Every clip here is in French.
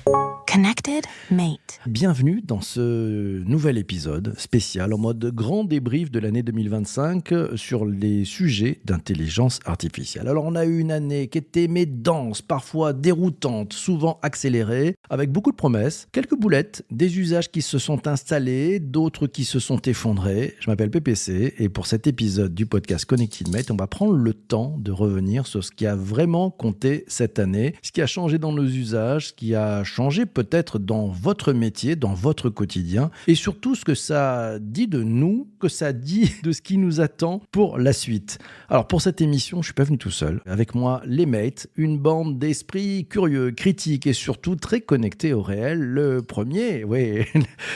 Connected Mate. Bienvenue dans ce nouvel épisode spécial en mode grand débrief de l'année 2025 sur les sujets d'intelligence artificielle. Alors on a eu une année qui était dense, parfois déroutante, souvent accélérée, avec beaucoup de promesses, quelques boulettes, des usages qui se sont installés, d'autres qui se sont effondrés. Je m'appelle PPC et pour cet épisode du podcast Connected Mate, on va prendre le temps de revenir sur ce qui a vraiment compté cette année, ce qui a changé dans nos usages, ce qui a changé peut-être dans votre métier, dans votre quotidien, et surtout ce que ça dit de nous, que ça dit de ce qui nous attend pour la suite. Alors pour cette émission, je ne suis pas venu tout seul. Avec moi, les mates, une bande d'esprits curieux, critiques et surtout très connectés au réel. Le premier, oui,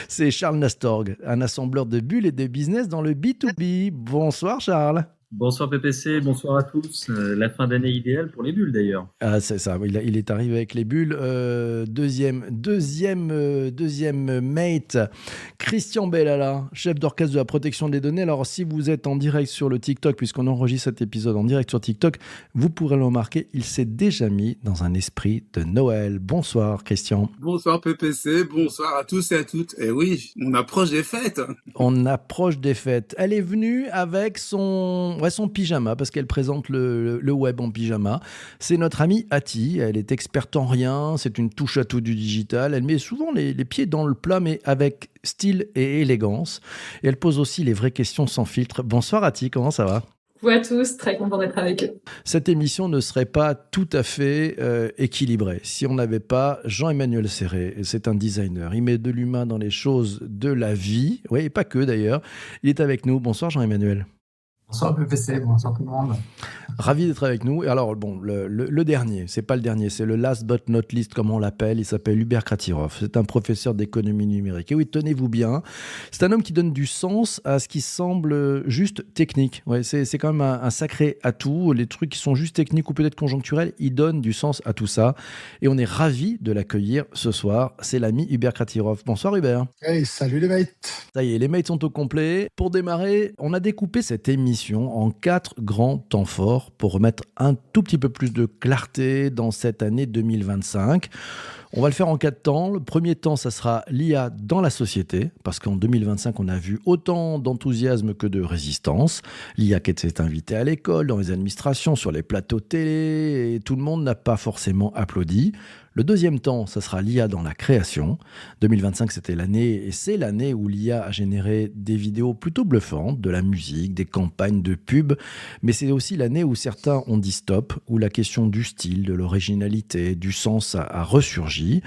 c'est Charles Nastorg, un assembleur de bulles et de business dans le B2B. Bonsoir Charles. Bonsoir PPC, bonsoir à tous. La fin d'année idéale pour les bulles d'ailleurs. Ah, c'est ça, il est arrivé avec les bulles. Deuxième mate, Christian Bellala, chef d'orchestre de la protection des données. Alors, si vous êtes en direct sur le TikTok, puisqu'on enregistre cet épisode en direct sur TikTok, vous pourrez le remarquer, il s'est déjà mis dans un esprit de Noël. Bonsoir Christian. Bonsoir PPC, bonsoir à tous et à toutes. Et oui, on approche des fêtes. On approche des fêtes. Elle est venue avec son pyjama, parce qu'elle présente le web en pyjama. C'est notre amie Ati, elle est experte en rien, c'est une touche à tout du digital. Elle met souvent les pieds dans le plat, mais avec style et élégance. Et elle pose aussi les vraies questions sans filtre. Bonsoir Ati, comment ça va ? Bonjour à tous, très content d'être avec eux. Cette émission ne serait pas tout à fait équilibrée si on n'avait pas Jean-Emmanuel Serré. C'est un designer. Il met de l'humain dans les choses de la vie. Oui, et pas que d'ailleurs. Il est avec nous. Bonsoir Jean-Emmanuel. Bonsoir PPC, bonsoir tout le monde. Ravi d'être avec nous. Et alors, bon, le dernier, c'est pas le dernier, c'est le last but not least, comme on l'appelle. Il s'appelle Hubert Kratirov. C'est un professeur d'économie numérique. Et oui, tenez-vous bien, c'est un homme qui donne du sens à ce qui semble juste technique. Ouais, c'est quand même un sacré atout. Les trucs qui sont juste techniques ou peut-être conjoncturels, il donne du sens à tout ça. Et on est ravi de l'accueillir ce soir. C'est l'ami Hubert Kratirov. Bonsoir Hubert. Hey, salut les mates. Ça y est, les mates sont au complet. Pour démarrer, on a découpé cette émission en 4 grands temps forts pour remettre un tout petit peu plus de clarté dans cette année 2025. On va le faire en 4 temps. Le premier temps, ça sera l'IA dans la société, parce qu'en 2025, on a vu autant d'enthousiasme que de résistance. L'IA qui s'est invitée à l'école, dans les administrations, sur les plateaux télé, et tout le monde n'a pas forcément applaudi. Le deuxième temps, ça sera l'IA dans la création. 2025, c'était l'année, et c'est l'année où l'IA a généré des vidéos plutôt bluffantes, de la musique, des campagnes de pub, mais c'est aussi l'année où certains ont dit stop, où la question du style, de l'originalité, du sens a ressurgi.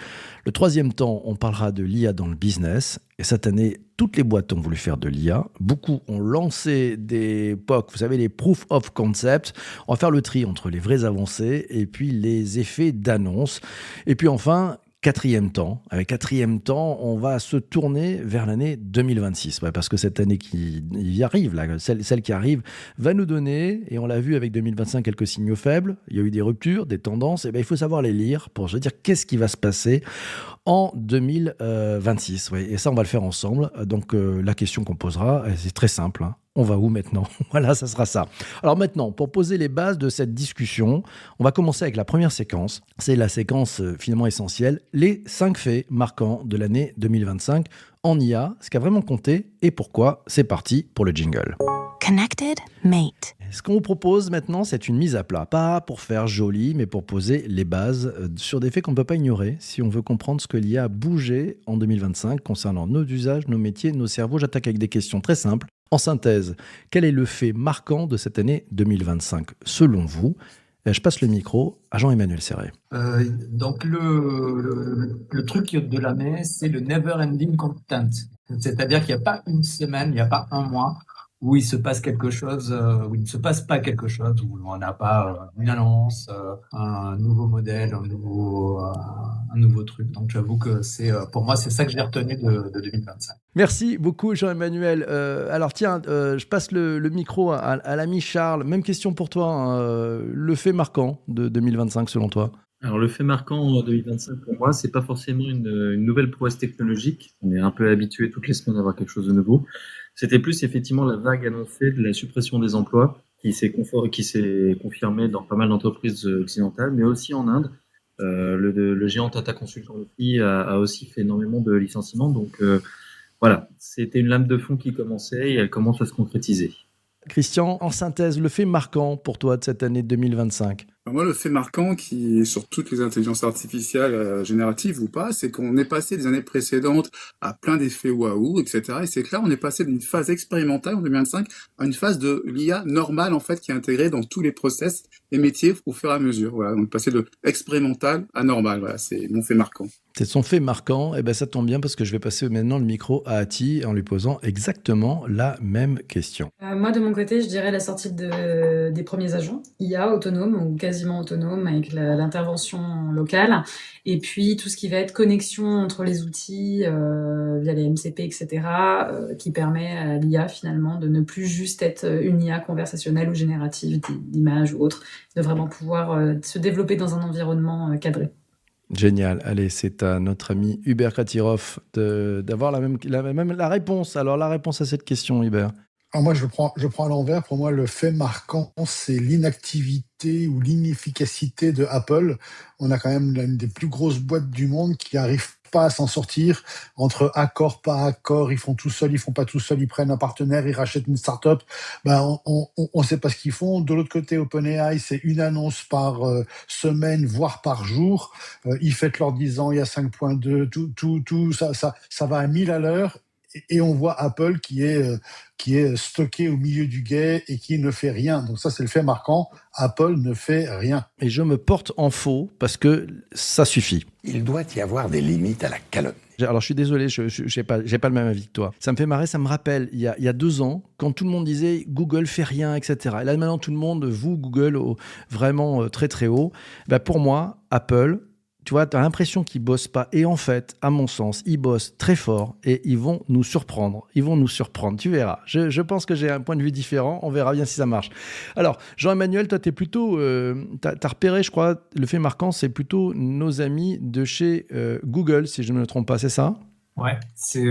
Le troisième temps, on parlera de l'IA dans le business. Et cette année, toutes les boîtes ont voulu faire de l'IA. Beaucoup ont lancé des POC, vous savez, les Proof of Concept. On va faire le tri entre les vraies avancées et puis les effets d'annonce. Et puis enfin, quatrième temps, on va se tourner vers l'année 2026. Ouais, parce que cette année qui y arrive, là, celle qui arrive, va nous donner, et on l'a vu avec 2025, quelques signaux faibles. Il y a eu des ruptures, des tendances. Et il faut savoir les lire pour se dire qu'est-ce qui va se passer en 2026. Ouais. Et ça, on va le faire ensemble. Donc, la question qu'on posera, c'est très simple. On va où maintenant ? Voilà, ça sera ça. Alors maintenant, pour poser les bases de cette discussion, on va commencer avec la première séquence. C'est la séquence finalement essentielle, les 5 faits marquants de l'année 2025 en IA, ce qui a vraiment compté et pourquoi. C'est parti pour le jingle. Connected Mate. Ce qu'on vous propose maintenant, c'est une mise à plat. Pas pour faire joli, mais pour poser les bases sur des faits qu'on ne peut pas ignorer si on veut comprendre ce que l'IA a bougé en 2025 concernant nos usages, nos métiers, nos cerveaux. J'attaque avec des questions très simples. En synthèse, quel est le fait marquant de cette année 2025 selon vous ? Je passe le micro à Jean-Emmanuel Serré. Donc le truc de l'année, c'est le never ending content. C'est-à-dire qu'il n'y a pas une semaine, il n'y a pas un mois où il se passe quelque chose, où il ne se passe pas quelque chose, où on n'a pas une annonce, un nouveau modèle, un nouveau truc. Donc j'avoue que pour moi, c'est ça que j'ai retenu de 2025. Merci beaucoup Jean-Emmanuel. Alors tiens, je passe le micro à l'ami Charles. Même question pour toi. Le fait marquant de 2025 selon toi ? Alors le fait marquant en 2025 pour moi, c'est pas forcément une nouvelle prouesse technologique. On est un peu habitué toutes les semaines à avoir quelque chose de nouveau. C'était plus effectivement la vague annoncée de la suppression des emplois qui s'est confirmée dans pas mal d'entreprises occidentales, mais aussi en Inde, Le géant Tata Consultancy a aussi fait énormément de licenciements. Donc voilà, c'était une lame de fond qui commençait et elle commence à se concrétiser. Christian, en synthèse, le fait marquant pour toi de cette année 2025? Moi, le fait marquant qui est sur toutes les intelligences artificielles génératives ou pas, c'est qu'on est passé des années précédentes à plein d'effets waouh, etc. Et c'est que là, on est passé d'une phase expérimentale en 2025 à une phase de l'IA normale, en fait, qui est intégrée dans tous les process et métiers au fur et à mesure. Voilà, on est passé de expérimental à normal. Voilà, c'est mon fait marquant. C'est son fait marquant. Et ben ça tombe bien parce que je vais passer maintenant le micro à Ati en lui posant exactement la même question. Moi, de mon côté, je dirais la sortie des premiers agents IA autonomes ou quasiment autonomes avec l'intervention locale. Et puis, tout ce qui va être connexion entre les outils via les MCP, etc., qui permet à l'IA finalement de ne plus juste être une IA conversationnelle ou générative d'images ou autre, de vraiment pouvoir se développer dans un environnement cadré. Génial. Allez, c'est à notre ami Hubert Katirov d'avoir la réponse. Alors, la réponse à cette question, Hubert. Alors moi, je prends à l'envers. Pour moi, le fait marquant, c'est l'inactivité ou l'inefficacité de Apple. On a quand même l'une des plus grosses boîtes du monde qui arrive pas à s'en sortir entre accord, pas accord. Ils font tout seuls, ils font pas tout seuls. Ils prennent un partenaire, ils rachètent une start-up. On sait pas ce qu'ils font. De l'autre côté, OpenAI, c'est une annonce par semaine, voire par jour. Ils fêtent leurs 10 ans, il y a 5.2, tout ça va à 1000 à l'heure. Et on voit Apple qui est stocké au milieu du guet et qui ne fait rien. Donc ça, c'est le fait marquant. Apple ne fait rien. Et je me porte en faux parce que ça suffit. Il doit y avoir des limites à la calomnie. Alors, je suis désolé, je n'ai pas le même avis que toi. Ça me fait marrer, ça me rappelle, il y a 2 ans, quand tout le monde disait Google fait rien, etc. Et là, maintenant, tout le monde voue Google vraiment très, très haut. Ben, pour moi, Apple, tu vois, tu as l'impression qu'ils bossent pas. Et en fait, à mon sens, ils bossent très fort et ils vont nous surprendre. Tu verras. Je pense que j'ai un point de vue différent. On verra bien si ça marche. Alors, Jean-Emmanuel, toi, t'es plutôt... t'as repéré, je crois, le fait marquant, c'est plutôt nos amis de chez Google, si je ne me trompe pas, c'est ça ? Ouais, c'est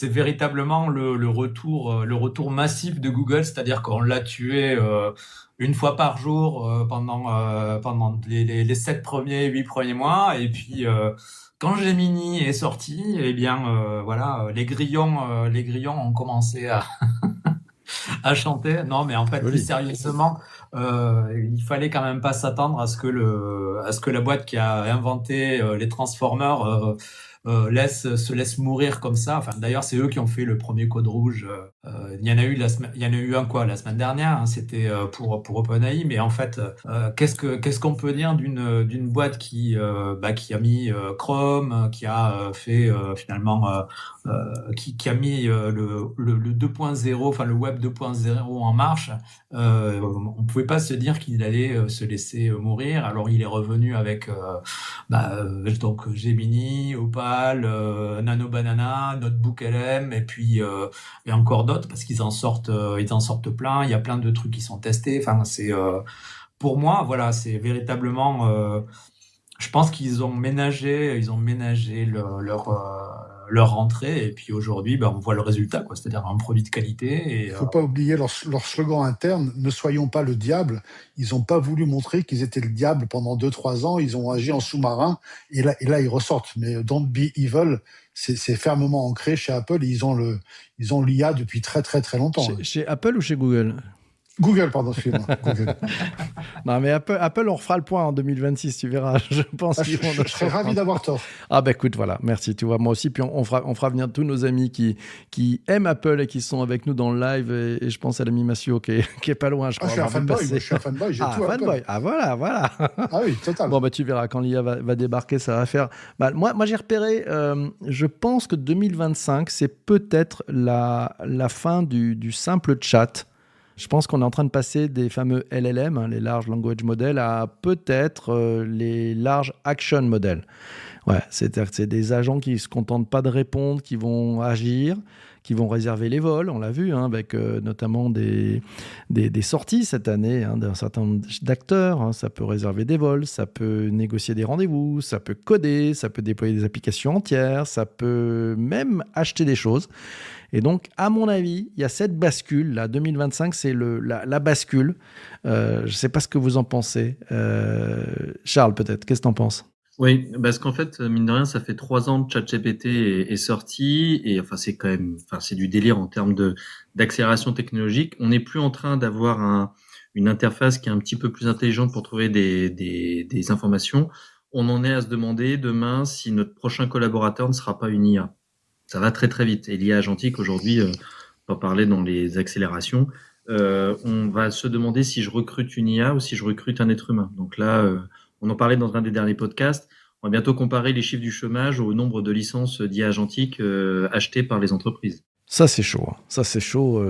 véritablement le retour massif de Google, c'est-à-dire qu'on l'a tué une fois par jour pendant les 8 premiers mois, et puis quand Gemini est sorti, eh bien voilà, les grillons ont commencé à chanter. Non, mais en fait, plus sérieusement, il fallait quand même pas s'attendre à ce que la boîte qui a inventé les Transformers se laisse mourir comme ça. Enfin, d'ailleurs, c'est eux qui ont fait le premier code rouge. Il y en a eu la semaine dernière. Hein, c'était pour OpenAI. Mais en fait, qu'est-ce qu'on peut dire d'une boîte qui a mis Chrome, qui a fait finalement qui a mis le 2.0, enfin le web 2.0 en marche. On pouvait pas se dire qu'il allait se laisser mourir. Alors il est revenu avec donc Gemini, Opal, Nano Banana, Notebook LM et puis et encore d'autres parce qu'ils en sortent plein. Il y a plein de trucs qui sont testés. Enfin c'est pour moi voilà, c'est véritablement je pense qu'ils ont ménagé leur rentrée et puis aujourd'hui on voit le résultat quoi, c'est-à-dire un produit de qualité. Il ne faut pas oublier leur slogan interne, ne soyons pas le diable. Ils n'ont pas voulu montrer qu'ils étaient le diable pendant 2-3 ans, ils ont agi en sous-marin et là ils ressortent. Mais Don't Be Evil, c'est fermement ancré chez Apple et ils ont l'IA depuis très très très longtemps. Chez Apple ou chez Google ? Google, pardon, excusez-moi. Google. Non, mais Apple, on refera le point en 2026, tu verras. Je pense je serais ravi d'avoir tort. Ah bah écoute, voilà, merci. Tu vois, moi aussi, puis on fera venir tous nos amis qui aiment Apple et qui sont avec nous dans le live. Et je pense à l'ami Massio qui est pas loin, je crois. Je suis un fanboy, j'ai tout fanboy. Apple. Ah voilà. Ah oui, total. Bon, bah tu verras, quand l'IA va débarquer, ça va faire... Bah, moi j'ai repéré, je pense que 2025, c'est peut-être la fin du simple chat. Je pense qu'on est en train de passer des fameux LLM, les Large Language Models, à peut-être les Large Action Models. Ouais, c'est-à-dire que c'est des agents qui ne se contentent pas de répondre, qui vont agir, qui vont réserver les vols. On l'a vu avec notamment des sorties cette année d'un certain nombre d'acteurs. Ça peut réserver des vols, ça peut négocier des rendez-vous, ça peut coder, ça peut déployer des applications entières, ça peut même acheter des choses. Et donc, à mon avis, il y a cette bascule, là, 2025, c'est la bascule. Je ne sais pas ce que vous en pensez. Charles, peut-être, qu'est-ce que tu en penses ? Oui, parce qu'en fait, mine de rien, ça fait 3 ans que ChatGPT est sorti, et enfin, c'est du délire en termes d'accélération technologique. On n'est plus en train d'avoir une interface qui est un petit peu plus intelligente pour trouver des informations. On en est à se demander demain si notre prochain collaborateur ne sera pas une IA. Ça va très très vite. Et l'IA agentique, aujourd'hui, on va parler dans les accélérations, on va se demander si je recrute une IA ou si je recrute un être humain. Donc là, on en parlait dans un des derniers podcasts, on va bientôt comparer les chiffres du chômage au nombre de licences d'IA agentique achetées par les entreprises. Ça, c'est chaud. Ça, c'est chaud.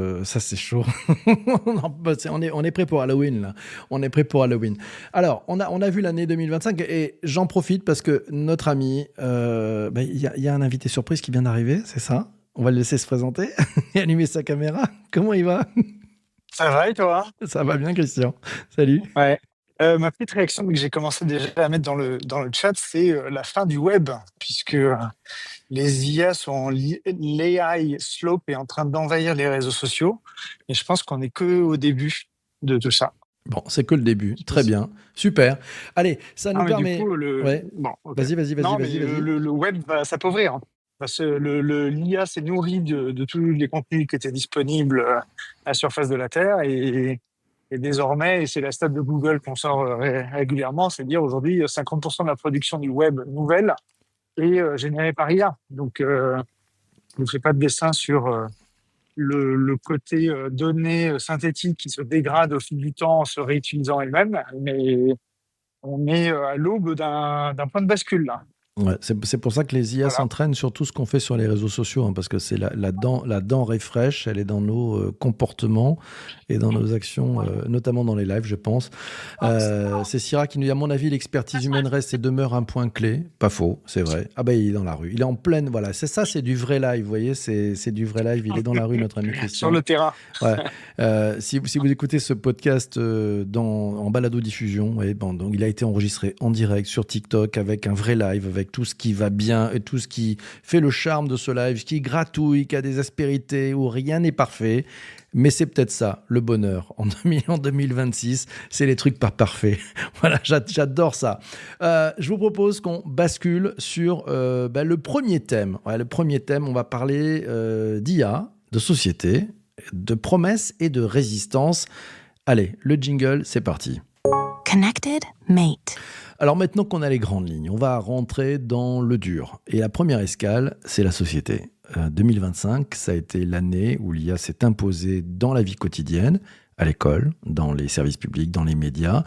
On est prêt pour Halloween, là. On est prêt pour Halloween. Alors, on a vu l'année 2025 et j'en profite parce que notre ami, y a un invité surprise qui vient d'arriver, c'est ça ? On va le laisser se présenter et allumer sa caméra. Comment il va ? Ça va et toi? Ça va bien, Christian. Salut. Ouais. Ma petite réaction que j'ai commencé déjà à mettre dans le chat, c'est la fin du web, puisque les IA l'AI slope est en train d'envahir les réseaux sociaux, et je pense qu'on n'est que au début de tout ça. Bon, c'est que le début. Très bien. Super. Allez, ça nous permet... Du coup, Ouais. bon, ok. Vas-y. Le web va s'appauvrir, hein. Parce que l'IA s'est nourrie de tous les contenus qui étaient disponibles à la surface de la Terre, et désormais, et c'est la stat de Google qu'on sort régulièrement, c'est dire aujourd'hui 50% de la production du web nouvelle est générée par IA. Donc, je ne fais pas de dessin sur le côté données synthétiques qui se dégradent au fil du temps en se réutilisant elles-mêmes, mais on est à l'aube d'un point de bascule là. Ouais, c'est pour ça que les IA s'entraînent sur tout ce qu'on fait sur les réseaux sociaux, parce que c'est la denrée fraîche, elle est dans nos comportements et dans nos actions, notamment dans les lives, je pense. C'est Syrah qui nous dit, à mon avis, l'expertise humaine reste et demeure un point clé. Pas faux, c'est vrai. Ah ben, il est dans la rue. Il est en pleine, voilà. C'est ça, c'est du vrai live, vous voyez, c'est du vrai live. Il est dans la rue, notre ami Christian. Sur le terrain. Ouais. Si vous écoutez ce podcast en balado-diffusion, donc il a été enregistré en direct sur TikTok avec un vrai live, avec tout ce qui va bien et tout ce qui fait le charme de ce live, qui gratouille, qui a des aspérités, où rien n'est parfait. Mais c'est peut-être ça, le bonheur. En 2026, c'est les trucs pas parfaits. Voilà, j'adore ça. Je vous propose qu'on bascule sur le premier thème. Ouais, le premier thème, on va parler d'IA, de société, de promesses et de résistance. Allez, le jingle, c'est parti. Connected Mate. Alors maintenant qu'on a les grandes lignes, on va rentrer dans le dur. Et la première escale, c'est la société. 2025, ça a été l'année où l'IA s'est imposée dans la vie quotidienne, à l'école, dans les services publics, dans les médias.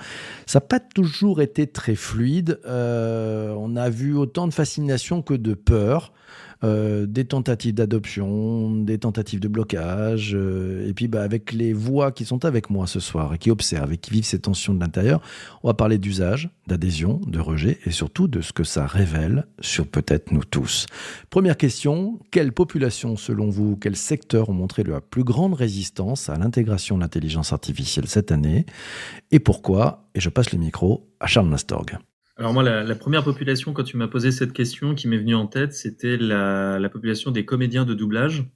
Ça n'a pas toujours été très fluide. On a vu autant de fascination que de peur. Des tentatives d'adoption, des tentatives de blocage, et puis avec les voix qui sont avec moi ce soir et qui observent et qui vivent ces tensions de l'intérieur, on va parler d'usage, d'adhésion, de rejet et surtout de ce que ça révèle sur peut-être nous tous. Première question, quelle population selon vous, quels secteurs ont montré la plus grande résistance à l'intégration de l'intelligence artificielle cette année et pourquoi? Et je passe le micro à Charles Nastorg. Alors moi, la première population, quand tu m'as posé cette question, qui m'est venue en tête, c'était la population des comédiens de doublage,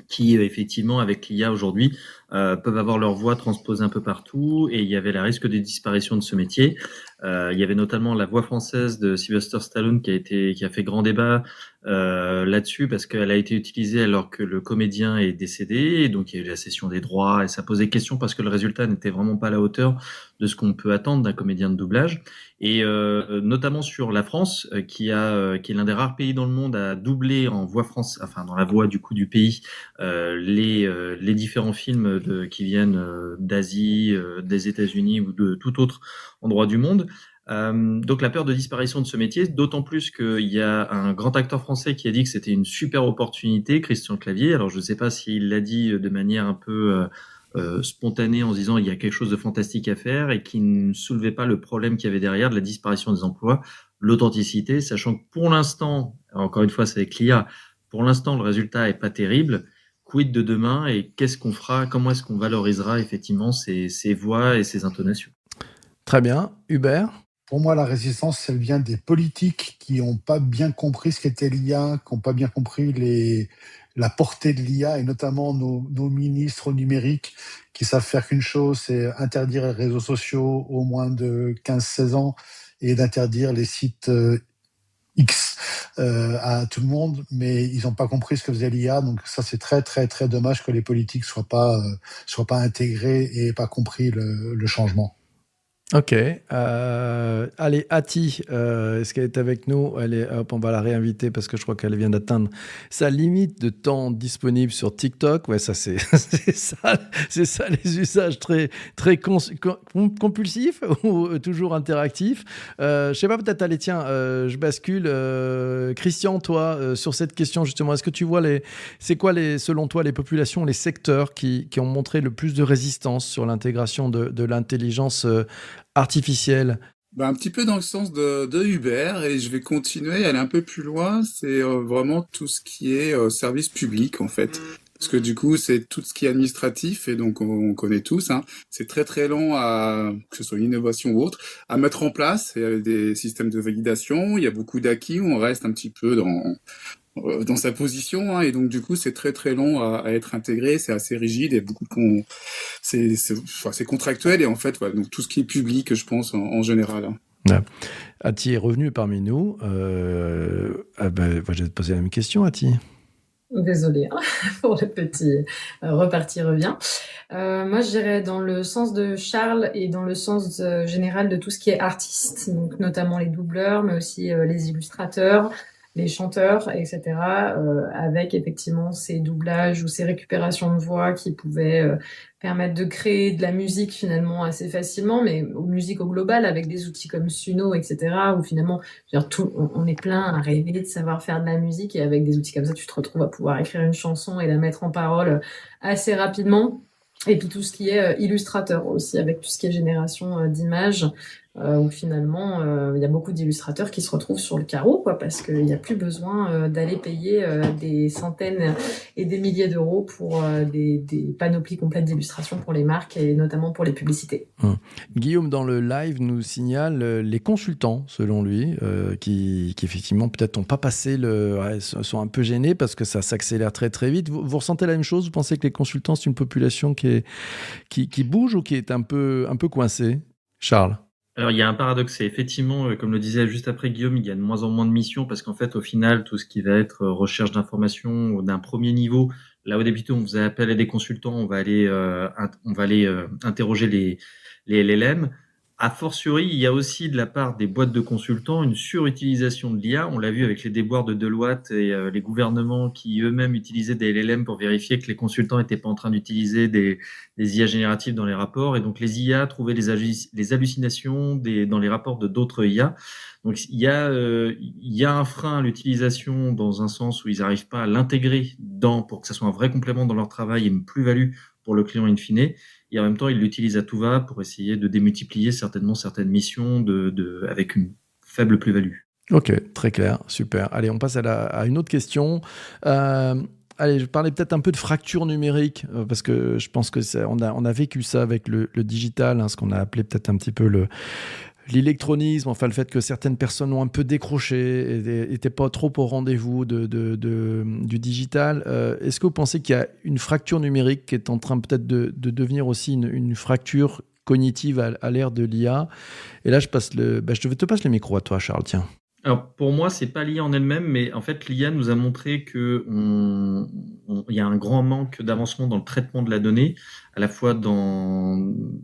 qui effectivement, avec l'IA aujourd'hui, peuvent avoir leur voix transposée un peu partout, et il y avait le risque de disparition de ce métier. Il y avait notamment la voix française de Sylvester Stallone qui a fait grand débat là-dessus, parce qu'elle a été utilisée alors que le comédien est décédé, et donc il y a eu la cession des droits, et ça posait question parce que le résultat n'était vraiment pas à la hauteur de ce qu'on peut attendre d'un comédien de doublage. Et notamment sur la France, qui est l'un des rares pays dans le monde à doubler en voix française, enfin dans la voix du coup du pays, les différents films qui viennent d'Asie, des États-Unis ou de tout autre endroit du monde. Donc la peur de disparition de ce métier, d'autant plus qu'il y a un grand acteur français qui a dit que c'était une super opportunité, Christian Clavier. Alors je ne sais pas s'il l'a dit de manière un peu spontanée en se disant il y a quelque chose de fantastique à faire, et qui ne soulevait pas le problème qu'il y avait derrière de la disparition des emplois, l'authenticité, sachant que pour l'instant, encore une fois c'est avec l'IA, pour l'instant, le résultat est pas terrible. Quid de demain et qu'est-ce qu'on fera? Comment est-ce qu'on valorisera effectivement ces voix et ces intonations? Très bien. Hubert? Pour moi, la résistance, elle vient des politiques qui n'ont pas bien compris ce qu'était l'IA, qui n'ont pas bien compris la portée de l'IA, et notamment nos ministres au numérique qui savent faire qu'une chose, c'est interdire les réseaux sociaux aux moins de 15-16 ans et d'interdire les sites X à tout le monde, mais ils n'ont pas compris ce que faisait l'IA. Donc ça, c'est très, très, très dommage que les politiques soient pas intégrés et pas compris le changement. Ok. Allez, Ati, est-ce qu'elle est avec nous? Hop, on va la réinviter parce que je crois qu'elle vient d'atteindre sa limite de temps disponible sur TikTok. Ouais, ça c'est c'est ça les usages très très compulsifs ou toujours interactifs. Je sais pas, peut-être. Allez, tiens, je bascule. Christian, toi, sur cette question justement, est-ce que tu vois c'est quoi selon toi les populations, les secteurs qui ont montré le plus de résistance sur l'intégration de l'intelligence artificielle? Un petit peu dans le sens de Hubert, et je vais continuer, aller un peu plus loin, c'est vraiment tout ce qui est service public en fait. Parce que du coup, c'est tout ce qui est administratif, et donc on connaît tous, hein, c'est très très long que ce soit une innovation ou autre, à mettre en place. Il y a des systèmes de validation, il y a beaucoup d'acquis, on reste un petit peu dans sa position, hein, et donc du coup c'est très très long à être intégré, c'est assez rigide et c'est contractuel, et en fait voilà, donc tout ce qui est public, je pense en général, hein. Ouais. Ati est revenu parmi nous. Je vais te poser la même question, Ati. Désolée pour le petit reparti revient. Moi, je dirais dans le sens de Charles et dans le sens général de tout ce qui est artiste, donc notamment les doubleurs, mais aussi les illustrateurs, les chanteurs, etc., avec effectivement ces doublages ou ces récupérations de voix qui pouvaient permettre de créer de la musique finalement assez facilement, mais musique au global avec des outils comme Suno, etc., où finalement, je veux dire, on est plein à rêver de savoir faire de la musique, et avec des outils comme ça, tu te retrouves à pouvoir écrire une chanson et la mettre en parole assez rapidement. Et puis tout ce qui est illustrateur aussi, avec tout ce qui est génération d'images, où finalement il y a beaucoup d'illustrateurs qui se retrouvent sur le carreau, quoi, parce qu'il n'y a plus besoin d'aller payer des centaines et des milliers d'euros pour des panoplies complètes d'illustrations pour les marques et notamment pour les publicités. Guillaume, dans le live, nous signale les consultants, selon lui, qui effectivement peut-être n'ont pas passé sont un peu gênés parce que ça s'accélère très très vite. Vous ressentez la même chose? Vous pensez que les consultants, c'est une population qui bouge ou qui est un peu coincée? Charles? Alors, il y a un paradoxe, c'est effectivement, comme le disait juste après Guillaume, il y a de moins en moins de missions parce qu'en fait, au final, tout ce qui va être recherche d'informations d'un premier niveau, là, au début, on faisait appel à des consultants, on va aller interroger les LLM. A fortiori, il y a aussi de la part des boîtes de consultants une surutilisation de l'IA. On l'a vu avec les déboires de Deloitte et les gouvernements qui eux-mêmes utilisaient des LLM pour vérifier que les consultants n'étaient pas en train d'utiliser des IA génératives dans les rapports. Et donc les IA trouvaient les hallucinations dans les rapports de d'autres IA. Donc il y a un frein à l'utilisation dans un sens où ils n'arrivent pas à l'intégrer pour que ça soit un vrai complément dans leur travail et une plus-value pour le client in fine. Et en même temps, ils l'utilisent à tout va pour essayer de démultiplier certaines missions avec une faible plus-value. Ok, très clair, super. Allez, on passe à une autre question. Allez, je parlais peut-être un peu de fracture numérique, parce que je pense que on a vécu ça avec le digital, hein, ce qu'on a appelé peut-être un petit peu l'électronisme, enfin le fait que certaines personnes ont un peu décroché, n'étaient pas trop au rendez-vous du digital. Est-ce que vous pensez qu'il y a une fracture numérique qui est en train peut-être de devenir aussi une fracture cognitive à l'ère de l'IA? Et là, je te passe le micro à toi, Charles, tiens. Alors, pour moi, c'est pas l'IA en elle-même, mais en fait, l'IA nous a montré qu'il y a un grand manque d'avancement dans le traitement de la donnée, à la fois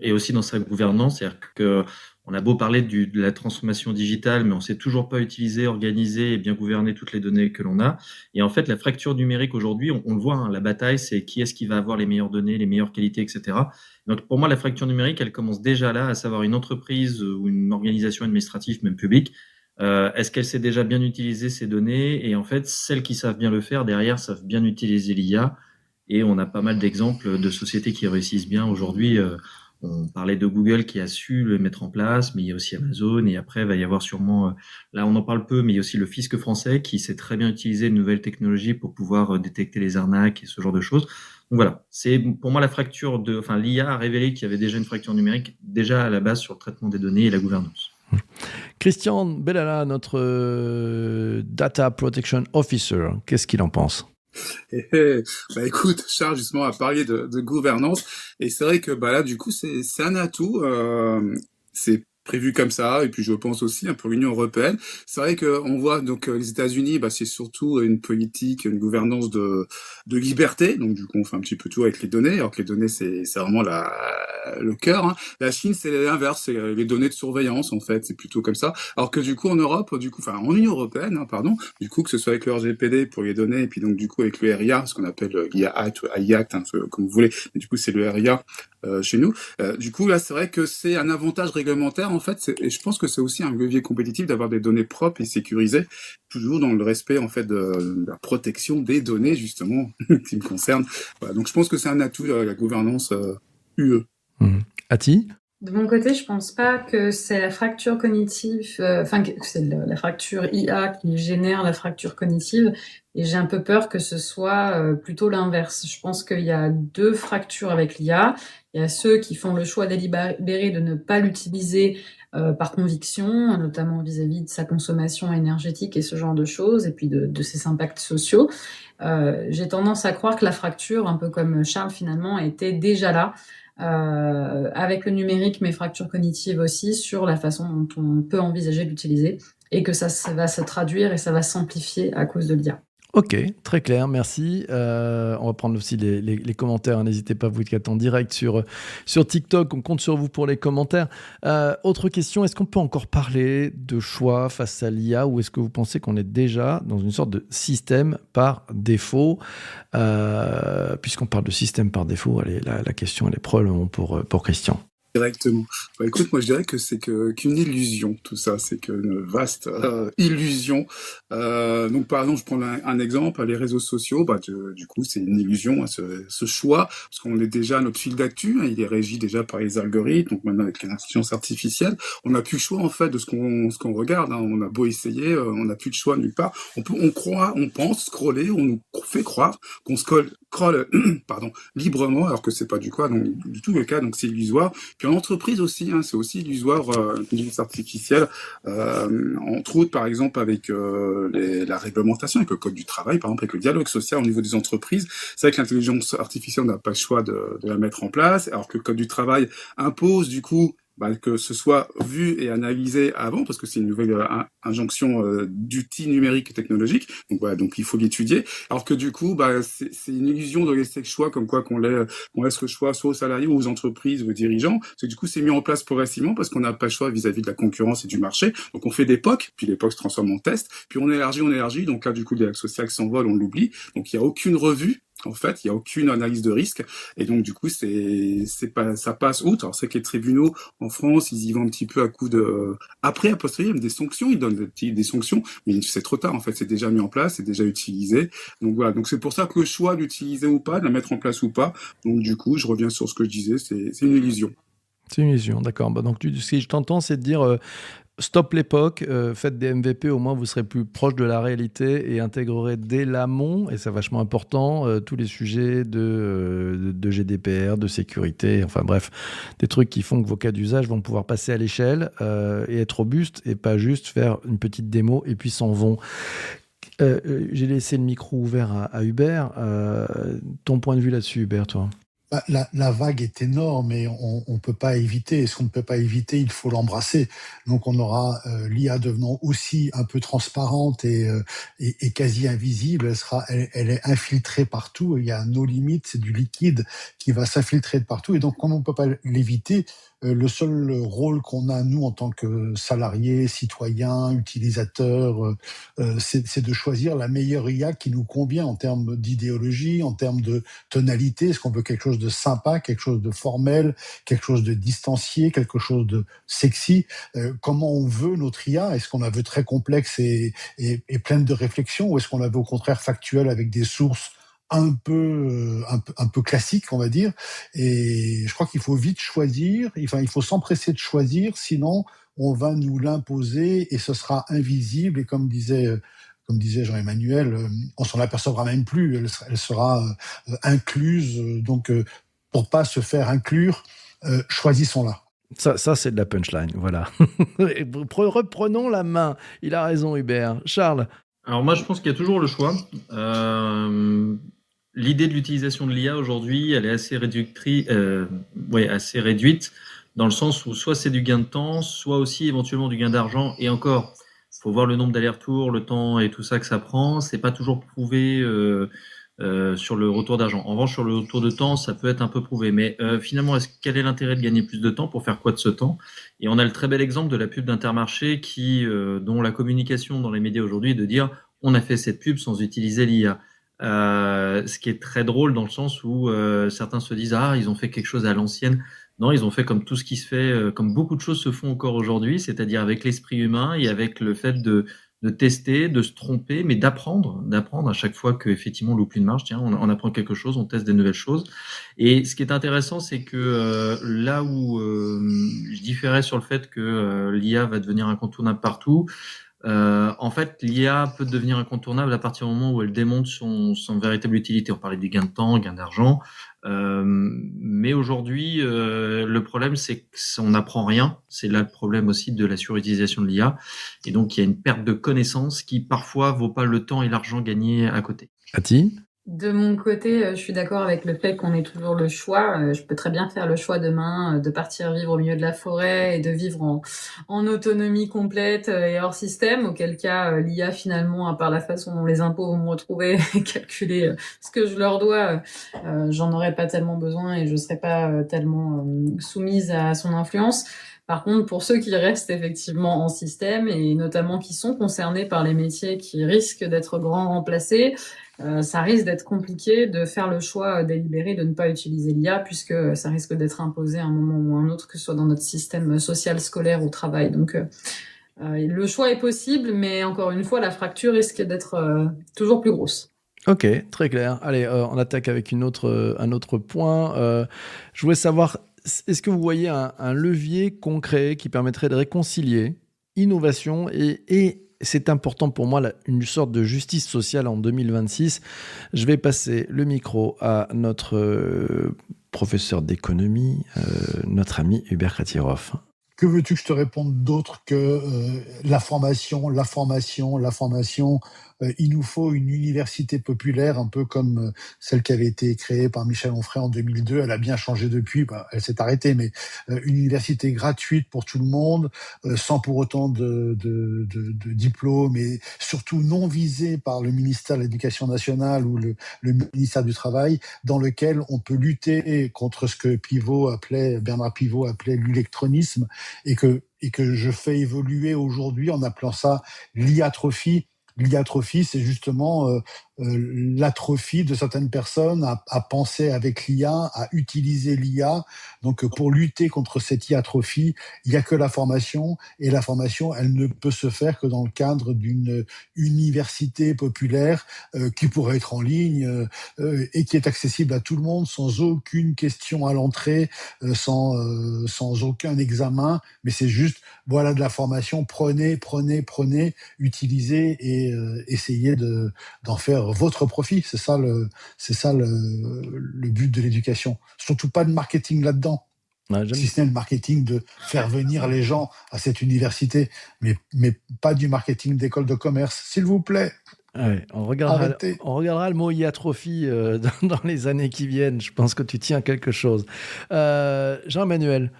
et aussi dans sa gouvernance. C'est-à-dire que on a beau parler de la transformation digitale, mais on sait toujours pas utiliser, organiser et bien gouverner toutes les données que l'on a. Et en fait, la fracture numérique aujourd'hui, on le voit, hein, la bataille, c'est qui est-ce qui va avoir les meilleures données, les meilleures qualités, etc. Donc, pour moi, la fracture numérique, elle commence déjà là, à savoir une entreprise ou une organisation administrative, même publique. Est-ce qu'elle sait déjà bien utiliser ces données? Et en fait, celles qui savent bien le faire, derrière, savent bien utiliser l'IA. Et on a pas mal d'exemples de sociétés qui réussissent bien aujourd'hui. On parlait de Google qui a su le mettre en place, mais il y a aussi Amazon et après, il va y avoir sûrement, là on en parle peu, mais il y a aussi le fisc français qui sait très bien utiliser de nouvelles technologies pour pouvoir détecter les arnaques et ce genre de choses. Donc voilà, c'est pour moi l'IA a révélé qu'il y avait déjà une fracture numérique déjà à la base sur le traitement des données et la gouvernance. Christian Bellala, notre Data Protection Officer, qu'est-ce qu'il en pense ? Bah écoute, Charles justement a parlé de gouvernance et c'est vrai que bah là du coup c'est un atout, c'est prévu comme ça et puis je pense aussi pour l'Union européenne. C'est vrai que on voit donc les États-Unis, bah c'est surtout une politique, une gouvernance de liberté, donc du coup on fait un petit peu tout avec les données, alors que les données c'est vraiment le cœur. Hein. La Chine c'est l'inverse, c'est les données de surveillance en fait, c'est plutôt comme ça. Alors que du coup en Europe, en Union européenne, hein, pardon, du coup que ce soit avec le RGPD pour les données et puis donc du coup avec le RIA, ce qu'on appelle l'IA Act, AI Act, hein, comme vous voulez, mais du coup c'est le RIA chez nous. Du coup là c'est vrai que c'est un avantage réglementaire en fait, et je pense que c'est aussi un levier compétitif d'avoir des données propres et sécurisées, toujours dans le respect en fait de la protection des données justement qui me concerne. Voilà, donc je pense que c'est un atout la gouvernance UE. Ati ? De mon côté, je pense pas que c'est la fracture cognitive, que c'est la fracture IA qui génère la fracture cognitive, et j'ai un peu peur que ce soit plutôt l'inverse. Je pense qu'il y a deux fractures avec l'IA. Il y a ceux qui font le choix délibéré de ne pas l'utiliser par conviction, notamment vis-à-vis de sa consommation énergétique et ce genre de choses, et puis de ses impacts sociaux. J'ai tendance à croire que la fracture, un peu comme Charles finalement, était déjà là. Avec le numérique, mais fracture cognitive aussi, sur la façon dont on peut envisager d'utiliser, et que ça va se traduire et ça va s'amplifier à cause de l'IA. Ok, très clair, merci. On va prendre aussi les commentaires. Hein. N'hésitez pas, vous qui êtes en direct sur TikTok. On compte sur vous pour les commentaires. Autre question, est-ce qu'on peut encore parler de choix face à l'IA ou est-ce que vous pensez qu'on est déjà dans une sorte de système par défaut puisqu'on parle de système par défaut, allez, la question elle est probablement pour Christian. Directement. Bah, écoute, moi je dirais que c'est qu'une illusion, tout ça, c'est qu'une vaste illusion. Donc par exemple, je prends un exemple, les réseaux sociaux, du coup c'est une illusion, hein, ce choix, parce qu'on est déjà, notre fil d'actu, hein, il est régi déjà par les algorithmes, donc maintenant avec l'intelligence artificielle, on n'a plus le choix en fait de ce qu'on regarde, hein, on a beau essayer, on n'a plus de choix nulle part. On pense scroller, on nous fait croire qu'on scrolle librement, alors que c'est pas du tout le cas, donc c'est illusoire. Puis en entreprise aussi, hein, c'est aussi illusoire, l'intelligence artificielle, entre autres par exemple avec la réglementation, avec le code du travail, par exemple avec le dialogue social au niveau des entreprises. C'est vrai que l'intelligence artificielle n'a pas le choix de la mettre en place, alors que le code du travail impose du coup que ce soit vu et analysé avant, parce que c'est une nouvelle injonction d'outils numériques et technologiques. Donc voilà, donc il faut l'étudier. Alors que du coup, c'est une illusion de laisser le choix, comme quoi qu'on laisse le choix soit aux salariés ou aux entreprises ou aux dirigeants. Parce que du coup, c'est mis en place progressivement parce qu'on n'a pas le choix vis-à-vis de la concurrence et du marché. Donc on fait des POC, puis les POC se transforment en tests, puis on élargit. Donc là, du coup, le dialogue social s'envole, on l'oublie. Donc il n'y a aucune revue. En fait, il n'y a aucune analyse de risque. Et donc, du coup, ça passe outre. Alors, c'est que les tribunaux, en France, ils y vont un petit peu à coup de, après, a posteriori, des sanctions. Ils donnent des sanctions. Mais c'est trop tard. En fait, c'est déjà mis en place, c'est déjà utilisé. Donc, voilà. Donc, c'est pour ça que le choix d'utiliser ou pas, de la mettre en place ou pas. Donc, du coup, je reviens sur ce que je disais. C'est une illusion. C'est une illusion, d'accord. Donc, ce que je t'entends, c'est de dire stop l'époque, faites des MVP, au moins vous serez plus proche de la réalité et intégrerez dès l'amont, et c'est vachement important, tous les sujets de GDPR, de sécurité, enfin bref, des trucs qui font que vos cas d'usage vont pouvoir passer à l'échelle et être robustes et pas juste faire une petite démo et puis s'en vont. J'ai laissé le micro ouvert à Hubert. Ton point de vue là-dessus, Hubert, toi ? La vague est énorme et on peut pas éviter. Et ce qu'on ne peut pas éviter, il faut l'embrasser. Donc on aura l'IA devenant aussi un peu transparente et quasi invisible. Elle est infiltrée partout. Il y a no limite, c'est du liquide qui va s'infiltrer de partout. Et donc comme on ne peut pas l'éviter, le seul rôle qu'on a, nous, en tant que salariés, citoyens, utilisateurs, c'est de choisir la meilleure IA qui nous convient en termes d'idéologie, en termes de tonalité. Est-ce qu'on veut quelque chose de sympa, quelque chose de formel, quelque chose de distancié, quelque chose de sexy? Comment on veut notre IA? Est-ce qu'on la veut très complexe et pleine de réflexion, ou est-ce qu'on la veut au contraire factuelle avec des sources un peu classique, on va dire. Et je crois qu'il faut vite choisir. Enfin, il faut s'empresser de choisir, sinon on va nous l'imposer et ce sera invisible. Et comme disait Jean-Emmanuel, on s'en apercevra même plus. Elle sera incluse. Donc, pour pas se faire inclure, choisissons-la. Ça c'est de la punchline, voilà. Reprenons la main. Il a raison, Hubert. Charles. Alors moi, je pense qu'il y a toujours le choix. L'idée de l'utilisation de l'IA aujourd'hui, elle est assez assez réduite, dans le sens où soit c'est du gain de temps, soit aussi éventuellement du gain d'argent. Et encore, faut voir le nombre d'allers-retours, le temps et tout ça que ça prend. C'est pas toujours prouvé sur le retour d'argent. En revanche, sur le retour de temps, ça peut être un peu prouvé. Mais finalement, quel est l'intérêt de gagner plus de temps pour faire quoi de ce temps? Et on a le très bel exemple de la pub d'Intermarché dont la communication dans les médias aujourd'hui est de dire on a fait cette pub sans utiliser l'IA. Ce qui est très drôle dans le sens où certains se disent ils ont fait quelque chose à l'ancienne. Non, ils ont fait comme tout ce qui se fait, comme beaucoup de choses se font encore aujourd'hui, c'est-à-dire avec l'esprit humain et avec le fait de tester, de se tromper, mais d'apprendre à chaque fois qu'effectivement on loupe une marche. Tiens, on apprend quelque chose, on teste des nouvelles choses. Et ce qui est intéressant, c'est que là où je différais sur le fait que l'IA va devenir incontournable partout, en fait, l'IA peut devenir incontournable à partir du moment où elle démontre son véritable utilité. On parlait du gain de temps, gain d'argent. Mais aujourd'hui, le problème, c'est qu'on n'apprend rien. C'est là le problème aussi de la surutilisation de l'IA. Et donc, il y a une perte de connaissances qui, parfois, vaut pas le temps et l'argent gagnés à côté. Ati ? De mon côté, je suis d'accord avec le fait qu'on ait toujours le choix. Je peux très bien faire le choix demain de partir vivre au milieu de la forêt et de vivre en autonomie complète et hors système, auquel cas l'IA finalement, à part la façon dont les impôts vont me retrouver et calculer ce que je leur dois, j'en aurais pas tellement besoin et je serais pas tellement soumise à son influence. Par contre, pour ceux qui restent effectivement en système et notamment qui sont concernés par les métiers qui risquent d'être grand remplacés, ça risque d'être compliqué de faire le choix délibéré de ne pas utiliser l'IA puisque ça risque d'être imposé à un moment ou à un autre, que ce soit dans notre système social, scolaire ou travail. Donc, le choix est possible, mais encore une fois, la fracture risque d'être toujours plus grosse. Ok, très clair. Allez, on attaque avec un autre point. Je voulais savoir, est-ce que vous voyez un levier concret qui permettrait de réconcilier innovation et c'est important pour moi, une sorte de justice sociale en 2026. Je vais passer le micro à notre professeur d'économie, notre ami Hubert Kratirov. Que veux-tu que je te réponde d'autre que la formation. Il nous faut une université populaire, un peu comme celle qui avait été créée par Michel Onfray en 2002. Elle a bien changé depuis, elle s'est arrêtée, mais une université gratuite pour tout le monde, sans pour autant de diplôme, et surtout non visée par le ministère de l'Éducation nationale ou le ministère du Travail, dans lequel on peut lutter contre ce que Bernard Pivot appelait l'électronisme, et que je fais évoluer aujourd'hui en appelant ça l'IAtrophie. L'IAtrophie, c'est justement l'atrophie de certaines personnes à penser avec l'IA, à utiliser l'IA. Donc, pour lutter contre cette IAtrophie, il n'y a que la formation. Et la formation, elle ne peut se faire que dans le cadre d'une université populaire qui pourrait être en ligne et qui est accessible à tout le monde sans aucune question à l'entrée, sans aucun examen. Mais c'est juste, voilà de la formation, prenez, utilisez et essayez d'en faire votre profit. C'est ça le but de l'éducation. Surtout pas de marketing là-dedans. Ouais, si ce n'est le marketing de faire venir les gens à cette université, mais pas du marketing d'école de commerce, s'il vous plaît. Ouais, on regardera le mot iatrophie dans les années qui viennent. Je pense que tu tiens quelque chose. Jean-Emmanuel.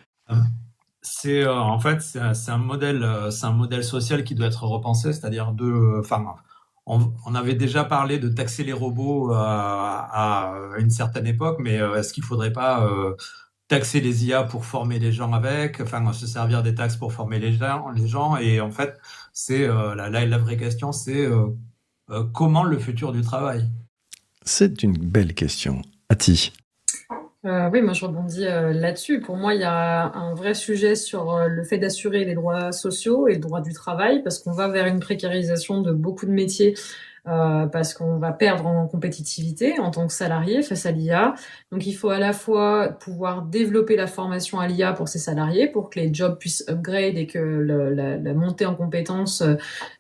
C'est un modèle social qui doit être repensé, c'est-à-dire on avait déjà parlé de taxer les robots à une certaine époque, mais est-ce qu'il faudrait pas taxer les IA pour former les gens se servir des taxes pour former les gens, et en fait, c'est la vraie question, c'est comment le futur du travail? C'est une belle question. Ati. Oui, moi je rebondis là-dessus. Pour moi, il y a un vrai sujet sur le fait d'assurer les droits sociaux et le droit du travail, parce qu'on va vers une précarisation de beaucoup de métiers parce qu'on va perdre en compétitivité en tant que salarié face à l'IA. Donc il faut à la fois pouvoir développer la formation à l'IA pour ses salariés, pour que les jobs puissent upgrade et que la montée en compétences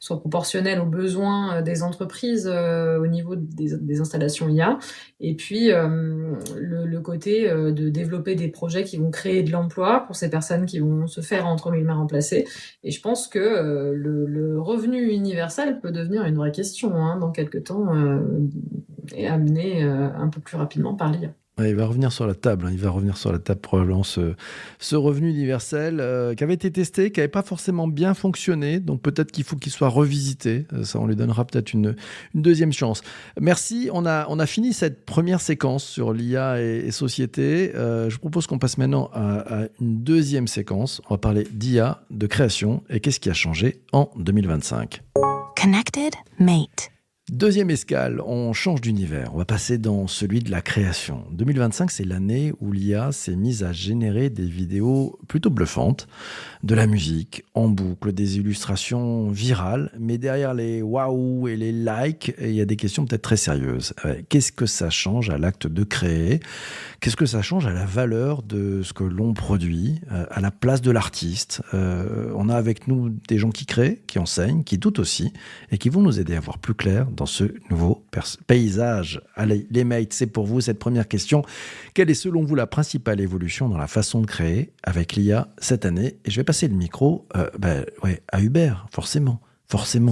soit proportionnelle aux besoins des entreprises au niveau des installations IA. Et puis le côté de développer des projets qui vont créer de l'emploi pour ces personnes qui vont se faire entre guillemets remplacer. Et je pense que le revenu universel peut devenir une vraie question dans quelques temps et amené un peu plus rapidement par l'IA. Ouais, il va revenir sur la table, il va revenir sur la table probablement ce revenu universel qui avait été testé, qui n'avait pas forcément bien fonctionné, donc peut-être qu'il faut qu'il soit revisité, ça on lui donnera peut-être une deuxième chance. Merci, on a fini cette première séquence sur l'IA et société. Je vous propose qu'on passe maintenant à une deuxième séquence, on va parler d'IA, de création et qu'est-ce qui a changé en 2025. Connected Mate. Deuxième escale, on change d'univers, on va passer dans celui de la création. 2025, c'est l'année où l'IA s'est mise à générer des vidéos plutôt bluffantes, de la musique en boucle, des illustrations virales, mais derrière les waouh et les likes, il y a des questions peut-être très sérieuses. Qu'est-ce que ça change à l'acte de créer ? Qu'est-ce que ça change à la valeur de ce que l'on produit, à la place de l'artiste ? On a avec nous des gens qui créent, qui enseignent, qui doutent aussi, et qui vont nous aider à voir plus clair dans ce nouveau paysage. Allez, les mates, c'est pour vous cette première question. Quelle est selon vous la principale évolution dans la façon de créer avec l'IA cette année ? Et je vais passer le micro à Hubert, forcément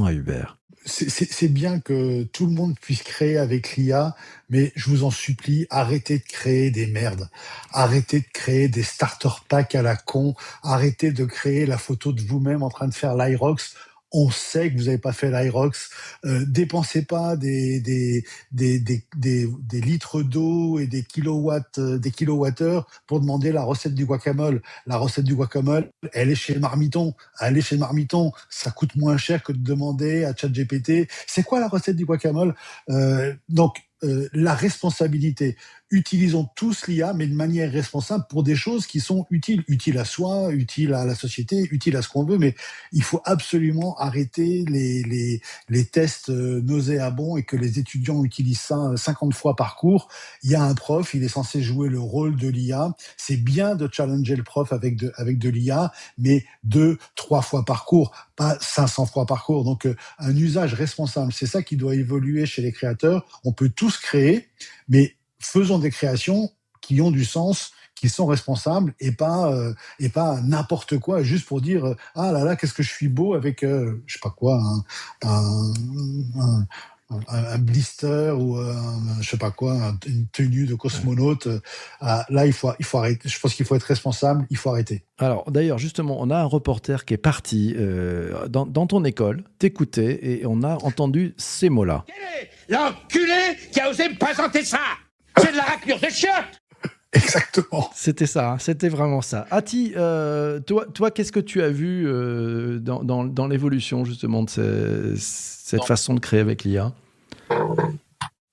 à Hubert. C'est bien que tout le monde puisse créer avec l'IA, mais je vous en supplie, arrêtez de créer des merdes. Arrêtez de créer des starter packs à la con. Arrêtez de créer la photo de vous-même en train de faire l'Irox. On sait que vous n'avez pas fait l'Irox. Dépensez pas des litres d'eau et des kilowattheures pour demander la recette du guacamole. La recette du guacamole, elle est chez Marmiton. Allez chez Marmiton. Ça coûte moins cher que de demander à ChatGPT. C'est quoi la recette du guacamole? La responsabilité. Utilisons tous l'IA, mais de manière responsable pour des choses qui sont utiles à soi, utiles à la société, utiles à ce qu'on veut, mais il faut absolument arrêter les tests nauséabonds et que les étudiants utilisent ça 50 fois par cours. Il y a un prof, il est censé jouer le rôle de l'IA. C'est bien de challenger le prof avec de l'IA, mais 2-3 fois par cours, pas 500 fois par cours. Donc, un usage responsable, c'est ça qui doit évoluer chez les créateurs. On peut tous créer, mais faisons des créations qui ont du sens, qui sont responsables et pas n'importe quoi juste pour dire ah là là qu'est-ce que je suis beau avec je sais pas quoi un blister ou je sais pas quoi une tenue de cosmonaute. Là il faut arrêter. Je pense qu'il faut être responsable. Il faut arrêter. Alors d'ailleurs justement on a un reporter qui est parti dans ton école t'écouter et on a entendu ces mots-là. Quel est l'enculé qui a osé me présenter ça? C'est de la raclure de chiottes. Exactement. C'était ça, c'était vraiment ça. Ati, toi, qu'est-ce que tu as vu dans l'évolution justement de cette façon de créer avec l'IA ?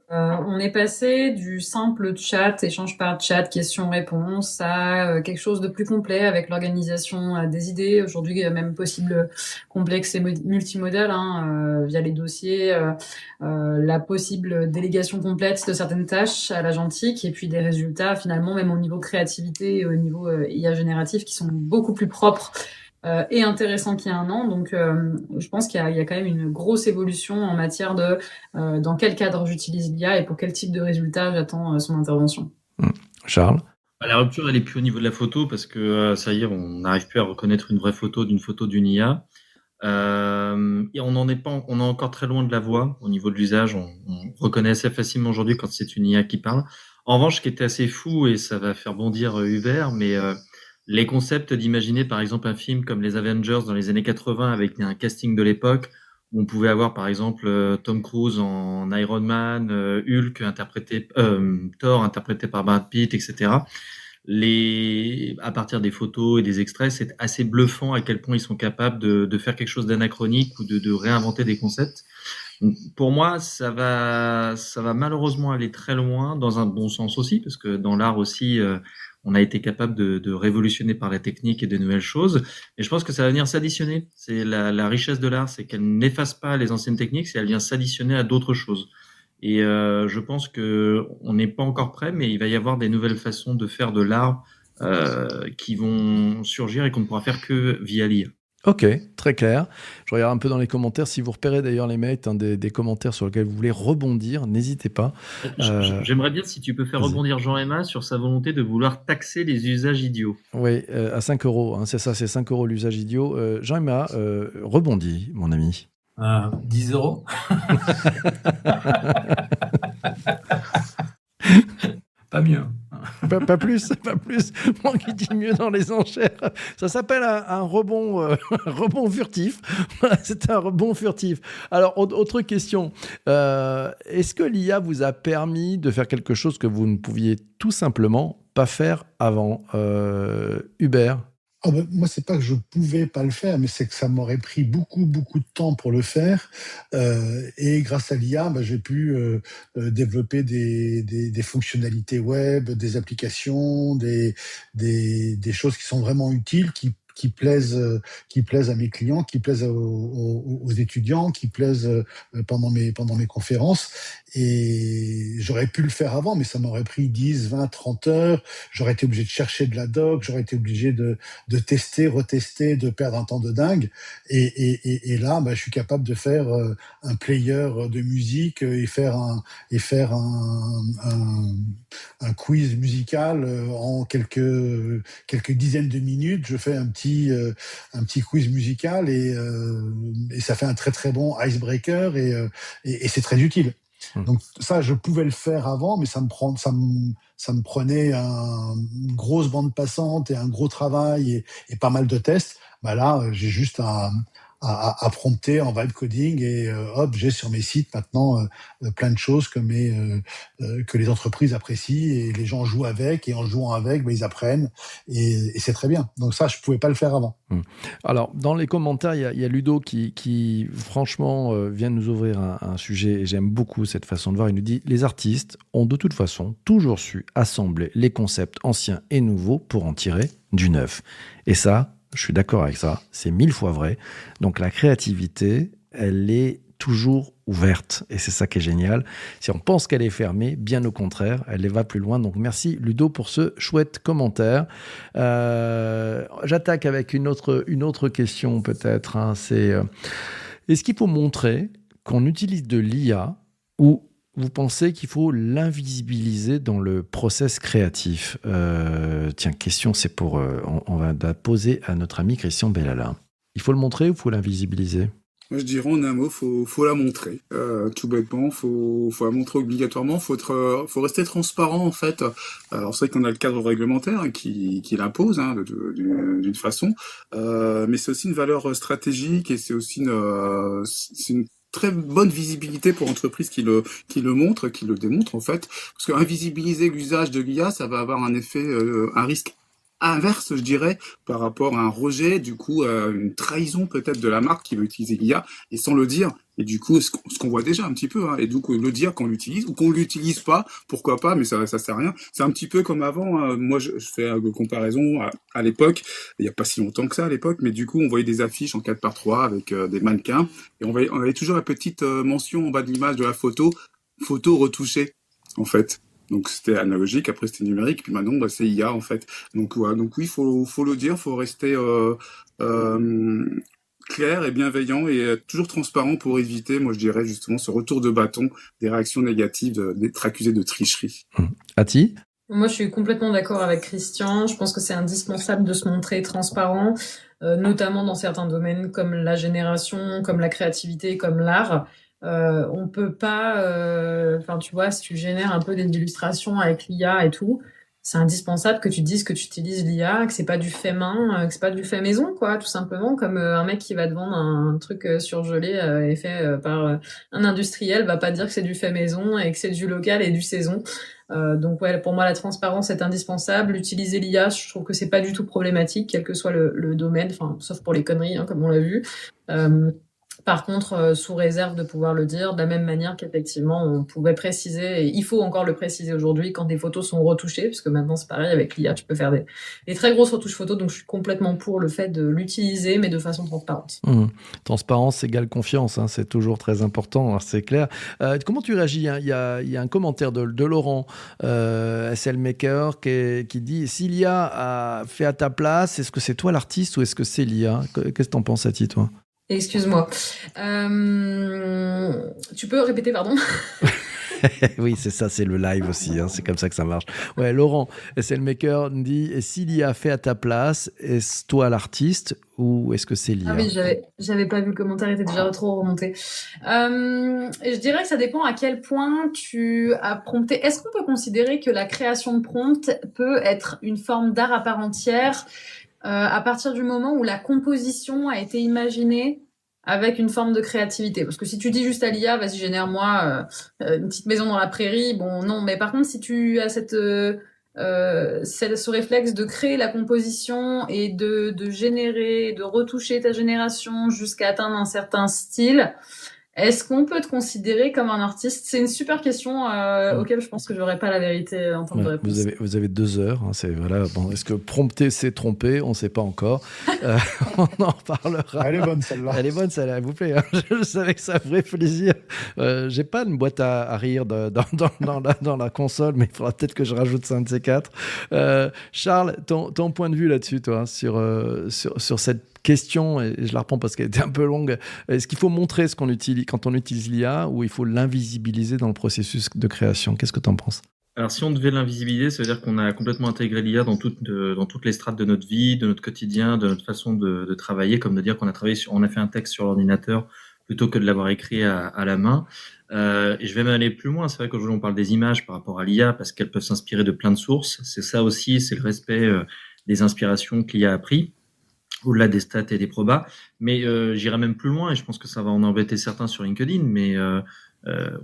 On est passé du simple chat, échange par chat, questions-réponses, à quelque chose de plus complet avec l'organisation des idées. Aujourd'hui, même possible complexe et multimodal via les dossiers, la possible délégation complète de certaines tâches à l'agentique et puis des résultats finalement même au niveau créativité et au niveau IA génératif qui sont beaucoup plus propres et intéressant qu'il y a un an. Donc, je pense qu'il y a quand même une grosse évolution en matière de dans quel cadre j'utilise l'IA et pour quel type de résultat j'attends son intervention. Charles ? La rupture, elle est plus au niveau de la photo parce que ça y est, on n'arrive plus à reconnaître une vraie photo d'une IA. Et on est encore très loin de la voix au niveau de l'usage. On reconnaît assez facilement aujourd'hui quand c'est une IA qui parle. En revanche, ce qui était assez fou, et ça va faire bondir Hubert, mais les concepts d'imaginer par exemple un film comme les Avengers dans les années 80 avec un casting de l'époque où on pouvait avoir par exemple Tom Cruise en Iron Man, Hulk Thor interprété par Brad Pitt, etc. À partir des photos et des extraits, c'est assez bluffant à quel point ils sont capables de faire quelque chose d'anachronique ou de réinventer des concepts. Pour moi, ça va malheureusement aller très loin, dans un bon sens aussi, parce que dans l'art aussi, on a été capable de révolutionner par la technique et de nouvelles choses. Et je pense que ça va venir s'additionner. C'est la richesse de l'art, c'est qu'elle n'efface pas les anciennes techniques, c'est qu'elle vient s'additionner à d'autres choses. Et je pense que on n'est pas encore prêt, mais il va y avoir des nouvelles façons de faire de l'art qui vont surgir et qu'on ne pourra faire que via l'IA. Ok, très clair. Je regarde un peu dans les commentaires. Si vous repérez d'ailleurs les mails, des commentaires sur lesquels vous voulez rebondir, n'hésitez pas. J'aimerais bien si tu peux faire vas-y. rebondir Jean-Emma sur sa volonté de vouloir taxer les usages idiots. Oui, à 5 euros, hein, c'est ça, c'est 5 euros l'usage idiot. Jean-Emma, rebondis, mon ami. 10 euros. Pas mieux. Pas plus, pas plus. Moi qui dis mieux dans les enchères. Ça s'appelle un rebond, un rebond furtif. Voilà, c'est un rebond furtif. Alors, autre question. Est-ce que l'IA vous a permis de faire quelque chose que vous ne pouviez tout simplement pas faire avant Hubert? Ah ben, moi, c'est pas que je pouvais pas le faire, mais c'est que ça m'aurait pris beaucoup, beaucoup de temps pour le faire. Et grâce à l'IA, ben, j'ai pu développer des fonctionnalités web, des applications, des choses qui sont vraiment utiles, qui plaisent à mes clients, qui plaisent aux étudiants, qui plaisent pendant mes conférences. Et j'aurais pu le faire avant, mais ça m'aurait pris 10, 20, 30 heures. J'aurais été obligé de chercher de la doc, j'aurais été obligé de tester, retester, de perdre un temps de dingue. Et là, bah, je suis capable de faire un player de musique et faire un quiz musical en quelques dizaines de minutes. Je fais un petit quiz musical et ça fait un très très bon icebreaker et c'est très utile. Donc ça, je pouvais le faire avant, mais ça me prenait une grosse bande passante et un gros travail et pas mal de tests. Bah là, j'ai juste à prompter en vibe coding et hop, j'ai sur mes sites maintenant plein de choses que les entreprises apprécient et les gens jouent avec, et en jouant avec, bah, ils apprennent et c'est très bien. Donc ça, je pouvais pas le faire avant. Alors, dans les commentaires, il y a Ludo qui franchement, vient de nous ouvrir un sujet, et j'aime beaucoup cette façon de voir. Il nous dit « Les artistes ont de toute façon toujours su assembler les concepts anciens et nouveaux pour en tirer du neuf. » Et ça, je suis d'accord avec ça, c'est 1000 fois vrai. Donc la créativité, elle est toujours ouverte, et c'est ça qui est génial. Si on pense qu'elle est fermée, bien au contraire, elle va plus loin. Donc merci Ludo pour ce chouette commentaire. J'attaque avec une autre question peut-être. Hein. C'est est-ce qu'il faut montrer qu'on utilise de l'IA, ou vous pensez qu'il faut l'invisibiliser dans le process créatif? Tiens, question, c'est pour... on va la poser à notre ami Christian Bellala. Il faut le montrer ou il faut l'invisibiliser? Moi, je dirais en un mot, faut la montrer. Tout bêtement, faut la montrer obligatoirement. Faut rester transparent en fait. Alors c'est vrai qu'on a le cadre réglementaire qui l'impose d'une façon, mais c'est aussi une valeur stratégique et c'est aussi c'est une très bonne visibilité pour l'entreprise qui le montre, qui le démontre en fait. Parce que invisibiliser l'usage de l'IA, ça va avoir un effet, un risque inverse, je dirais, par rapport à un rejet, du coup, une trahison peut-être de la marque qui veut utiliser l'IA et sans le dire. Et du coup, ce qu'on voit déjà un petit peu, hein, et donc le dire qu'on l'utilise ou qu'on l'utilise pas, pourquoi pas, mais ça sert à rien. C'est un petit peu comme avant. Hein, moi, je fais une comparaison à l'époque. Il y a pas si longtemps que ça à l'époque, mais du coup, on voyait des affiches en 4x3 avec des mannequins et on avait toujours la petite mention en bas de l'image de la photo retouchée, en fait. Donc c'était analogique, après c'était numérique, puis maintenant bah, c'est IA en fait. Donc voilà, donc oui, faut le dire, faut rester clair et bienveillant et toujours transparent pour éviter, moi je dirais justement, ce retour de bâton des réactions négatives d'être accusé de tricherie. Ati? Moi, je suis complètement d'accord avec Christian. Je pense que c'est indispensable de se montrer transparent, notamment dans certains domaines comme la génération, comme la créativité, comme l'art. On peut pas, enfin, tu vois, si tu génères un peu des illustrations avec l'IA et tout, c'est indispensable que tu dises que tu utilises l'IA, que c'est pas du fait main, que c'est pas du fait maison, quoi, tout simplement, comme un mec qui va te vendre un truc surgelé et fait par un industriel va pas dire que c'est du fait maison et que c'est du local et du saison. Donc ouais, pour moi, la transparence est indispensable. Utiliser l'IA, je trouve que c'est pas du tout problématique, quel que soit le domaine, enfin, sauf pour les conneries, hein, comme on l'a vu. Par contre, sous réserve de pouvoir le dire, de la même manière qu'effectivement, on pouvait préciser, et il faut encore le préciser aujourd'hui, quand des photos sont retouchées, parce que maintenant c'est pareil, avec l'IA, tu peux faire des très grosses retouches photos, donc je suis complètement pour le fait de l'utiliser, mais de façon transparente. Transparence égale confiance, hein, c'est toujours très important, hein, c'est clair. Comment tu réagis, hein? Il y a un commentaire de Laurent, SL Maker, qui dit « Si l'IA a fait à ta place, est-ce que c'est toi l'artiste ou est-ce que c'est l'IA ?» Qu'est-ce que t'en penses, Ati, toi? Excuse-moi. Tu peux répéter, pardon? Oui, c'est ça, c'est le live aussi, hein, c'est comme ça que ça marche. Ouais, Laurent, SL Maker dit « Et si l'IA a fait à ta place, est-ce toi l'artiste ou est-ce que c'est l'IA ?» Ah oui, j'avais pas vu le commentaire, il était déjà trop remonté. Je dirais que ça dépend à quel point tu as prompté. Est-ce qu'on peut considérer que la création de prompt peut être une forme d'art à part entière à partir du moment où la composition a été imaginée avec une forme de créativité? Parce que si tu dis juste à l'IA, vas-y, génère-moi une petite maison dans la prairie, bon, non. Mais par contre, si tu as ce réflexe de créer la composition et de générer, de retoucher ta génération jusqu'à atteindre un certain style, est-ce qu'on peut te considérer comme un artiste? C'est une super question auquel je pense que je n'aurai pas la vérité en termes de réponse. Vous avez 2 heures. Hein, voilà, bon, est-ce que prompter s'est trompé? On ne sait pas encore. On en reparlera. Elle est bonne celle-là. Elle est bonne celle-là, vous plaît. Hein. Je savais que ça ferait plaisir. J'ai pas une boîte à rire dans la console, mais il faudra peut-être que je rajoute ça un de ces 4. Charles, ton point de vue là-dessus, toi, sur cette question, et je la reprends parce qu'elle était un peu longue. Est-ce qu'il faut montrer ce qu'on utilise quand on utilise l'IA ou il faut l'invisibiliser dans le processus de création? Qu'est-ce que tu en penses? Alors, si on devait l'invisibiliser, ça veut dire qu'on a complètement intégré l'IA dans toutes les strates de notre vie, de notre quotidien, de notre façon de travailler, comme de dire qu'on a on a fait un texte sur l'ordinateur plutôt que de l'avoir écrit à la main. Et je vais même aller plus loin. C'est vrai qu'aujourd'hui, on parle des images par rapport à l'IA parce qu'elles peuvent s'inspirer de plein de sources. C'est ça aussi, c'est le respect des inspirations que l'IA a pris, au-delà des stats et des probas. Mais j'irai même plus loin et je pense que ça va en embêter certains sur LinkedIn, mais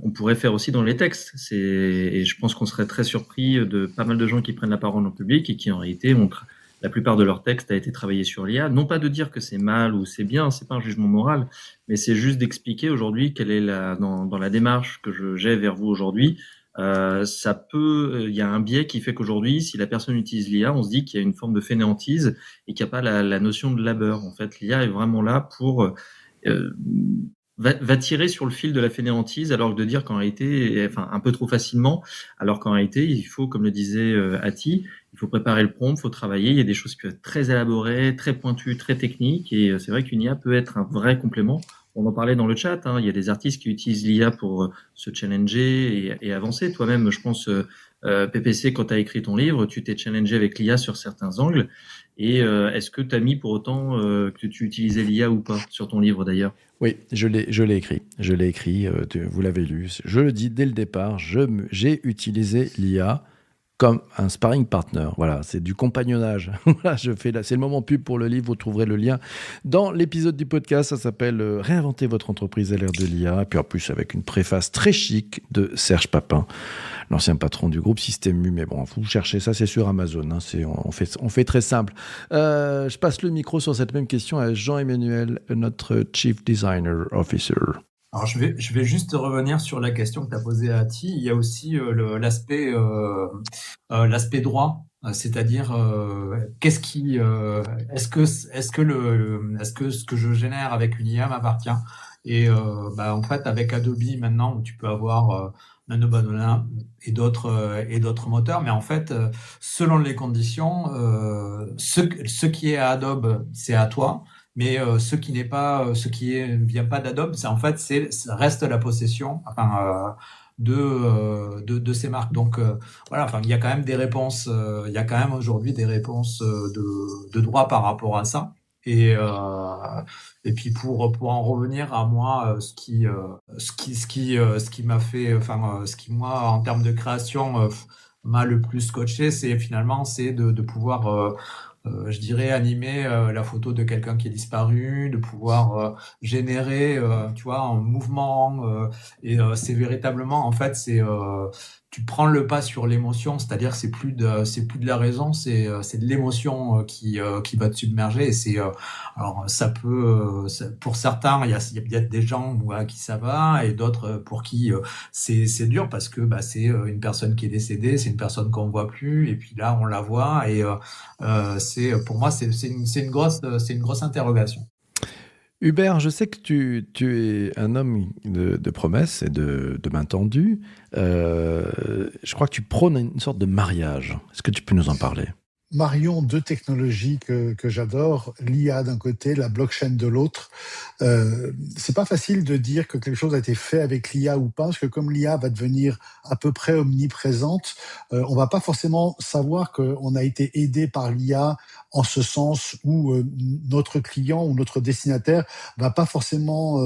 on pourrait faire aussi dans les textes. Et je pense qu'on serait très surpris de pas mal de gens qui prennent la parole en public et qui en réalité la plupart de leur texte a été travaillé sur l'IA. Non pas de dire que c'est mal ou c'est bien, c'est pas un jugement moral, mais c'est juste d'expliquer aujourd'hui quelle est dans la démarche que j'ai vers vous aujourd'hui. Il y a un biais qui fait qu'aujourd'hui, si la personne utilise l'IA, on se dit qu'il y a une forme de fainéantise et qu'il n'y a pas la notion de labeur. En fait, l'IA est vraiment là pour va tirer sur le fil de la fainéantise, alors que de dire qu'en réalité, enfin un peu trop facilement, alors qu'en réalité, il faut, comme le disait Ati, il faut préparer le prompt, il faut travailler. Il y a des choses qui peuvent être très élaborées, très pointues, très techniques, et c'est vrai qu'une IA peut être un vrai complément. On en parlait dans le chat, hein, il y a des artistes qui utilisent l'IA pour se challenger et avancer. Toi-même, je pense, PPC, quand tu as écrit ton livre, tu t'es challengé avec l'IA sur certains angles. Et est-ce que tu as mis pour autant que tu utilisais l'IA ou pas sur ton livre d'ailleurs? Oui, je l'ai écrit. Je l'ai écrit, vous l'avez lu. Je le dis dès le départ, j'ai utilisé l'IA comme un sparring partner. Voilà, c'est du compagnonnage. Voilà, c'est le moment pub pour le livre. Vous trouverez le lien dans l'épisode du podcast. Ça s'appelle Réinventer votre entreprise à l'ère de l'IA. Et puis en plus, avec une préface très chic de Serge Papin, l'ancien patron du groupe Système U. Mais bon, vous cherchez ça, c'est sur Amazon. Hein, on fait très simple. Je passe le micro sur cette même question à Jean-Emmanuel, notre Chief Designer Officer. Alors, je vais juste revenir sur la question que tu as posée à Ati. Il y a aussi l'aspect droit, c'est-à-dire est-ce que ce que je génère avec une IA m'appartient? Et en fait, avec Adobe maintenant, où tu peux avoir Nano et d'autres moteurs, mais en fait, selon les conditions, ce qui est à Adobe, c'est à toi. Mais ce qui vient pas d'Adobe, ça reste la possession, de ces marques. Donc voilà, il y a quand même des réponses, il y a quand même aujourd'hui des réponses de droit par rapport à ça. Et puis pour en revenir à moi, ce qui m'a fait, ce qui moi en termes de création m'a le plus scotché, c'est de pouvoir je dirais animer la photo de quelqu'un qui est disparu, de pouvoir générer, tu vois, un mouvement. Et c'est véritablement, en fait, tu prends le pas sur l'émotion, c'est-à-dire c'est plus de la raison, c'est de l'émotion qui va te submerger. Et alors pour certains, il y a des gens à qui ça va, et d'autres pour qui c'est dur, parce que c'est une personne qui est décédée, c'est une personne qu'on voit plus, et puis là on la voit, et pour moi c'est une grosse interrogation. Hubert, je sais que tu es un homme de promesses et de main tendue. Je crois que tu prônes une sorte de mariage. Est-ce que tu peux nous en parler? Marions deux technologies que j'adore, l'IA d'un côté, la blockchain de l'autre. C'est pas facile de dire que quelque chose a été fait avec l'IA ou pas, parce que comme l'IA va devenir à peu près omniprésente, on va pas forcément savoir qu'on a été aidé par l'IA en ce sens où notre client ou notre destinataire va pas forcément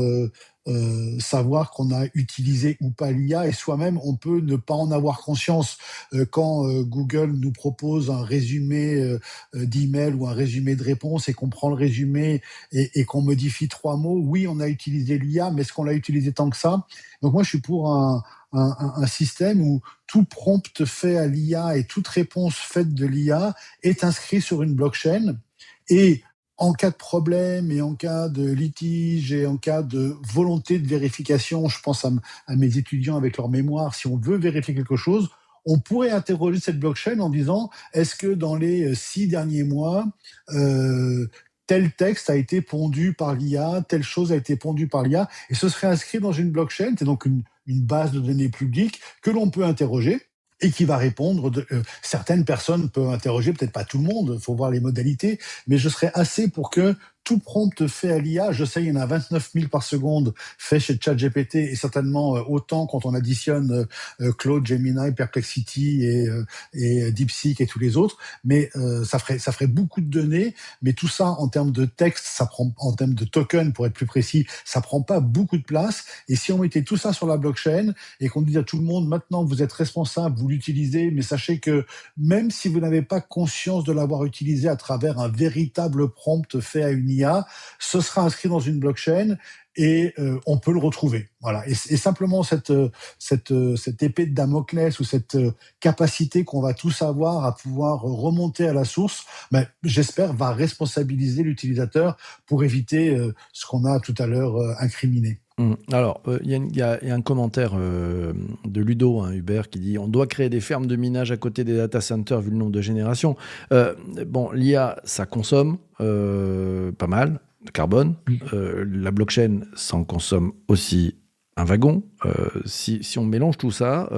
savoir qu'on a utilisé ou pas l'IA, et soi-même on peut ne pas en avoir conscience. Quand Google nous propose un résumé d'email ou un résumé de réponse, et qu'on prend le résumé et qu'on modifie 3 mots, oui, on a utilisé l'IA, mais est-ce qu'on l'a utilisé tant que ça? Donc moi je suis pour un système où tout prompt fait à l'IA et toute réponse faite de l'IA est inscrit sur une blockchain, et en cas de problème et en cas de litige et en cas de volonté de vérification, je pense à mes étudiants avec leur mémoire, si on veut vérifier quelque chose, on pourrait interroger cette blockchain en disant, est-ce que dans les 6 derniers mois, tel texte a été pondu par l'IA, telle chose a été pondue par l'IA, et ce serait inscrit dans une blockchain, c'est donc une base de données publique que l'on peut interroger, et qui va répondre. Certaines personnes peuvent interroger, peut-être pas tout le monde, il faut voir les modalités, mais je serais assez pour que tout prompt fait à l'IA, je sais, il y en a 29 000 par seconde fait chez ChatGPT, et certainement autant quand on additionne Claude, Gemini, Perplexity et DeepSeek et tous les autres, mais ça ferait beaucoup de données, mais tout ça en termes de texte, en termes de token pour être plus précis, ça prend pas beaucoup de place. Et si on mettait tout ça sur la blockchain et qu'on disait à tout le monde, maintenant vous êtes responsable, vous l'utilisez, mais sachez que même si vous n'avez pas conscience de l'avoir utilisé à travers un véritable prompt fait à une IA, ce sera inscrit dans une blockchain et on peut le retrouver. Voilà. Et simplement cette épée de Damoclès, ou cette capacité qu'on va tous avoir à pouvoir remonter à la source, j'espère, va responsabiliser l'utilisateur pour éviter ce qu'on a tout à l'heure incriminé. Alors, il y a un commentaire de Ludo, Hubert, qui dit « On doit créer des fermes de minage à côté des data centers vu le nombre de générations. » Bon, l'IA, ça consomme pas mal de carbone. La blockchain, ça en consomme aussi un wagon. Si on mélange tout ça,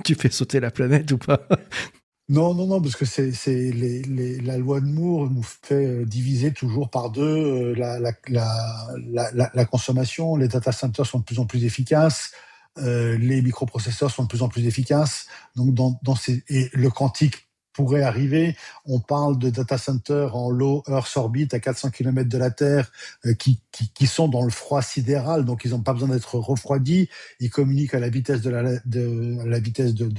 tu fais sauter la planète ou pas? Non, parce que la loi de Moore nous fait diviser toujours par deux la consommation. Les data centers sont de plus en plus efficaces, les microprocesseurs sont de plus en plus efficaces. Donc et le quantique pourrait arriver. On parle de data centers en low Earth orbit à 400 km de la Terre qui sont dans le froid sidéral, donc ils n'ont pas besoin d'être refroidis. Ils communiquent à la vitesse de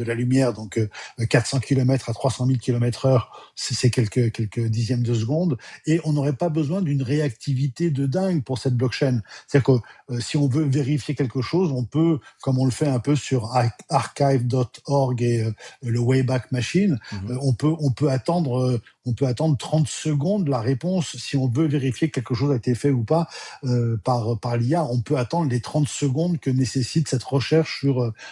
la lumière, donc 400 km à 300 000 km/h, c'est quelques dixièmes de seconde, et on n'aurait pas besoin d'une réactivité de dingue pour cette blockchain. C'est-à-dire que si on veut vérifier quelque chose, on peut, comme on le fait un peu sur archive.org et le Wayback Machine, on peut attendre 30 secondes la réponse. Si on veut vérifier que quelque chose a été fait ou pas par l'IA, on peut attendre les 30 secondes que nécessite cette recherche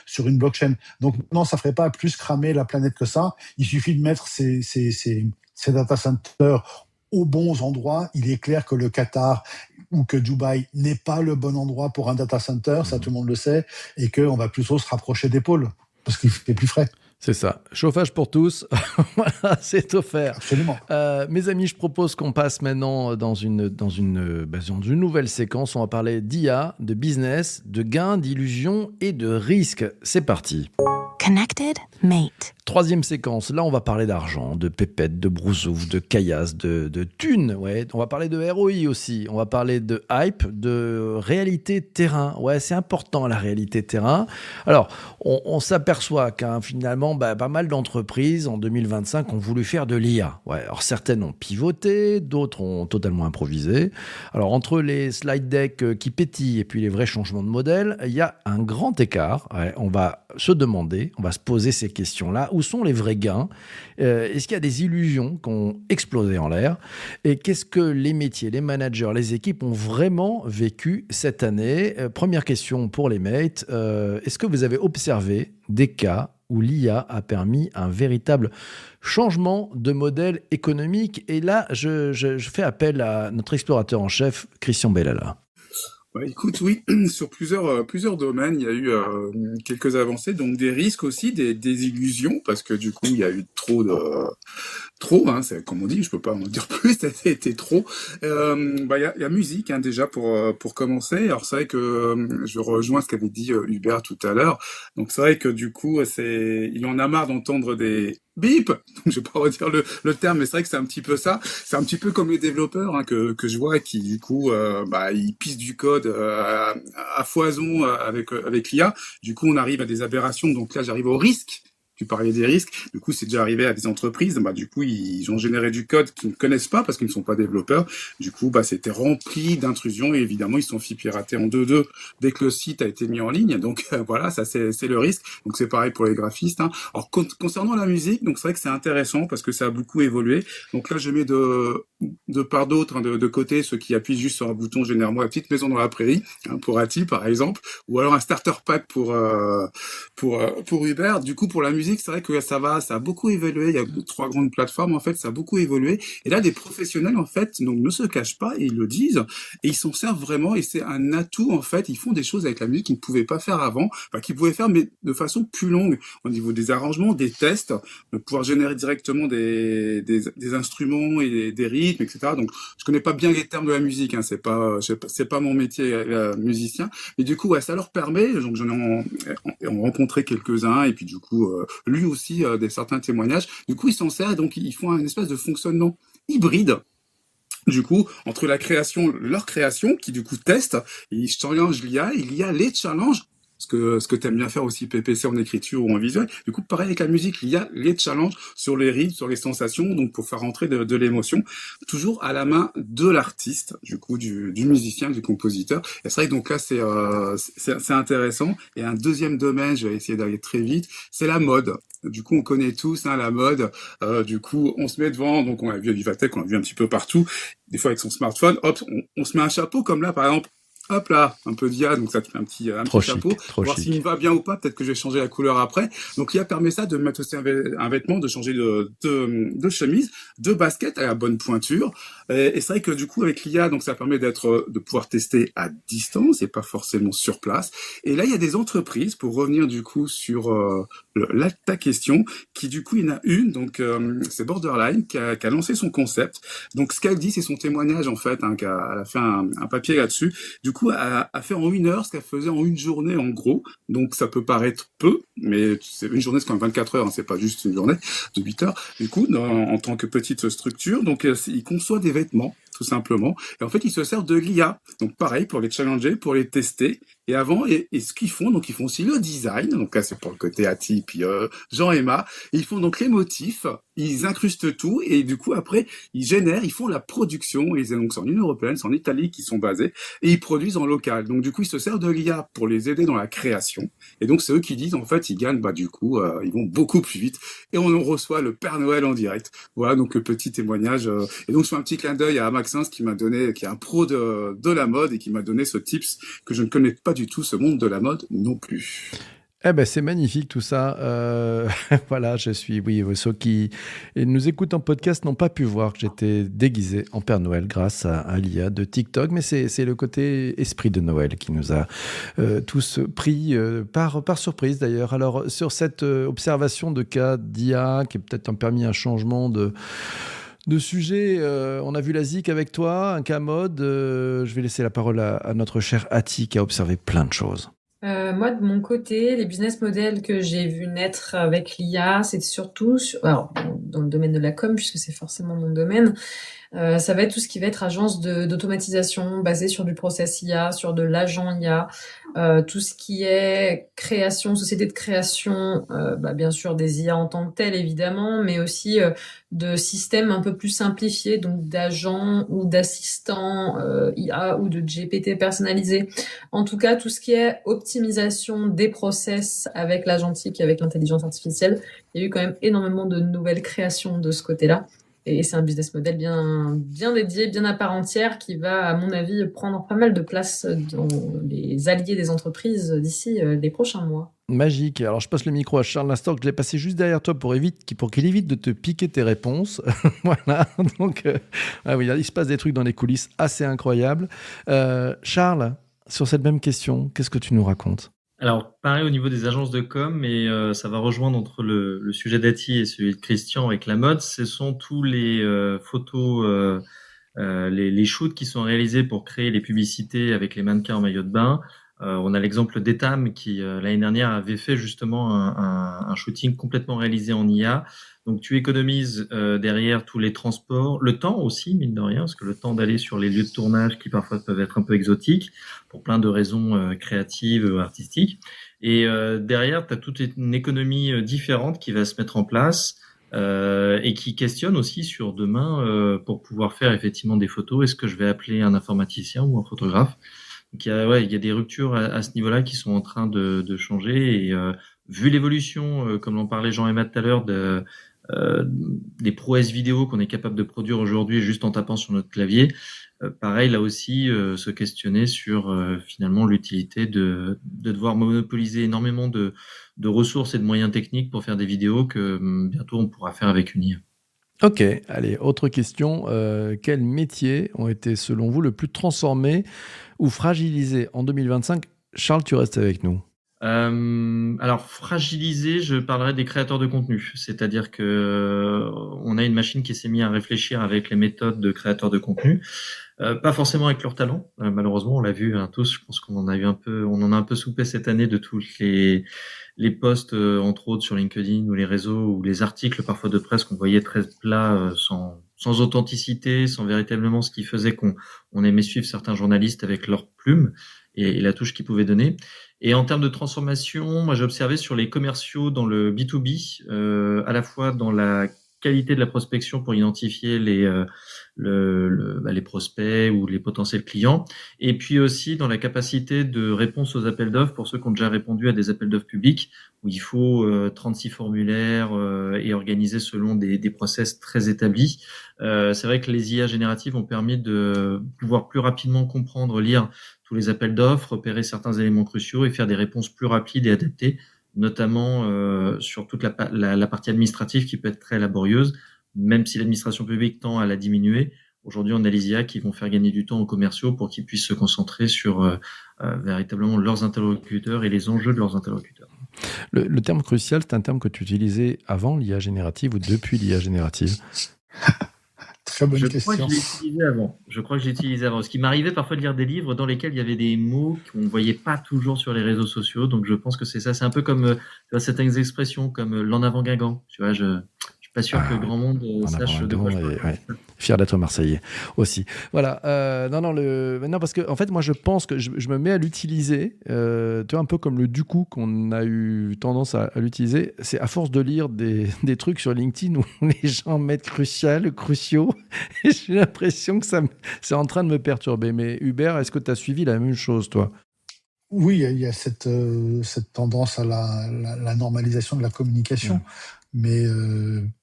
sur une blockchain. Donc non, ça ferait pas plus cramer la planète que ça. Il suffit de mettre ces data centers aux bons endroits. Il est clair que le Qatar ou que Dubaï n'est pas le bon endroit pour un data center, ça tout le monde le sait, et qu'on va plutôt se rapprocher des pôles parce qu'il fait plus frais. C'est ça. Chauffage pour tous. Voilà, c'est offert. Absolument. Mes amis, je propose qu'on passe maintenant dans une nouvelle séquence. On va parler d'IA, de business, de gains, d'illusions et de risques. C'est parti. Connected Mate. Troisième séquence, là on va parler d'argent, de pépettes, de brousouf, de caillasse, de thunes, ouais. On va parler de ROI aussi, on va parler de hype, de réalité terrain. Ouais, c'est important la réalité terrain. Alors, on s'aperçoit finalement, pas mal d'entreprises en 2025 ont voulu faire de l'IA. Ouais, alors certaines ont pivoté, d'autres ont totalement improvisé. Alors entre les slide decks qui pétillent et puis les vrais changements de modèle, il y a un grand écart. Ouais, on va se demander, on va se poser ces questions-là. Où sont les vrais gains? Est-ce qu'il y a des illusions qui ont explosé en l'air? Et qu'est-ce que les métiers, les managers, les équipes ont vraiment vécu cette année? Première question pour les mates. Est-ce que vous avez observé des cas où l'IA a permis un véritable changement de modèle économique? Et là, je fais appel à notre explorateur en chef, Christian Bellala. Ouais, écoute, oui, sur plusieurs domaines, il y a eu quelques avancées, donc des risques aussi, des illusions, parce que du coup, il y a eu trop, hein, c'est comme on dit, je peux pas en dire plus, ça a été trop. Il y a musique, hein, déjà pour commencer. Alors c'est vrai que je rejoins ce qu'avait dit Hubert tout à l'heure. Donc c'est vrai que du coup, il en a marre d'entendre des bip. Donc, je vais pas redire le terme, mais c'est vrai que c'est un petit peu ça. C'est un petit peu comme les développeurs hein, que je vois qui du coup, ils pissent du code à foison avec l'IA. Du coup, on arrive à des aberrations. Donc là, j'arrive au risque. Tu parlais des risques. Du coup, c'est déjà arrivé à des entreprises. Du coup, ils ont généré du code qu'ils ne connaissent pas parce qu'ils ne sont pas développeurs. Du coup, c'était rempli d'intrusions et évidemment, ils se sont fait pirater en 2-2 dès que le site a été mis en ligne. Donc, voilà, ça, c'est le risque. Donc, c'est pareil pour les graphistes, hein. Alors, concernant la musique, donc c'est vrai que c'est intéressant parce que ça a beaucoup évolué. Donc là, je mets de part d'autre, hein, de côté, ceux qui appuient juste sur un bouton, généralement la petite maison dans la prairie, hein, pour Ati, par exemple, ou alors un starter pack pour Uber. Du coup, pour la musique, c'est vrai que ça a beaucoup évolué. Il y a 3 grandes plateformes, en fait, ça a beaucoup évolué. Et là, des professionnels, en fait, donc, ne se cachent pas et ils le disent. Et ils s'en servent vraiment et c'est un atout, en fait. Ils font des choses avec la musique qu'ils ne pouvaient pas faire avant, qu'ils pouvaient faire, mais de façon plus longue, au niveau des arrangements, des tests, de pouvoir générer directement des instruments et des rythmes, etc. Donc, je connais pas bien les termes de la musique, hein. C'est pas mon métier, musicien. Mais du coup, ouais, ça leur permet, donc j'en ai rencontré quelques-uns et puis du coup, lui aussi certains témoignages. Du coup, ils s'en servent et donc ils font un espèce de fonctionnement hybride. Du coup, entre leur création, qui du coup testent, ils challengent l'IA, et l'IA les challenge. Ce que t'aimes bien faire aussi PPC en écriture ou en visuel. Du coup, pareil avec la musique, l'IA les challenge sur les rythmes, sur les sensations, donc pour faire rentrer de l'émotion, toujours à la main de l'artiste, du coup, du musicien, du compositeur. Et c'est vrai que donc là, c'est intéressant. Et un deuxième domaine, je vais essayer d'aller très vite, c'est la mode. Du coup, on connaît tous la mode. Du coup, on se met devant, donc on a vu à Vivatech, on l'a vu un petit peu partout. Des fois avec son smartphone, hop, on se met un chapeau comme là, par exemple. Hop là, un peu d'IA, donc ça te fait un petit chapeau. Voir s'il me va bien ou pas, peut-être que je vais changer la couleur après. Donc l'IA permet ça de mettre aussi un vêtement, de changer de chemise, de basket à la bonne pointure. Et c'est vrai que du coup avec l'IA, donc ça permet de pouvoir tester à distance et pas forcément sur place. Et là il y a des entreprises, pour revenir du coup sur ta question, qui du coup il y en a une, donc c'est Borderline qui a lancé son concept. Donc ce qu'elle dit, c'est son témoignage en fait, hein, elle a fait un papier là-dessus. Du coup, a fait en 1 heure ce qu'elle faisait en une journée, en gros. Donc, ça peut paraître peu, mais une journée, c'est quand même 24 heures, hein, c'est pas juste une journée de 8 heures. Du coup, en tant que petite structure, donc, il conçoit des vêtements, tout simplement. Et en fait, ils se servent de l'IA. Donc, pareil, pour les challenger, pour les tester. Et ce qu'ils font, donc, ils font aussi le design. Donc là, c'est pour le côté Ati, puis Jean-Emma. Et ils font donc les motifs, ils incrustent tout, et du coup, après, ils font la production. Et donc, c'est en Union européenne, c'est en Italie qu'ils sont basés. Et ils produisent en local. Donc, du coup, ils se servent de l'IA pour les aider dans la création. Et donc, c'est eux qui disent, en fait, ils gagnent, du coup, ils vont beaucoup plus vite. Et on reçoit le Père Noël en direct. Voilà, donc, petit témoignage. Et donc, je fais un petit clin d'œil à Maxence qui est un pro de la mode et qui m'a donné ce tips que je ne connais pas du tout, ce monde de la mode non plus. Eh ben, c'est magnifique tout ça. Voilà, ceux qui nous écoutent en podcast n'ont pas pu voir que j'étais déguisé en Père Noël grâce à l'IA de TikTok, mais c'est le côté esprit de Noël qui nous a tous pris par surprise d'ailleurs. Alors, sur cette observation de cas d'IA qui a peut-être permis un changement de sujet, on a vu la ZIC avec toi, un cas mode. Je vais laisser la parole à notre cher Ati qui a observé plein de choses. Moi, de mon côté, les business models que j'ai vu naître avec l'IA, c'est surtout dans le domaine de la com, puisque c'est forcément mon domaine, Ça va être tout ce qui va être agence d'automatisation basée sur du process IA, sur de l'agent IA, tout ce qui est création, société de création, bien sûr des IA en tant que telles évidemment, mais aussi de systèmes un peu plus simplifiés, donc d'agents ou d'assistants IA ou de GPT personnalisés. En tout cas, tout ce qui est optimisation des process avec l'agentique et avec l'intelligence artificielle, il y a eu quand même énormément de nouvelles créations de ce côté-là. Et c'est un business model bien dédié, bien à part entière, qui va, à mon avis, prendre pas mal de place dans les alliés des entreprises d'ici les prochains mois. Magique. Alors, je passe le micro à Charles Lastor, que je l'ai passé juste derrière toi pour qu'il évite de te piquer tes réponses. Voilà. Donc, oui, il se passe des trucs dans les coulisses assez incroyables. Charles, sur cette même question, qu'est-ce que tu nous racontes ? Alors, pareil au niveau des agences de com, mais ça va rejoindre entre le sujet d'Ati et celui de Christian avec la mode. Ce sont tous les photos, les shoots qui sont réalisés pour créer les publicités avec les mannequins en maillot de bain. On a l'exemple d'Etam qui, l'année dernière, avait fait justement un shooting complètement réalisé en IA. Donc, tu économises derrière tous les transports, le temps aussi, mine de rien, parce que le temps d'aller sur les lieux de tournage qui parfois peuvent être un peu exotiques pour plein de raisons créatives, artistiques. Et derrière, tu as toute une économie différente qui va se mettre en place et qui questionne aussi sur demain pour pouvoir faire effectivement des photos. Est-ce que je vais appeler un informaticien ou un photographe ? Donc, il y a des ruptures à ce niveau-là qui sont en train de changer. Et vu l'évolution, comme l'en parlait Jean et Matt tout à l'heure, des prouesses vidéo qu'on est capable de produire aujourd'hui juste en tapant sur notre clavier, pareil, là aussi, se questionner sur finalement l'utilité de devoir monopoliser énormément de ressources et de moyens techniques pour faire des vidéos que bientôt on pourra faire avec une IA. Ok, allez, autre question. Quels métiers ont été, selon vous, le plus transformés ou fragilisés en 2025 ? Charles, tu restes avec nous. Alors, fragilisé, je parlerai des créateurs de contenu. C'est-à-dire que on a une machine qui s'est mise à réfléchir avec les méthodes de créateurs de contenu. Pas forcément avec leur talent, malheureusement, on l'a vu tous. Je pense qu'on en a un peu soupé cette année de tous les posts, entre autres sur LinkedIn ou les réseaux ou les articles parfois de presse qu'on voyait très plats, sans authenticité, sans véritablement ce qui faisait qu'on aimait suivre certains journalistes avec leur plume et la touche qu'ils pouvaient donner. Et en termes de transformation, moi j'ai observé sur les commerciaux dans le B2B, à la fois dans la qualité de la prospection pour identifier les prospects ou les potentiels clients, et puis aussi dans la capacité de réponse aux appels d'offres pour ceux qui ont déjà répondu à des appels d'offres publics, où il faut 36 formulaires et organiser selon des process très établis. C'est vrai que les IA génératives ont permis de pouvoir plus rapidement comprendre, lire tous les appels d'offres, repérer certains éléments cruciaux et faire des réponses plus rapides et adaptées, notamment sur toute la partie administrative qui peut être très laborieuse, même si l'administration publique tend à la diminuer. Aujourd'hui, on a les IA qui vont faire gagner du temps aux commerciaux pour qu'ils puissent se concentrer sur véritablement leurs interlocuteurs et les enjeux de leurs interlocuteurs. Le terme crucial, c'est un terme que tu utilisais avant l'IA générative ou depuis l'IA générative ? Très bonne question. Je crois que je l'ai utilisé avant. Ce qui m'arrivait parfois de lire des livres dans lesquels il y avait des mots qu'on ne voyait pas toujours sur les réseaux sociaux. Donc je pense que c'est ça. C'est un peu comme certaines expressions comme l'en avant Guingamp. Tu vois, je suis pas sûr que grand monde sache de quoi je parle. Ouais. Fier d'être Marseillais aussi. Voilà. Non, parce que en fait, moi, je pense que je me mets à l'utiliser. Tu vois, un peu comme le du coup qu'on a eu tendance à l'utiliser. C'est à force de lire des trucs sur LinkedIn où les gens mettent cruciaux. Et j'ai l'impression que c'est en train de me perturber. Mais Hubert, est-ce que tu as suivi la même chose, toi ? Oui, il y a cette tendance à la normalisation de la communication, mais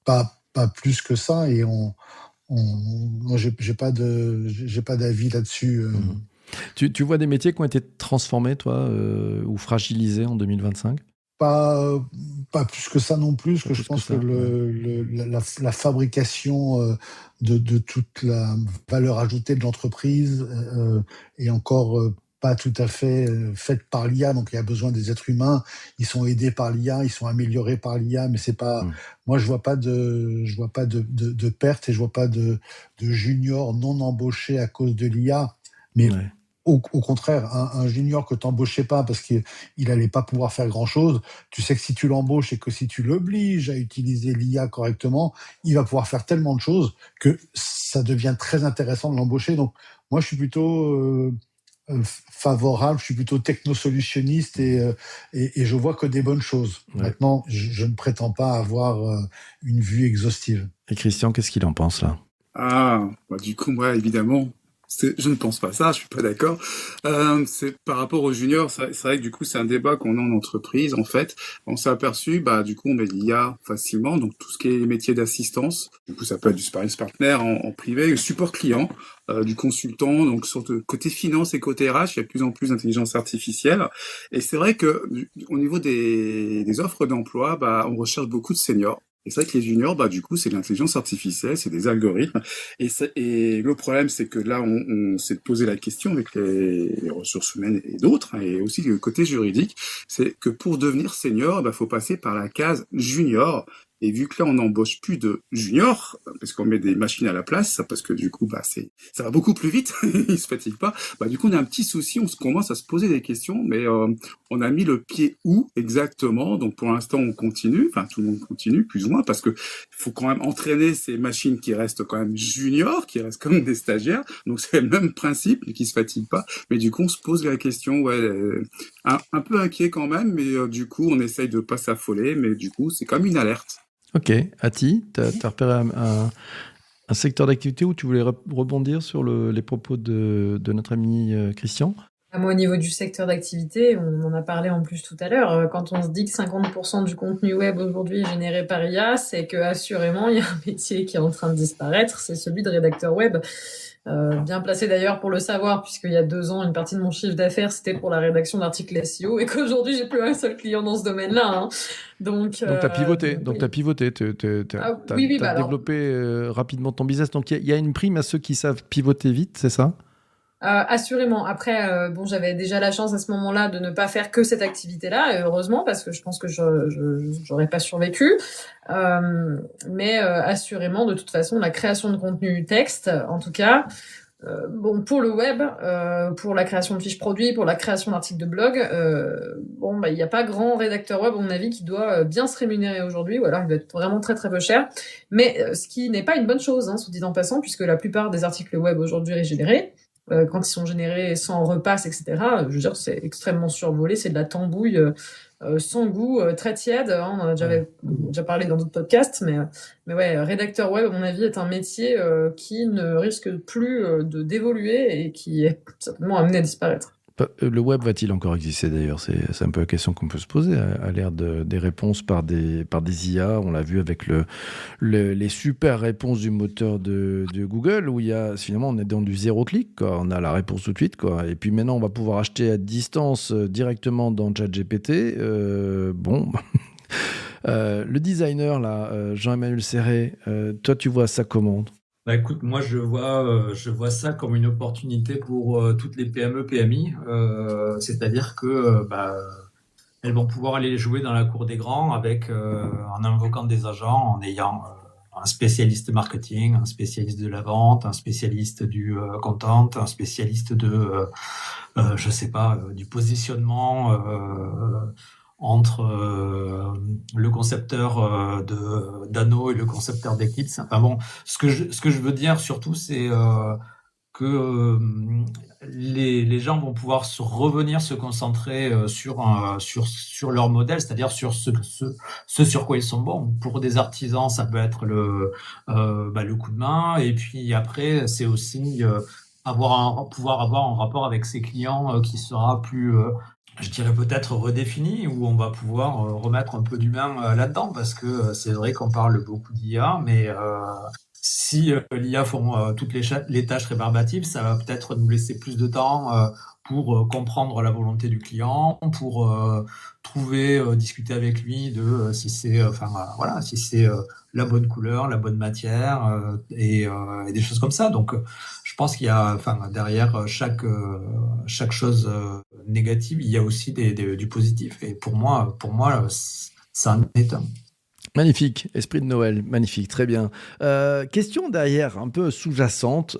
pas plus que ça. Et moi, j'ai pas d'avis là-dessus. Tu vois des métiers qui ont été transformés, toi, ou fragilisés en 2025 ? Pas plus que ça non plus, parce que je pense que la fabrication de toute la valeur ajoutée de l'entreprise est encore pas tout à fait faite par l'IA, donc il y a besoin des êtres humains. Ils sont aidés par l'IA, ils sont améliorés par l'IA, mais c'est pas. Moi, je vois pas de perte et je vois pas de juniors non embauchés à cause de l'IA. Mais au contraire, un junior que tu n'embauchais pas parce qu'il n'allait pas pouvoir faire grand-chose, tu sais que si tu l'embauches et que si tu l'obliges à utiliser l'IA correctement, il va pouvoir faire tellement de choses que ça devient très intéressant de l'embaucher. Donc, moi, je suis plutôt favorable, je suis plutôt technosolutionniste et je vois que des bonnes choses. Ouais. Maintenant, je ne prétends pas avoir une vue exhaustive. Et Christian, qu'est-ce qu'il en pense là? Ah, bah, du coup, moi, évidemment, je ne pense pas ça, je suis pas d'accord. C'est par rapport aux juniors, c'est vrai que du coup, c'est un débat qu'on a en entreprise, en fait. On s'est aperçu, bah, du coup, on met l'IA facilement, donc tout ce qui est métier d'assistance. Du coup, ça peut être du sparring partner en privé, le support client, du consultant, donc sur le côté finance et côté RH, il y a de plus en plus d'intelligence artificielle. Et c'est vrai que, au niveau des offres d'emploi, bah, on recherche beaucoup de seniors. Et c'est vrai que les juniors, bah, du coup, c'est de l'intelligence artificielle, c'est des algorithmes. Et le problème, c'est que là, on s'est posé la question avec les ressources humaines et d'autres, hein, et aussi le côté juridique, c'est que pour devenir senior, bah, faut passer par la case junior. Et vu que là, on n'embauche plus de juniors, parce qu'on met des machines à la place, parce que du coup, bah, ça va beaucoup plus vite, ils se fatiguent pas. Bah, du coup, on a un petit souci, on commence à se poser des questions, mais on a mis le pied où exactement? Donc, pour l'instant, on continue, enfin, tout le monde continue, plus ou moins, parce que faut quand même entraîner ces machines qui restent quand même juniors, qui restent comme des stagiaires. Donc, c'est le même principe, qui se fatiguent pas. Mais du coup, on se pose la question, ouais, un peu inquiet quand même, mais du coup, on essaye de pas s'affoler, mais du coup, c'est comme une alerte. Ok, Ati, tu as repéré un secteur d'activité où tu voulais rebondir sur les propos de notre ami Christian? Moi, au niveau du secteur d'activité, on en a parlé en plus tout à l'heure, quand on se dit que 50% du contenu web aujourd'hui est généré par IA, c'est que assurément il y a un métier qui est en train de disparaître, c'est celui de rédacteur web. Bien placé d'ailleurs pour le savoir, puisqu'il y a 2 ans, une partie de mon chiffre d'affaires, c'était pour la rédaction d'articles SEO, et qu'aujourd'hui, j'ai plus un seul client dans ce domaine-là. Hein. Donc t'as pivoté, oui. t'as pivoté, Oui, t'as développé rapidement ton business. Donc il y a une prime à ceux qui savent pivoter vite, c'est ça? Assurément. Après, bon, j'avais déjà la chance à ce moment-là de ne pas faire que cette activité-là, et heureusement, parce que je pense que j'aurais pas survécu. Mais assurément, de toute façon, la création de contenu texte, en tout cas, bon, pour le web, pour la création de fiches produits, pour la création d'articles de blog, bon, bah, il n'y a pas grand rédacteur web, à mon avis, qui doit bien se rémunérer aujourd'hui, ou alors il doit être vraiment très très peu cher. Mais ce qui n'est pas une bonne chose, hein, soit dit en passant, puisque la plupart des articles web aujourd'hui générés, quand ils sont générés sans repasse, etc., je veux dire, c'est extrêmement survolé, c'est de la tambouille sans goût, très tiède. Hein, on en a déjà parlé dans d'autres podcasts, mais ouais, rédacteur web, à mon avis, est un métier qui ne risque plus d'évoluer et qui est certainement amené à disparaître. Le web va-t-il encore exister d'ailleurs? C'est un peu la question qu'on peut se poser à l'ère des réponses par des IA. On l'a vu avec les super réponses du moteur de Google, où finalement on est dans du zéro clic, quoi. On a la réponse tout de suite, quoi. Et puis maintenant on va pouvoir acheter à distance directement dans ChatGPT. Bon. Le designer là, Jean-Emmanuel Serret, toi tu vois ça comment? Bah écoute, moi je vois ça comme une opportunité pour toutes les PME, PMI, c'est-à-dire que elles vont pouvoir aller jouer dans la cour des grands avec en invoquant des agents, en ayant un spécialiste marketing, un spécialiste de la vente, un spécialiste du content, un spécialiste de je sais pas, du positionnement entre le concepteur d'Anneau et le concepteur d'Eclipse. Enfin bon, ce que je veux dire surtout, c'est que les gens vont pouvoir revenir se concentrer sur leur modèle, c'est-à-dire sur ce sur quoi ils sont bons. Pour des artisans, ça peut être le coup de main, et puis après, c'est aussi pouvoir avoir un rapport avec ses clients qui sera plus je dirais peut-être redéfini, où on va pouvoir remettre un peu d'humain là-dedans, parce que c'est vrai qu'on parle beaucoup d'IA, mais si l'IA font toutes les tâches rébarbatives, ça va peut-être nous laisser plus de temps pour comprendre la volonté du client, pour discuter avec lui de si c'est si c'est la bonne couleur, la bonne matière et des choses comme ça. Donc je pense qu'il y a derrière chaque chose négative, il y a aussi du positif, et pour moi ça en est un. Magnifique, esprit de Noël, magnifique, très bien. Question derrière, un peu sous-jacente,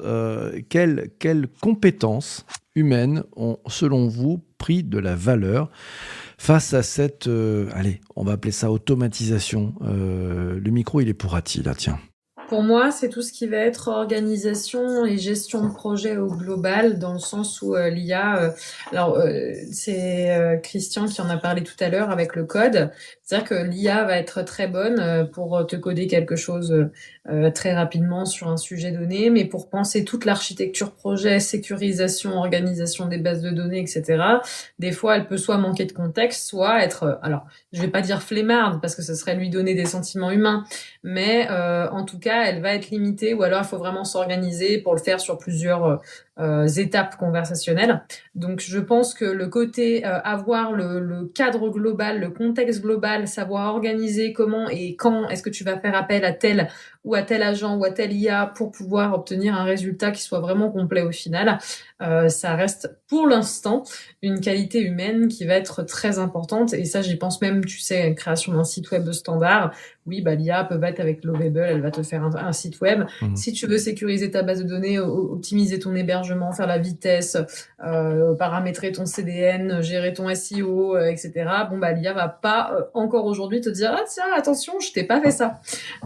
quelles compétences humaines ont, selon vous, pris de la valeur face à cette, allez, on va appeler ça automatisation. Le micro, il est pour Ati, là, tiens. Pour moi, c'est tout ce qui va être organisation et gestion de projet au global, dans le sens où l'IA, c'est Christian qui en a parlé tout à l'heure avec le code. C'est-à-dire que l'IA va être très bonne pour te coder quelque chose très rapidement sur un sujet donné, mais pour penser toute l'architecture projet, sécurisation, organisation des bases de données, etc., des fois, elle peut soit manquer de contexte, soit être, alors, je vais pas dire flemmarde, parce que ce serait lui donner des sentiments humains, mais en tout cas, elle va être limitée, ou alors il faut vraiment s'organiser pour le faire sur plusieurs étapes conversationnelles. Donc je pense que le côté avoir le cadre global, le contexte global, savoir organiser comment et quand est-ce que tu vas faire appel à tel ou à tel agent ou à tel IA pour pouvoir obtenir un résultat qui soit vraiment complet au final, ça reste pour l'instant une qualité humaine qui va être très importante. Et ça, j'y pense même, tu sais, création d'un site web standard. Oui, l'IA peut être avec Lovable, elle va te faire un site web. Si tu veux sécuriser ta base de données, optimiser ton hébergement, faire la vitesse, paramétrer ton CDN, gérer ton SEO, etc. L'IA va pas encore aujourd'hui te dire tiens, attention, je t'ai pas fait ça.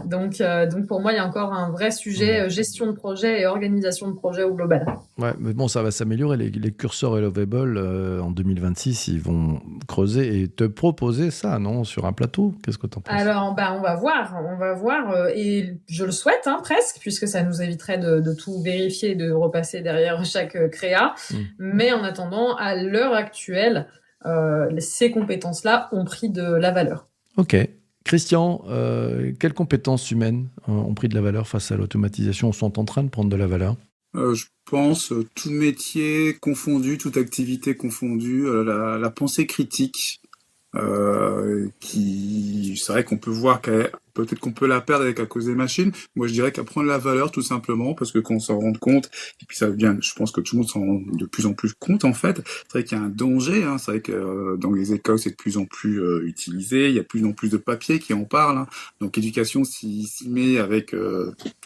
Donc pour moi, il y a encore un vrai sujet gestion de projet et organisation de projet au global. Ouais, mais bon, ça va s'améliorer. Les curseurs et Lovable, en 2026, ils vont creuser et te proposer ça, non, sur un plateau. Qu'est-ce que t'en penses? Alors, on va voir, et je le souhaite, presque, puisque ça nous éviterait de tout vérifier, de repasser derrière chaque créa. Mais en attendant, à l'heure actuelle, ces compétences-là ont pris de la valeur. Ok. Christian, quelles compétences humaines ont pris de la valeur face à l'automatisation ou sont en train de prendre de la valeur? Je pense, tout métier confondu, toute activité confondue, la pensée critique, c'est vrai qu'on peut voir peut-être qu'on peut la perdre à cause des machines. Moi, je dirais qu'à prendre la valeur, tout simplement, parce que quand on s'en rend compte, et puis ça vient, je pense que tout le monde s'en rend de plus en plus compte, en fait. C'est vrai qu'il y a un danger, c'est vrai que dans les écoles, c'est de plus en plus utilisé, il y a de plus en plus de papiers qui en parlent, donc l'éducation s'y met avec,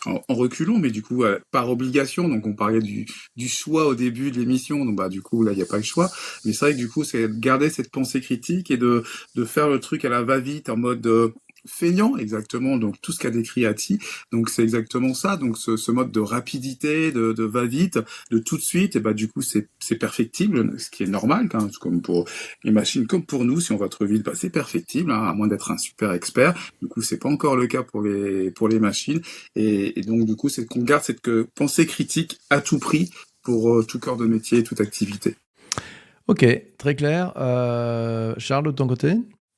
en reculant, mais du coup, par obligation, donc on parlait du choix au début de l'émission, donc du coup, là, il n'y a pas le choix, mais c'est vrai que du coup, c'est de garder cette pensée critique et de faire le truc à la va-vite, en mode feignant, exactement, donc tout ce qu'a décrit Ati, donc c'est exactement ça, donc ce mode de rapidité, de va-vite, de tout de suite, et du coup c'est perfectible, ce qui est normal, comme pour les machines, comme pour nous, si on va trop vite, c'est perfectible, à moins d'être un super expert, du coup c'est pas encore le cas pour les machines, et donc du coup c'est qu'on garde cette pensée critique à tout prix pour tout corps de métier et toute activité. Ok, très clair. Charles, de ton côté?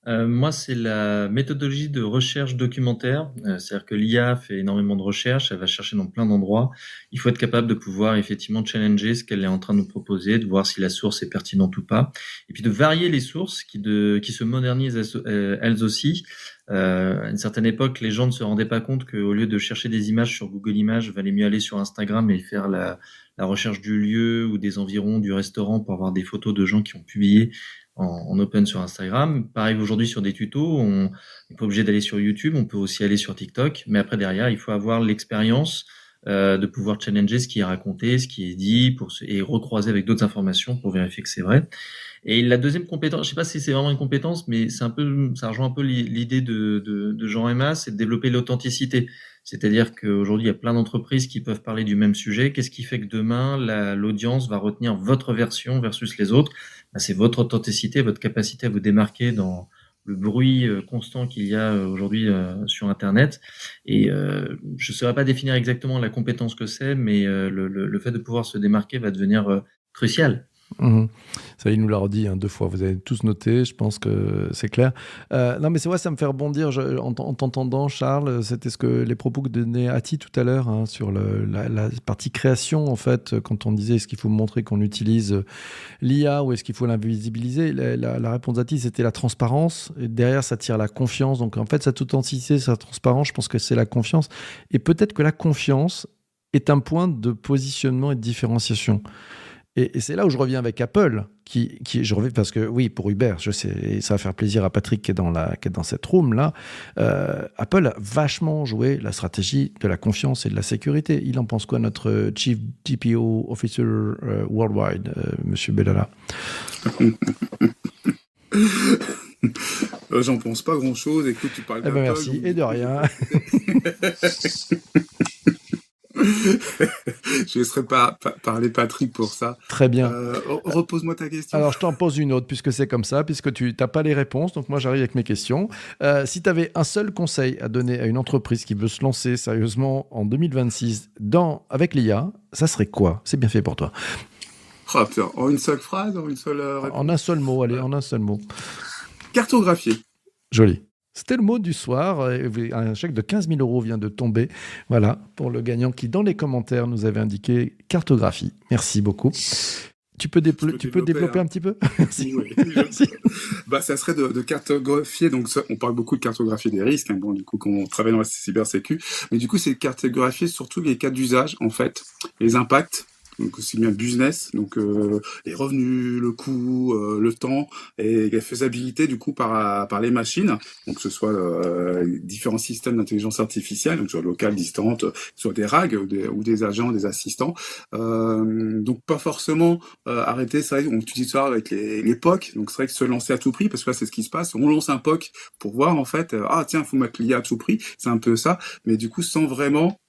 Moi, c'est la méthodologie de recherche documentaire. C'est-à-dire que l'IA fait énormément de recherches, elle va chercher dans plein d'endroits. Il faut être capable de pouvoir effectivement challenger ce qu'elle est en train de nous proposer, de voir si la source est pertinente ou pas, et puis de varier les sources qui se modernisent elles aussi. À une certaine époque, les gens ne se rendaient pas compte qu'au lieu de chercher des images sur Google Images, il valait mieux aller sur Instagram et faire la recherche du lieu ou des environs du restaurant pour avoir des photos de gens qui ont publié en open sur Instagram. Pareil aujourd'hui sur des tutos, on n'est pas obligé d'aller sur YouTube, on peut aussi aller sur TikTok, mais après derrière, il faut avoir l'expérience de pouvoir challenger ce qui est raconté, ce qui est dit, et recroiser avec d'autres informations pour vérifier que c'est vrai. Et la deuxième compétence, je sais pas si c'est vraiment une compétence, mais ça rejoint un peu l'idée de Jean Emma, c'est de développer l'authenticité. C'est-à-dire qu'aujourd'hui, il y a plein d'entreprises qui peuvent parler du même sujet. Qu'est-ce qui fait que demain, l'audience va retenir votre version versus les autres? C'est votre authenticité, votre capacité à vous démarquer dans le bruit constant qu'il y a aujourd'hui sur Internet. Et je ne saurais pas définir exactement la compétence que c'est, mais le fait de pouvoir se démarquer va devenir crucial. Ça, il nous l'a redit 2 fois. Vous avez tous noté, je pense que c'est clair. Non, mais c'est vrai, ça me fait rebondir en t'entendant, Charles. C'était les propos que donnait Ati tout à l'heure sur la partie création, en fait, quand on disait est-ce qu'il faut montrer qu'on utilise l'IA ou est-ce qu'il faut l'invisibiliser. La réponse d'Ati, c'était la transparence. Et derrière, ça tire la confiance. Donc, en fait, cette authenticité, cette transparence, je pense que c'est la confiance. Et peut-être que la confiance est un point de positionnement et de différenciation. Et c'est là où je reviens avec Apple, je reviens parce que oui, pour Uber, je sais, et ça va faire plaisir à Patrick qui est dans cette room là. Apple a vachement joué la stratégie de la confiance et de la sécurité. Il en pense quoi, notre Chief DPO Officer Worldwide, Monsieur Bellala? J'en pense pas grand-chose. Écoute, tu parles Eh ben d'Apple. merci, et de rien. Je laisserai pas parler Patrick pour ça. Très bien. Repose-moi ta question. Alors, je t'en pose une autre, puisque c'est comme ça, puisque tu n'as pas les réponses. Donc, moi, j'arrive avec mes questions. Si tu avais un seul conseil à donner à une entreprise qui veut se lancer sérieusement en 2026 avec l'IA, ça serait quoi? C'est bien fait pour toi. Oh, putain, en une seule phrase, en une seule réponse. En un seul mot, allez, en un seul mot. Cartographier. Joli. C'était le mot du soir. Un chèque de 15 000 € vient de tomber. Voilà, pour le gagnant qui, dans les commentaires, nous avait indiqué cartographie. Merci beaucoup. Tu peux développer un petit peu? Merci. Oui, merci. Ça serait de cartographier. Donc, on parle beaucoup de cartographier des risques. Bon, du coup, quand on travaille dans la cybersécu. Mais du coup, c'est de cartographier surtout les cas d'usage, en fait, les impacts. Donc aussi bien business, donc les revenus, le coût, le temps et la faisabilité du coup par les machines, donc que ce soit différents systèmes d'intelligence artificielle, donc soit locales, distantes, soit des RAG ou des agents, des assistants. Donc pas forcément arrêter, c'est vrai, on utilise ça avec les POC, donc c'est vrai que se lancer à tout prix, parce que là c'est ce qui se passe, on lance un POC pour voir en fait, tiens, faut mettre l'IA à tout prix, c'est un peu ça, mais du coup sans vraiment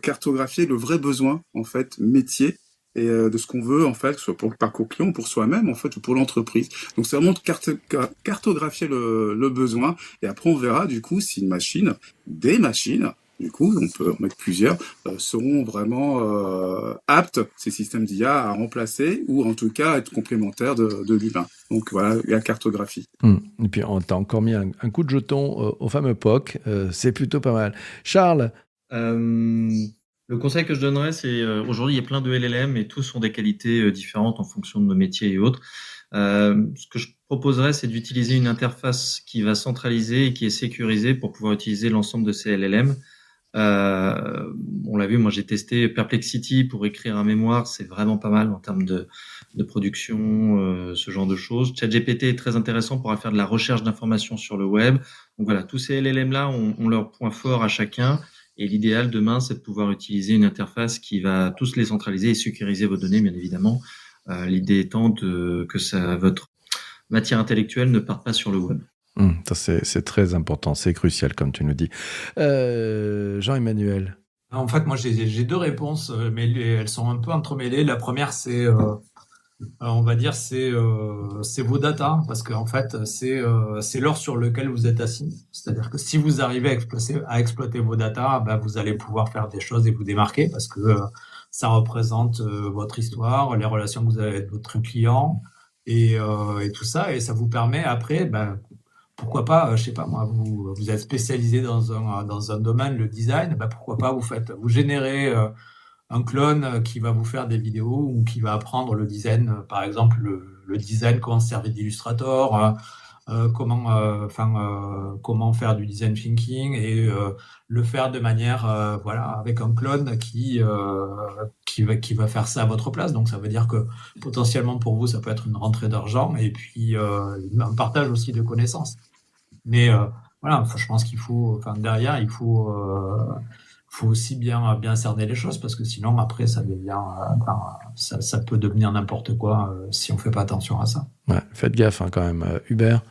cartographier le vrai besoin en fait métier et de ce qu'on veut en fait, soit pour le parcours client, pour soi-même en fait ou pour l'entreprise. Donc c'est vraiment cartographier le besoin et après on verra du coup si des machines, du coup on peut en mettre plusieurs, seront vraiment aptes, ces systèmes d'IA, à remplacer ou en tout cas à être complémentaires de l'humain. Donc voilà, la cartographie. Et puis t'as encore mis un coup de jeton au fameux POC, c'est plutôt pas mal. Charles? Le conseil que je donnerais, c'est aujourd'hui, il y a plein de LLM et tous ont des qualités différentes en fonction de nos métiers et autres. Ce que je proposerais, c'est d'utiliser une interface qui va centraliser et qui est sécurisée pour pouvoir utiliser l'ensemble de ces LLM. On l'a vu, moi j'ai testé Perplexity pour écrire un mémoire, c'est vraiment pas mal en termes de production, ce genre de choses. ChatGPT est très intéressant pour faire de la recherche d'informations sur le web. Donc voilà, tous ces LLM-là ont leur point fort à chacun. Et l'idéal demain, c'est de pouvoir utiliser une interface qui va tous les centraliser et sécuriser vos données, bien évidemment. L'idée étant que votre matière intellectuelle ne parte pas sur le web. Ça, c'est très important, c'est crucial, comme tu nous dis. Jean-Emmanuel? En fait, moi, j'ai deux réponses, mais elles sont un peu entremêlées. La première, c'est... on va dire c'est vos data, parce qu'en fait c'est l'or sur lequel vous êtes assis. C'est-à-dire que si vous arrivez à exploiter vos data, vous allez pouvoir faire des choses et vous démarquer, parce que ça représente votre histoire, les relations que vous avez avec votre client et tout ça, et ça vous permet après, pourquoi pas, je sais pas moi, vous êtes spécialisé dans un domaine, le design, pourquoi pas vous générez un clone qui va vous faire des vidéos ou qui va apprendre le design, par exemple le design, comment se servir d'Illustrator, comment faire du design thinking et le faire de manière avec un clone qui va faire ça à votre place. Donc ça veut dire que potentiellement pour vous ça peut être une rentrée d'argent et puis un partage aussi de connaissances. Mais je pense qu'il faut, derrière il faut aussi bien cerner les choses, parce que sinon après ça devient ça peut devenir n'importe quoi si on fait pas attention à ça. Ouais, faites gaffe quand même. Hubert?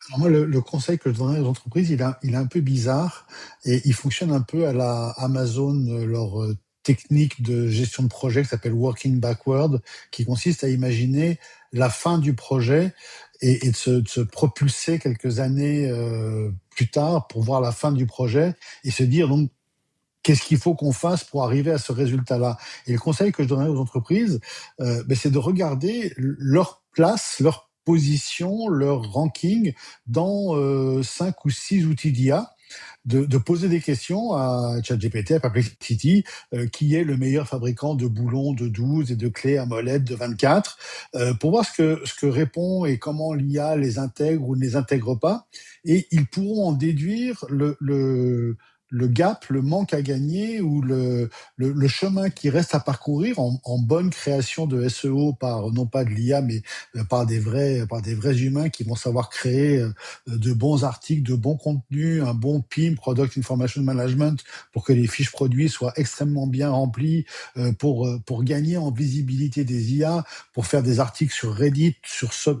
Alors moi, le conseil que je donnerais aux entreprises, il est un peu bizarre et il fonctionne un peu à la Amazon, leur technique de gestion de projet qui s'appelle Working Backward, qui consiste à imaginer la fin du projet et de se propulser quelques années plus tard pour voir la fin du projet et se dire donc qu'est-ce qu'il faut qu'on fasse pour arriver à ce résultat-là. Et le conseil que je donnerais aux entreprises, c'est de regarder leur place, leur position, leur ranking dans 5 ou 6 outils d'IA, de poser des questions à ChatGPT, à Perplexity, qui est le meilleur fabricant de boulons de 12 et de clés à molette de 24, pour voir ce que répond et comment l'IA les intègre ou ne les intègre pas. Et ils pourront en déduire le gap, le manque à gagner ou le chemin qui reste à parcourir en bonne création de SEO par, non pas de l'IA, mais par des vrais humains qui vont savoir créer de bons articles, de bons contenus, un bon PIM, Product Information Management, pour que les fiches produits soient extrêmement bien remplies, pour gagner en visibilité des IA, pour faire des articles sur Reddit,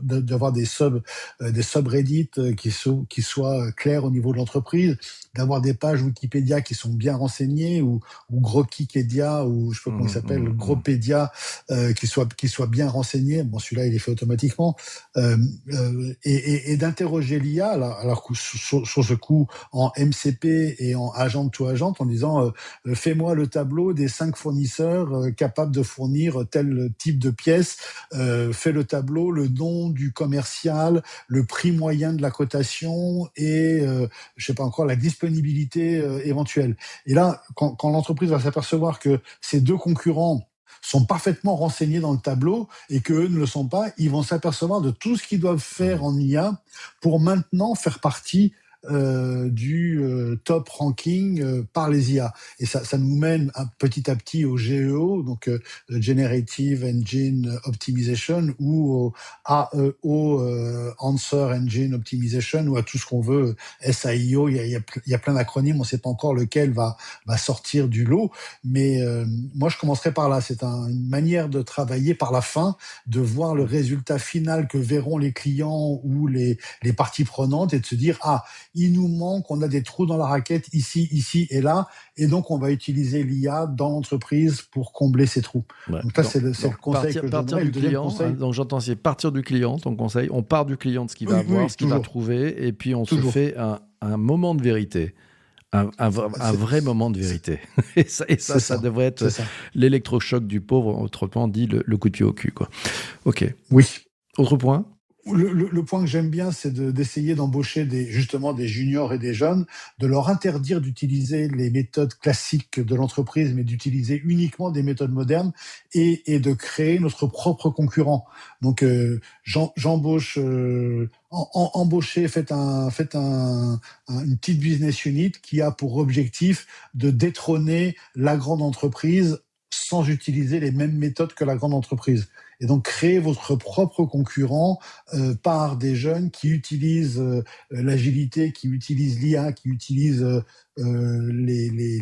d'avoir des subreddits qui soient clairs au niveau de l'entreprise, d'avoir des pages Wikipédia qui sont bien renseignées, ou Grokipedia, ou je sais pas comment il s'appelle, Gropédia, qui soit bien renseigné. Bon, celui-là, il est fait automatiquement. Et d'interroger l'IA, alors sur ce coup, en MCP et en agent to agent, en disant fais-moi le tableau des 5 fournisseurs capables de fournir tel type de pièces, fais le tableau, le nom du commercial, le prix moyen de la cotation et je sais pas encore, la disponibilité éventuelle. Et là, quand l'entreprise va s'apercevoir que ces 2 concurrents sont parfaitement renseignés dans le tableau et qu'eux ne le sont pas, ils vont s'apercevoir de tout ce qu'ils doivent faire en IA pour maintenant faire partie du top ranking par les IA. Et ça nous mène petit à petit au GEO, donc Generative Engine Optimization, ou au AEO, Answer Engine Optimization, ou à tout ce qu'on veut, SAIO. Il y a plein d'acronymes, on ne sait pas encore lequel va sortir du lot, mais moi je commencerai par là. C'est une manière de travailler par la fin, de voir le résultat final que verront les clients ou les parties prenantes, et de se dire il nous manque, on a des trous dans la raquette ici et là, et donc on va utiliser l'IA dans l'entreprise pour combler ces trous. Ouais. Donc ça, c'est le conseil que je donnerais. Du client, donc j'entends, c'est partir du client, ton conseil. On part du client de ce qu'il va avoir, ce qu'il va trouver, et puis on se fait un moment de vérité. Un vrai moment de vérité. Et ça devrait être l'électrochoc du pauvre, autrement dit le coup de pied au cul, quoi. Ok. Oui. Autre point ? Le point que j'aime bien, c'est d'essayer d'embaucher justement des juniors et des jeunes, de leur interdire d'utiliser les méthodes classiques de l'entreprise, mais d'utiliser uniquement des méthodes modernes, et de créer notre propre concurrent. Donc, j'embauche, embaucher, faites une petite business unit qui a pour objectif de détrôner la grande entreprise sans utiliser les mêmes méthodes que la grande entreprise. Et donc, créer votre propre concurrent par des jeunes qui utilisent l'agilité, qui utilisent l'IA, qui utilisent les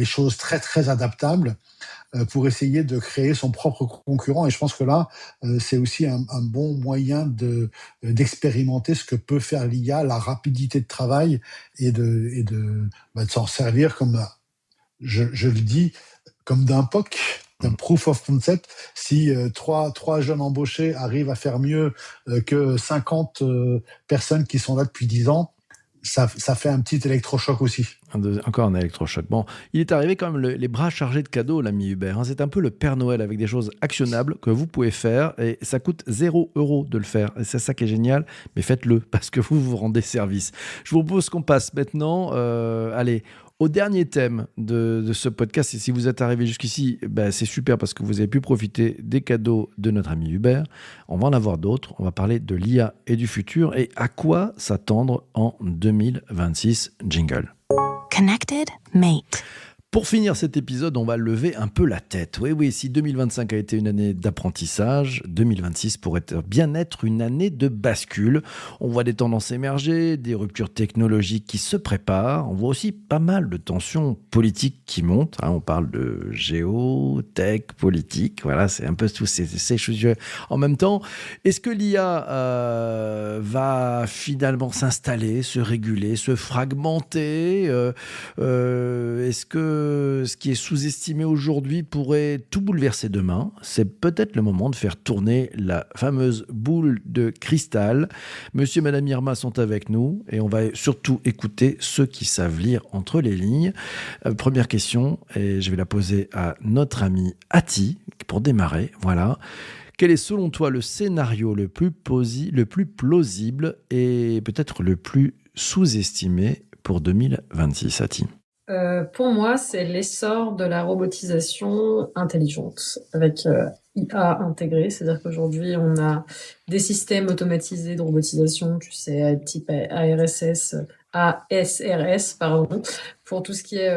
choses très, très adaptables pour essayer de créer son propre concurrent. Et je pense que là, c'est aussi un bon moyen d'expérimenter ce que peut faire l'IA, la rapidité de travail, et de s'en servir comme, je le dis, comme d'un POC, d'un proof of concept. Si trois jeunes embauchés arrivent à faire mieux que 50 personnes qui sont là depuis 10 ans, ça fait un petit électrochoc aussi. Encore un électrochoc. Bon, il est arrivé quand même les bras chargés de cadeaux, l'ami Hubert. Hein. C'est un peu le Père Noël avec des choses actionnables que vous pouvez faire, et ça coûte 0 € de le faire. Et c'est ça qui est génial, mais faites-le parce que vous rendez service. Je vous propose qu'on passe maintenant, au dernier thème de ce podcast. Et si vous êtes arrivé jusqu'ici, c'est super parce que vous avez pu profiter des cadeaux de notre ami Hubert. On va en avoir d'autres. On va parler de l'IA et du futur et à quoi s'attendre en 2026. Jingle. Connected Mate. Pour finir cet épisode, on va lever un peu la tête. Oui, si 2025 a été une année d'apprentissage, 2026 pourrait bien être une année de bascule. On voit des tendances émerger, des ruptures technologiques qui se préparent. On voit aussi pas mal de tensions politiques qui montent. On parle de géo, tech, politique. Voilà, c'est un peu tous ces choses en même temps. Est-ce que l'IA va finalement s'installer, se réguler, se fragmenter Est-ce que ce qui est sous-estimé aujourd'hui pourrait tout bouleverser demain? C'est peut-être le moment de faire tourner la fameuse boule de cristal. Monsieur et Madame Irma sont avec nous et on va surtout écouter ceux qui savent lire entre les lignes. Première question, et je vais la poser à notre ami Ati pour démarrer. Voilà. Quel est selon toi le scénario le plus plausible et peut-être le plus sous-estimé pour 2026, Ati? Pour moi, c'est l'essor de la robotisation intelligente avec IA intégrée. C'est-à-dire qu'aujourd'hui, on a des systèmes automatisés de robotisation, tu sais, type ARSS, ASRS, pardon, pour tout ce qui est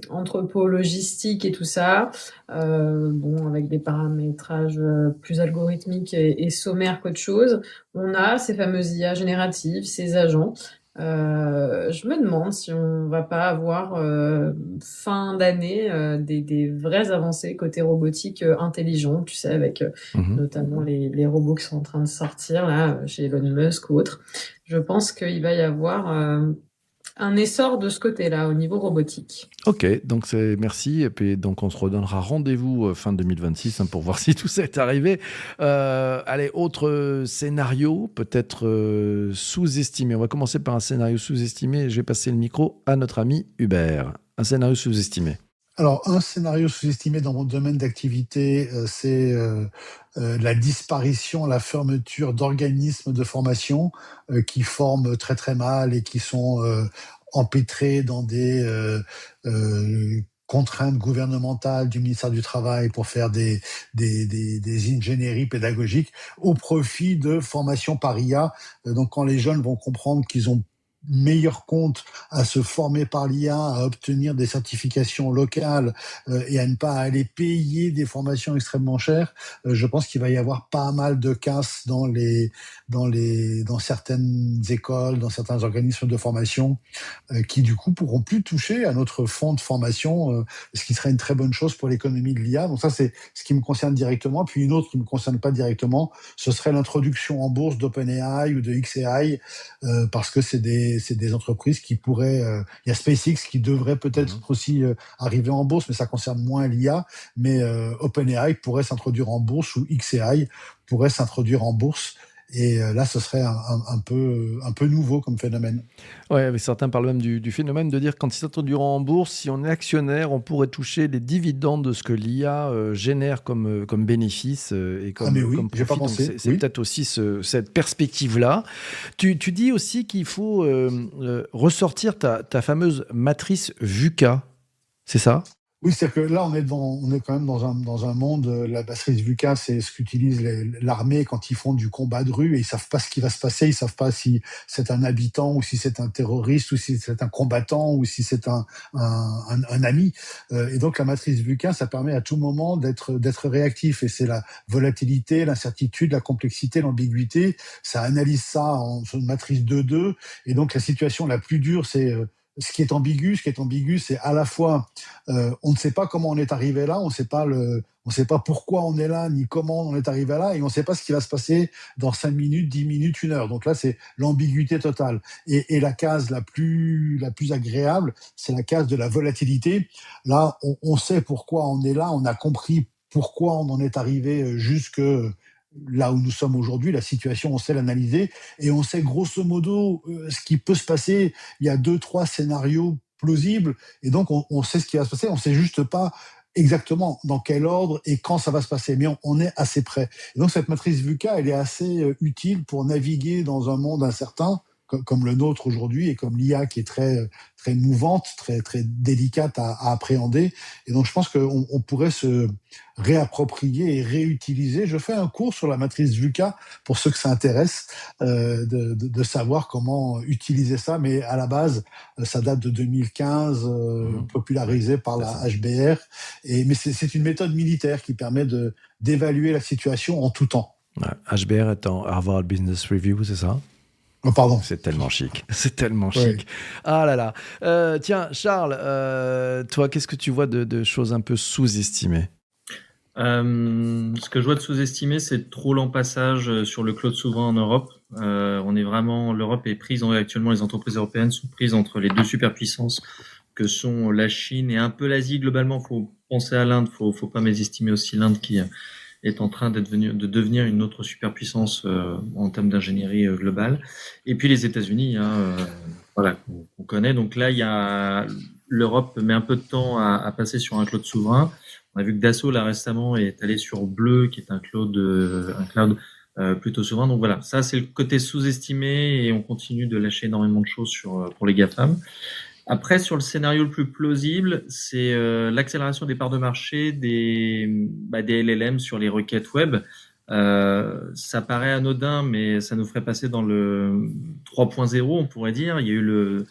entrepôt logistique et tout ça. Bon, avec des paramétrages plus algorithmiques et sommaires qu'autre chose. On a ces fameuses IA génératives, ces agents. Je me demande si on va pas avoir fin d'année des vraies avancées côté robotique intelligent, tu sais, avec notamment les robots qui sont en train de sortir là chez Elon Musk ou autre. Je pense qu'il va y avoir un essor de ce côté-là au niveau robotique. Ok, donc merci. Et puis donc on se redonnera rendez-vous fin 2026 pour voir si tout ça est arrivé. Allez, autre scénario, peut-être sous-estimé. On va commencer par un scénario sous-estimé. Je vais passer le micro à notre ami Hubert. Un scénario sous-estimé. Alors, un scénario sous-estimé dans mon domaine d'activité, c'est la disparition, la fermeture d'organismes de formation qui forment très très mal et qui sont empêtrés dans des contraintes gouvernementales du ministère du Travail pour faire des ingénieries pédagogiques au profit de formations par IA. Donc, quand les jeunes vont comprendre qu'ils ont meilleur compte à se former par l'IA, à obtenir des certifications locales et à ne pas aller payer des formations extrêmement chères, je pense qu'il va y avoir pas mal de casse dans certaines écoles, dans certains organismes de formation qui du coup pourront plus toucher à notre fonds de formation, ce qui serait une très bonne chose pour l'économie de l'IA. Donc ça, c'est ce qui me concerne directement. Puis une autre qui me concerne pas directement, ce serait l'introduction en bourse d'OpenAI ou de xAI, parce que c'est des entreprises qui pourraient... Il y a SpaceX qui devrait peut-être aussi arriver en bourse, mais ça concerne moins l'IA. Mais OpenAI pourrait s'introduire en bourse ou xAI pourrait s'introduire en bourse. Et là, ce serait un peu nouveau comme phénomène. Oui, certains parlent même du phénomène de dire quand ils s'introduiront en bourse, si on est actionnaire, on pourrait toucher les dividendes de ce que l'IA génère comme bénéfice et comme, mais oui, comme j'ai pas profit. Donc pensé. c'est Oui. peut-être aussi cette perspective-là. Tu dis aussi qu'il faut ressortir ta fameuse matrice VUCA, c'est ça ? Oui, c'est-à-dire que là, on est quand même dans un monde, la matrice VUCA, c'est ce qu'utilise l'armée quand ils font du combat de rue et ils savent pas ce qui va se passer, ils savent pas si c'est un habitant ou si c'est un terroriste ou si c'est un combattant ou si c'est un ami. Et donc, la matrice VUCA, ça permet à tout moment d'être réactif et c'est la volatilité, l'incertitude, la complexité, l'ambiguïté. Ça analyse ça sur une matrice 2-2 et donc la situation la plus dure, c'est ce qui est ambigu. Ce qui est ambigu, c'est à la fois on ne sait pas comment on est arrivé là, on ne sait pas pourquoi on est là, ni comment on est arrivé là, et on ne sait pas ce qui va se passer dans 5 minutes, 10 minutes, 1 heure. Donc là, c'est l'ambiguïté totale. Et la case la plus agréable, c'est la case de la volatilité. Là, on sait pourquoi on est là, on a compris pourquoi on en est arrivé jusque là où nous sommes aujourd'hui, la situation, on sait l'analyser et on sait grosso modo ce qui peut se passer. Il y a 2-3 scénarios plausibles et donc on sait ce qui va se passer. On ne sait juste pas exactement dans quel ordre et quand ça va se passer, mais on est assez près. Et donc cette matrice VUCA, elle est assez utile pour naviguer dans un monde incertain comme le nôtre aujourd'hui et comme l'IA qui est très très mouvante, très très délicate à appréhender. Et donc je pense qu'on pourrait se réapproprier et réutiliser. Je fais un cours sur la matrice VUCA pour ceux que ça intéresse de savoir comment utiliser ça. Mais à la base, ça date de 2015, popularisé par la HBR. Mais c'est une méthode militaire qui permet d'évaluer la situation en tout temps. Ouais, HBR étant Harvard Business Review, c'est ça ? Oh, pardon. C'est tellement chic. C'est tellement chic. Ah là là. Tiens, Charles, toi, qu'est-ce que tu vois de choses un peu sous-estimées ? Ce que je vois de sous-estimé, c'est trop lent passage sur le cloud souverain en Europe. L'Europe est prise, actuellement les entreprises européennes sont prises entre les deux superpuissances que sont la Chine et un peu l'Asie. Globalement, faut penser à l'Inde, faut pas mésestimer aussi l'Inde qui est en train de devenir une autre superpuissance en termes d'ingénierie globale. Et puis les États-Unis, qu'on connaît. Donc là, l'Europe met un peu de temps à passer sur un cloud souverain. On a vu que Dassault, là, récemment, est allé sur Bleu, qui est un cloud plutôt souverain. Donc voilà, ça, c'est le côté sous-estimé et on continue de lâcher énormément de choses pour les GAFAM. Après, sur le scénario le plus plausible, c'est l'accélération des parts de marché des LLM sur les requêtes web. Ça paraît anodin, mais ça nous ferait passer dans le 3.0, on pourrait dire. Il y a eu le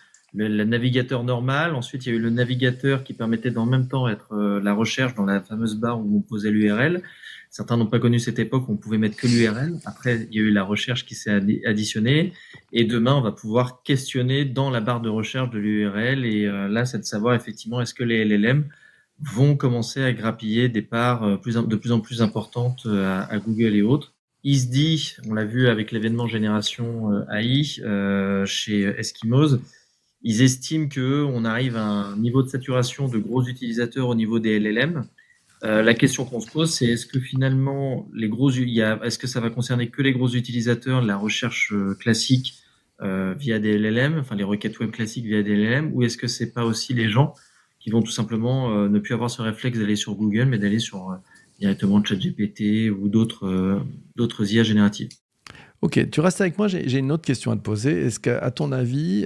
navigateur normal, ensuite il y a eu le navigateur qui permettait d'en même temps être la recherche dans la fameuse barre où on posait l'URL. Certains n'ont pas connu cette époque où on pouvait mettre que l'URL. Après, il y a eu la recherche qui s'est additionnée. Et demain, on va pouvoir questionner dans la barre de recherche de l'URL. Et là, c'est de savoir effectivement est-ce que les LLM vont commencer à grappiller des parts de plus en plus importantes à Google et autres. Il se dit, on l'a vu avec l'événement Génération AI chez Eskimos, ils estiment qu'on arrive à un niveau de saturation de gros utilisateurs au niveau des LLM. La question qu'on se pose, c'est est-ce que finalement, est-ce que ça va concerner que les gros utilisateurs, la recherche classique via des LLM, enfin les requêtes web classiques via des LLM, ou est-ce que c'est pas aussi les gens qui vont tout simplement ne plus avoir ce réflexe d'aller sur Google, mais d'aller sur directement ChatGPT ou d'autres IA génératives. Ok, tu restes avec moi, j'ai une autre question à te poser. Est-ce qu'à ton avis,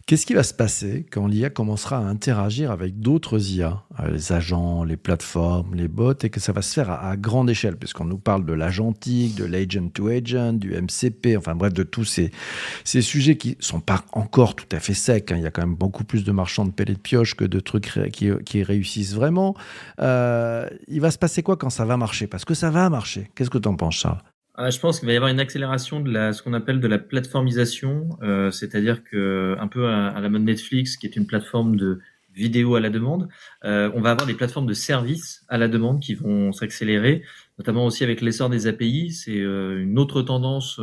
qu'est-ce qui va se passer quand l'IA commencera à interagir avec d'autres IA, les agents, les plateformes, les bots, et que ça va se faire à grande échelle, puisqu'on nous parle de l'agentique, de l'agent-to-agent, du MCP, enfin bref, de tous ces sujets qui ne sont pas encore tout à fait secs. Il y a quand même beaucoup plus de marchands de pelle et de pioche que de trucs qui réussissent vraiment. Il va se passer quoi quand ça va marcher? Parce que ça va marcher. Qu'est-ce que tu en penses, Charles? Je pense qu'il va y avoir une accélération de ce qu'on appelle de la plateformisation, c'est-à-dire que un peu à la mode Netflix, qui est une plateforme de vidéo à la demande, on va avoir des plateformes de services à la demande qui vont s'accélérer, notamment aussi avec l'essor des API. C'est une autre tendance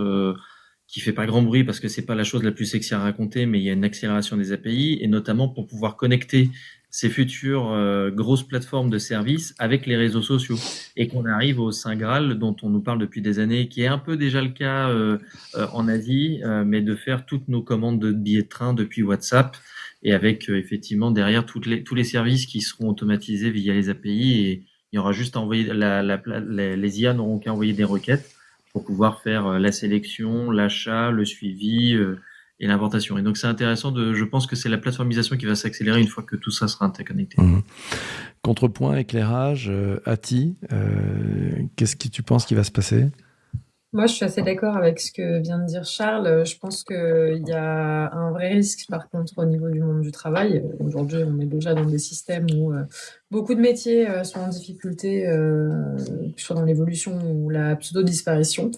qui fait pas grand bruit parce que c'est pas la chose la plus sexy à raconter, mais il y a une accélération des API, et notamment pour pouvoir connecter ces futures grosses plateformes de services avec les réseaux sociaux, et qu'on arrive au Saint Graal dont on nous parle depuis des années, qui est un peu déjà le cas en Asie, mais de faire toutes nos commandes de billets de train depuis WhatsApp, et avec effectivement derrière tous les services qui seront automatisés via les API, et il y aura juste à envoyer les IA n'auront qu'à envoyer des requêtes pour pouvoir faire la sélection, l'achat, le suivi et l'importation. Et donc c'est intéressant, je pense que c'est la plateformisation qui va s'accélérer une fois que tout ça sera interconnecté. Mmh. Contrepoint, éclairage, Ati, qu'est-ce que tu penses qui va se passer? Moi, je suis assez d'accord avec ce que vient de dire Charles. Je pense qu'il y a un vrai risque, par contre, au niveau du monde du travail. Aujourd'hui, on est déjà dans des systèmes où beaucoup de métiers sont en difficulté, que ce soit dans l'évolution ou la pseudo-disparition.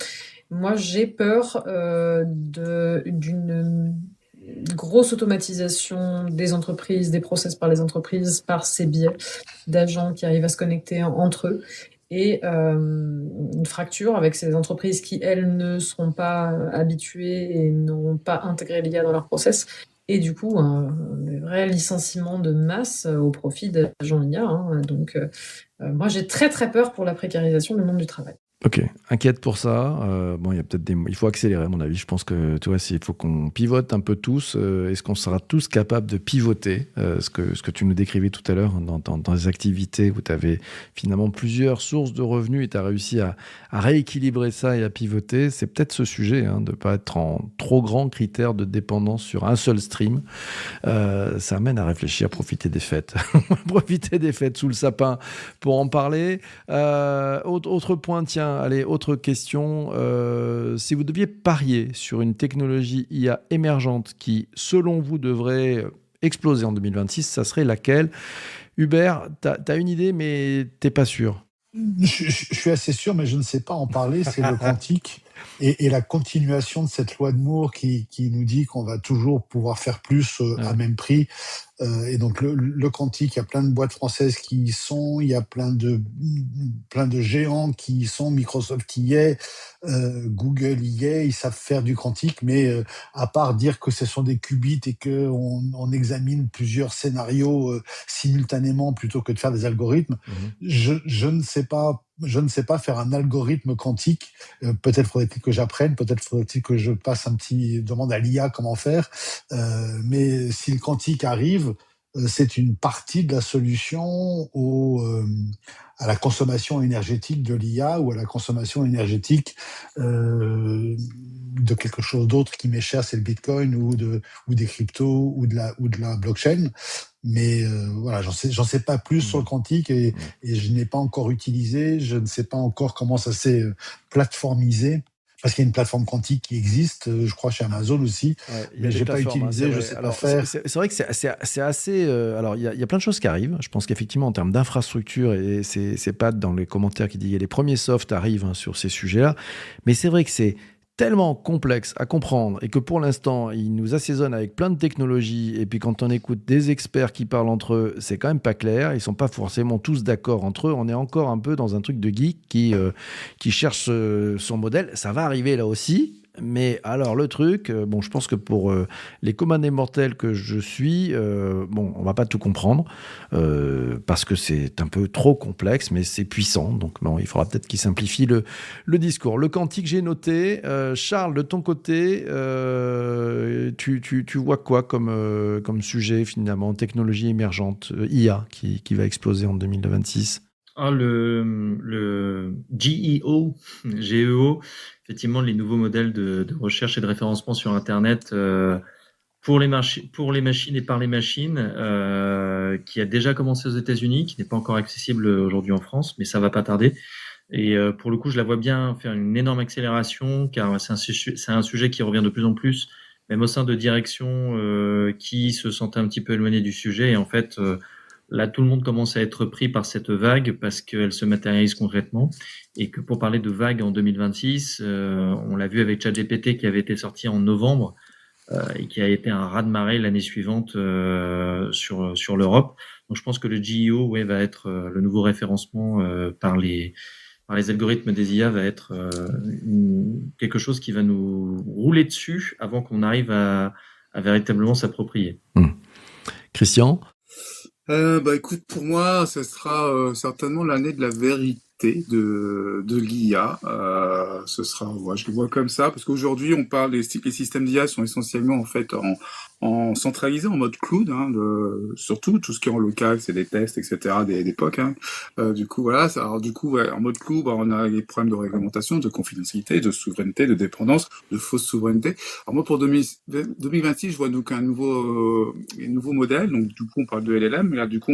Moi, j'ai peur d'une grosse automatisation des entreprises, des process par les entreprises, par ces biais d'agents qui arrivent à se connecter entre eux, et une fracture avec ces entreprises qui, elles, ne seront pas habituées et n'auront pas intégré l'IA dans leur process, et du coup, un vrai licenciement de masse au profit d'agents IA. Donc, moi, j'ai très, très peur pour la précarisation du monde du travail. Ok, inquiète pour ça. Bon, il y a peut-être il faut accélérer, à mon avis. Je pense que, tu vois, il faut qu'on pivote un peu tous. Est-ce qu'on sera tous capables de pivoter ce que tu nous décrivais tout à l'heure dans les activités où tu avais finalement plusieurs sources de revenus et tu as réussi à rééquilibrer ça et à pivoter. C'est peut-être ce sujet, de ne pas être en trop grand critère de dépendance sur un seul stream. Ça amène à réfléchir, profiter des fêtes. Profiter des fêtes sous le sapin pour en parler. Autre point, tiens. Allez, autre question. Si vous deviez parier sur une technologie IA émergente qui, selon vous, devrait exploser en 2026, ça serait laquelle? Hubert, t'as une idée, mais t'es pas sûr. Je suis assez sûr, mais je ne sais pas en parler. C'est le quantique et la continuation de cette loi de Moore qui nous dit qu'on va toujours pouvoir faire plus à même prix. Et donc le quantique, il y a plein de boîtes françaises qui y sont, il y a plein de géants qui y sont, Microsoft y est, Google y est, ils savent faire du quantique, mais à part dire que ce sont des qubits et qu'on examine plusieurs scénarios simultanément plutôt que de faire des algorithmes, je ne sais pas faire un algorithme quantique. Peut-être faudrait-il que j'apprenne, peut-être faudrait-il que je passe demande à l'IA comment faire. Mais si le quantique arrive, c'est une partie de la solution à la consommation énergétique de l'IA ou à la consommation énergétique de quelque chose d'autre qui m'est cher, c'est le Bitcoin ou des cryptos ou de la blockchain. Mais voilà, j'en sais pas plus sur le quantique et je n'ai pas encore utilisé, je ne sais pas encore comment ça s'est plateformisé. Parce qu'il y a une plateforme quantique qui existe, je crois chez Amazon aussi, Ouais, il y a mais des j'ai pas plateformes, hein, c'est utilisé, je vrai. sais pas Alors, faire. c'est vrai que c'est assez. Alors, il y a plein de choses qui arrivent. Je pense qu'effectivement, en termes d'infrastructure, et c'est pas dans les commentaires qui dit les premiers softs arrivent hein, sur ces sujets-là, mais c'est vrai que c'est tellement complexe à comprendre et que pour l'instant, ils nous assaisonnent avec plein de technologies. Et puis, quand on écoute des experts qui parlent entre eux, c'est quand même pas clair. Ils sont pas forcément tous d'accord entre eux. On est encore un peu dans un truc de geek qui cherche son modèle. Ça va arriver là aussi. Mais alors le truc, bon, je pense que pour les communs des mortels que je suis, bon, on va pas tout comprendre parce que c'est un peu trop complexe, mais c'est puissant. Donc bon, il faudra peut-être qu'ils simplifient le discours. Le quantique, j'ai noté. Charles, de ton côté, tu vois quoi comme sujet finalement, technologie émergente, IA qui va exploser en 2026? Ah, le GEO, effectivement, les nouveaux modèles de recherche et de référencement sur Internet pour les machines et par les machines, qui a déjà commencé aux États-Unis, qui n'est pas encore accessible aujourd'hui en France, mais ça va pas tarder. Et pour le coup, je la vois bien faire une énorme accélération, car c'est un sujet qui revient de plus en plus, même au sein de directions qui se sentaient un petit peu éloignées du sujet. Et en fait, là, tout le monde commence à être pris par cette vague parce qu'elle se matérialise concrètement. Et que pour parler de vague en 2026, on l'a vu avec ChatGPT qui avait été sorti en novembre et qui a été un raz-de-marée l'année suivante sur l'Europe. Donc je pense que le GEO va être le nouveau référencement par les algorithmes des IA, va être quelque chose qui va nous rouler dessus avant qu'on arrive à véritablement s'approprier. Christian? Bah écoute, pour moi, ce sera certainement l'année de la vérité de l'IA. Ce sera, ouais, je le vois comme ça, parce qu'aujourd'hui, on parle les systèmes d'IA sont essentiellement en fait en centralisé en mode cloud, hein, surtout tout ce qui est en local, c'est des tests, etc. d'époque. Hein. Du coup, voilà. Alors du coup, ouais, en mode cloud, bah, on a les problèmes de réglementation, de confidentialité, de souveraineté, de dépendance, de fausse souveraineté. Alors moi, pour 2026, je vois donc un nouveau modèle. Donc du coup, on parle de LLM, mais là, du coup,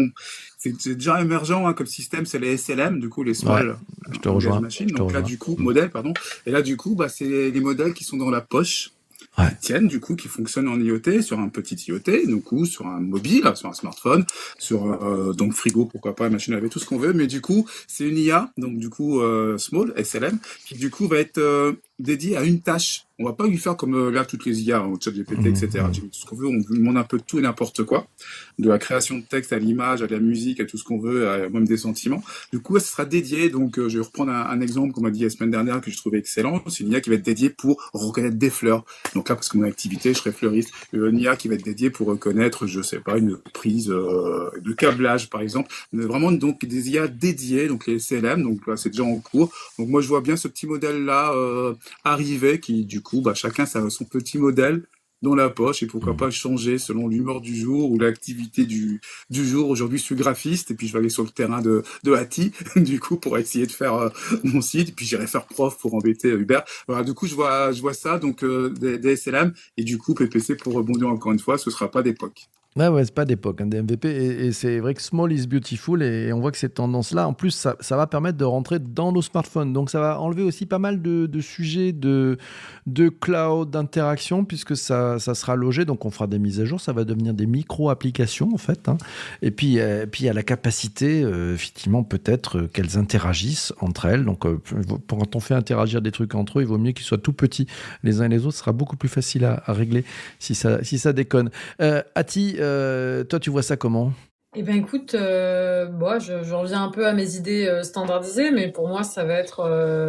c'est déjà émergent hein, comme système, c'est les SLM, du coup, les Small je te rejoins. Machines. Donc là, du coup, modèle, pardon. Et là, du coup, bah, c'est les modèles qui sont dans la poche. Qui tiennent, du coup, qui fonctionnent en IoT, sur un petit IoT, du coup, sur un mobile, sur un smartphone, sur donc frigo, pourquoi pas, machine à laver, tout ce qu'on veut, mais du coup, c'est une IA, donc du coup, Small, SLM, qui du coup va être dédié à une tâche. On va pas lui faire comme là toutes les IA, hein, ChatGPT, etc. Tout ce qu'on veut, on lui demande un peu de tout et n'importe quoi, de la création de texte à l'image, à la musique, à tout ce qu'on veut, à même des sentiments. Du coup, ce sera dédié. Donc, je vais reprendre un exemple qu'on m'a dit la semaine dernière que je trouvais excellent. C'est une IA qui va être dédiée pour reconnaître des fleurs. Donc là, parce que mon activité, je serai fleuriste. Une IA qui va être dédiée pour reconnaître, je sais pas, une prise de câblage, par exemple. Mais vraiment, donc des IA dédiées, donc les CLM. Donc là, c'est déjà en cours. Donc moi, je vois bien ce petit modèle-là arriver, qui du coup, bah, chacun a son petit modèle dans la poche et pourquoi pas changer selon l'humeur du jour ou l'activité du jour. Aujourd'hui, je suis graphiste et puis je vais aller sur le terrain de Hati, du coup, pour essayer de faire mon site et puis j'irai faire prof pour embêter Hubert. Voilà, du coup, je vois ça, donc des SLM et du coup, PPC, pour rebondir encore une fois, ce sera pas d'époque. Ouais, c'est pas d'époque, hein, des MVP. Et c'est vrai que Small is Beautiful, et on voit que cette tendance-là, en plus, ça va permettre de rentrer dans nos smartphones. Donc, ça va enlever aussi pas mal de sujets de cloud, d'interaction, puisque ça sera logé. Donc, on fera des mises à jour. Ça va devenir des micro-applications, en fait. Hein. Et puis, il y a la capacité, effectivement, peut-être qu'elles interagissent entre elles. Donc, quand on fait interagir des trucs entre eux, il vaut mieux qu'ils soient tout petits les uns et les autres. Ce sera beaucoup plus facile à régler si ça déconne. Hati, toi, tu vois ça comment? Eh ben écoute, moi je reviens un peu à mes idées standardisées, mais pour moi ça va être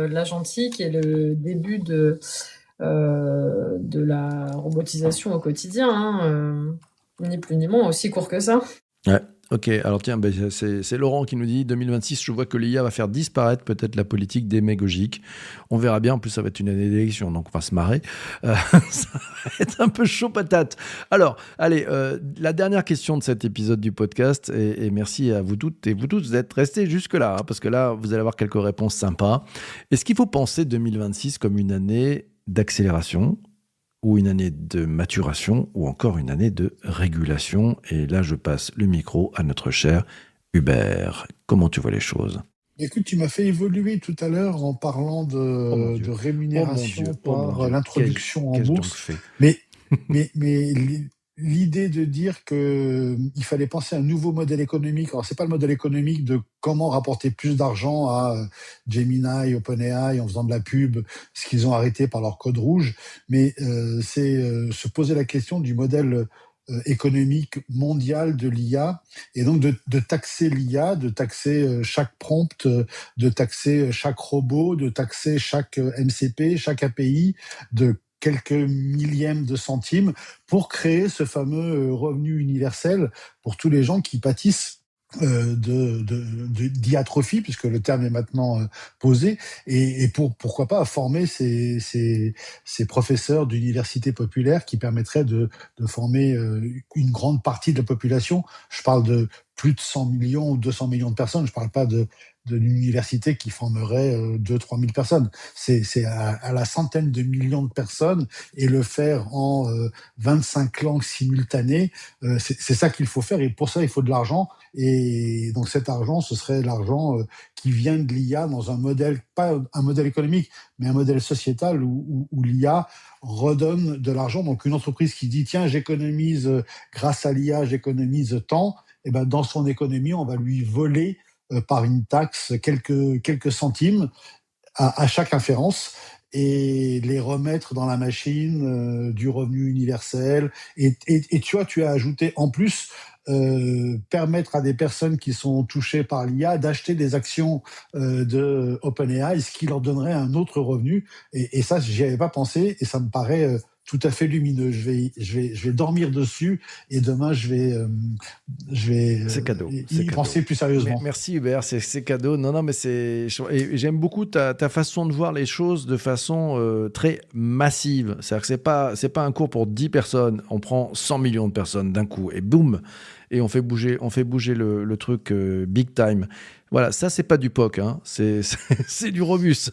l'agentique et le début de la robotisation au quotidien, hein, ni plus ni moins, aussi court que ça. Ouais. Ok, alors tiens, c'est Laurent qui nous dit 2026, je vois que l'IA va faire disparaître peut-être la politique démagogique. On verra bien, en plus ça va être une année d'élection, donc on va se marrer. Ça va être un peu chaud patate. Alors, allez, la dernière question de cet épisode du podcast, et merci à vous toutes et vous tous d'être restés jusque-là, hein, parce que là, vous allez avoir quelques réponses sympas. Est-ce qu'il faut penser 2026 comme une année d'accélération ou une année de maturation, ou encore une année de régulation? Et là, je passe le micro à notre cher Hubert. Comment tu vois les choses? Écoute, tu m'as fait évoluer tout à l'heure en parlant de rémunération par l'introduction en Qu'ai-je donc bourse. fait? Mais l'idée de dire qu'il fallait penser à un nouveau modèle économique. Alors, c'est pas le modèle économique de comment rapporter plus d'argent à Gemini, OpenAI en faisant de la pub, ce qu'ils ont arrêté par leur code rouge, mais c'est se poser la question du modèle économique mondial de l'IA, et donc de taxer l'IA, de taxer chaque prompt, de taxer chaque robot, de taxer chaque MCP, chaque API, de quelques millièmes de centimes, pour créer ce fameux revenu universel pour tous les gens qui pâtissent d'hiatrophie, puisque le terme est maintenant posé, et pourquoi pas former ces professeurs d'université populaire qui permettraient de former une grande partie de la population. Je parle de plus de 100 millions ou 200 millions de personnes, je parle pas de l'université qui formerait 2-3 000 personnes. C'est à la centaine de millions de personnes, et le faire en 25 langues simultanées, c'est ça qu'il faut faire, et pour ça il faut de l'argent. Et donc cet argent, ce serait l'argent qui vient de l'IA dans un modèle, pas un modèle économique, mais un modèle sociétal où l'IA redonne de l'argent. Donc une entreprise qui dit tiens, j'économise grâce à l'IA, j'économise tant, et ben dans son économie, on va lui voler par une taxe quelques centimes à chaque inférence, et les remettre dans la machine du revenu universel. Et tu vois, tu as ajouté en plus permettre à des personnes qui sont touchées par l'IA d'acheter des actions de OpenAI, ce qui leur donnerait un autre revenu. Et ça, j'y avais pas pensé, et ça me paraît tout à fait lumineux. Je vais dormir dessus, et demain je vais C'est cadeau. y penser plus sérieusement. Merci Hubert, c'est cadeau. Non, mais et j'aime beaucoup ta façon de voir les choses de façon très massive. C'est-à-dire que c'est pas un cours pour 10 personnes. On prend 100 millions de personnes d'un coup, et boum, et on fait bouger le truc big time. Voilà, ça c'est pas du POC, hein. C'est du Robus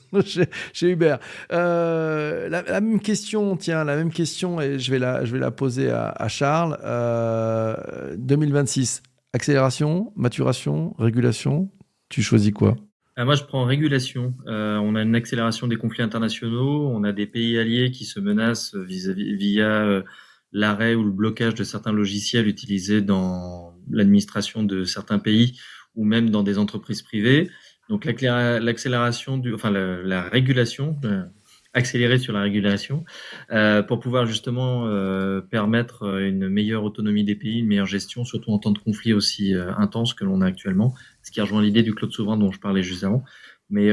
chez Hubert. La même question, et je vais la poser à Charles. 2026, accélération, maturation, régulation, tu choisis quoi? Moi, je prends régulation. On a une accélération des conflits internationaux. On a des pays alliés qui se menacent via l'arrêt ou le blocage de certains logiciels utilisés dans l'administration de certains pays, ou même dans des entreprises privées. Donc l'accélération la régulation, accélérer sur la régulation, pour pouvoir justement permettre une meilleure autonomie des pays, une meilleure gestion, surtout en temps de conflit aussi intense que l'on a actuellement, ce qui rejoint l'idée du cloud souverain dont je parlais juste avant. Mais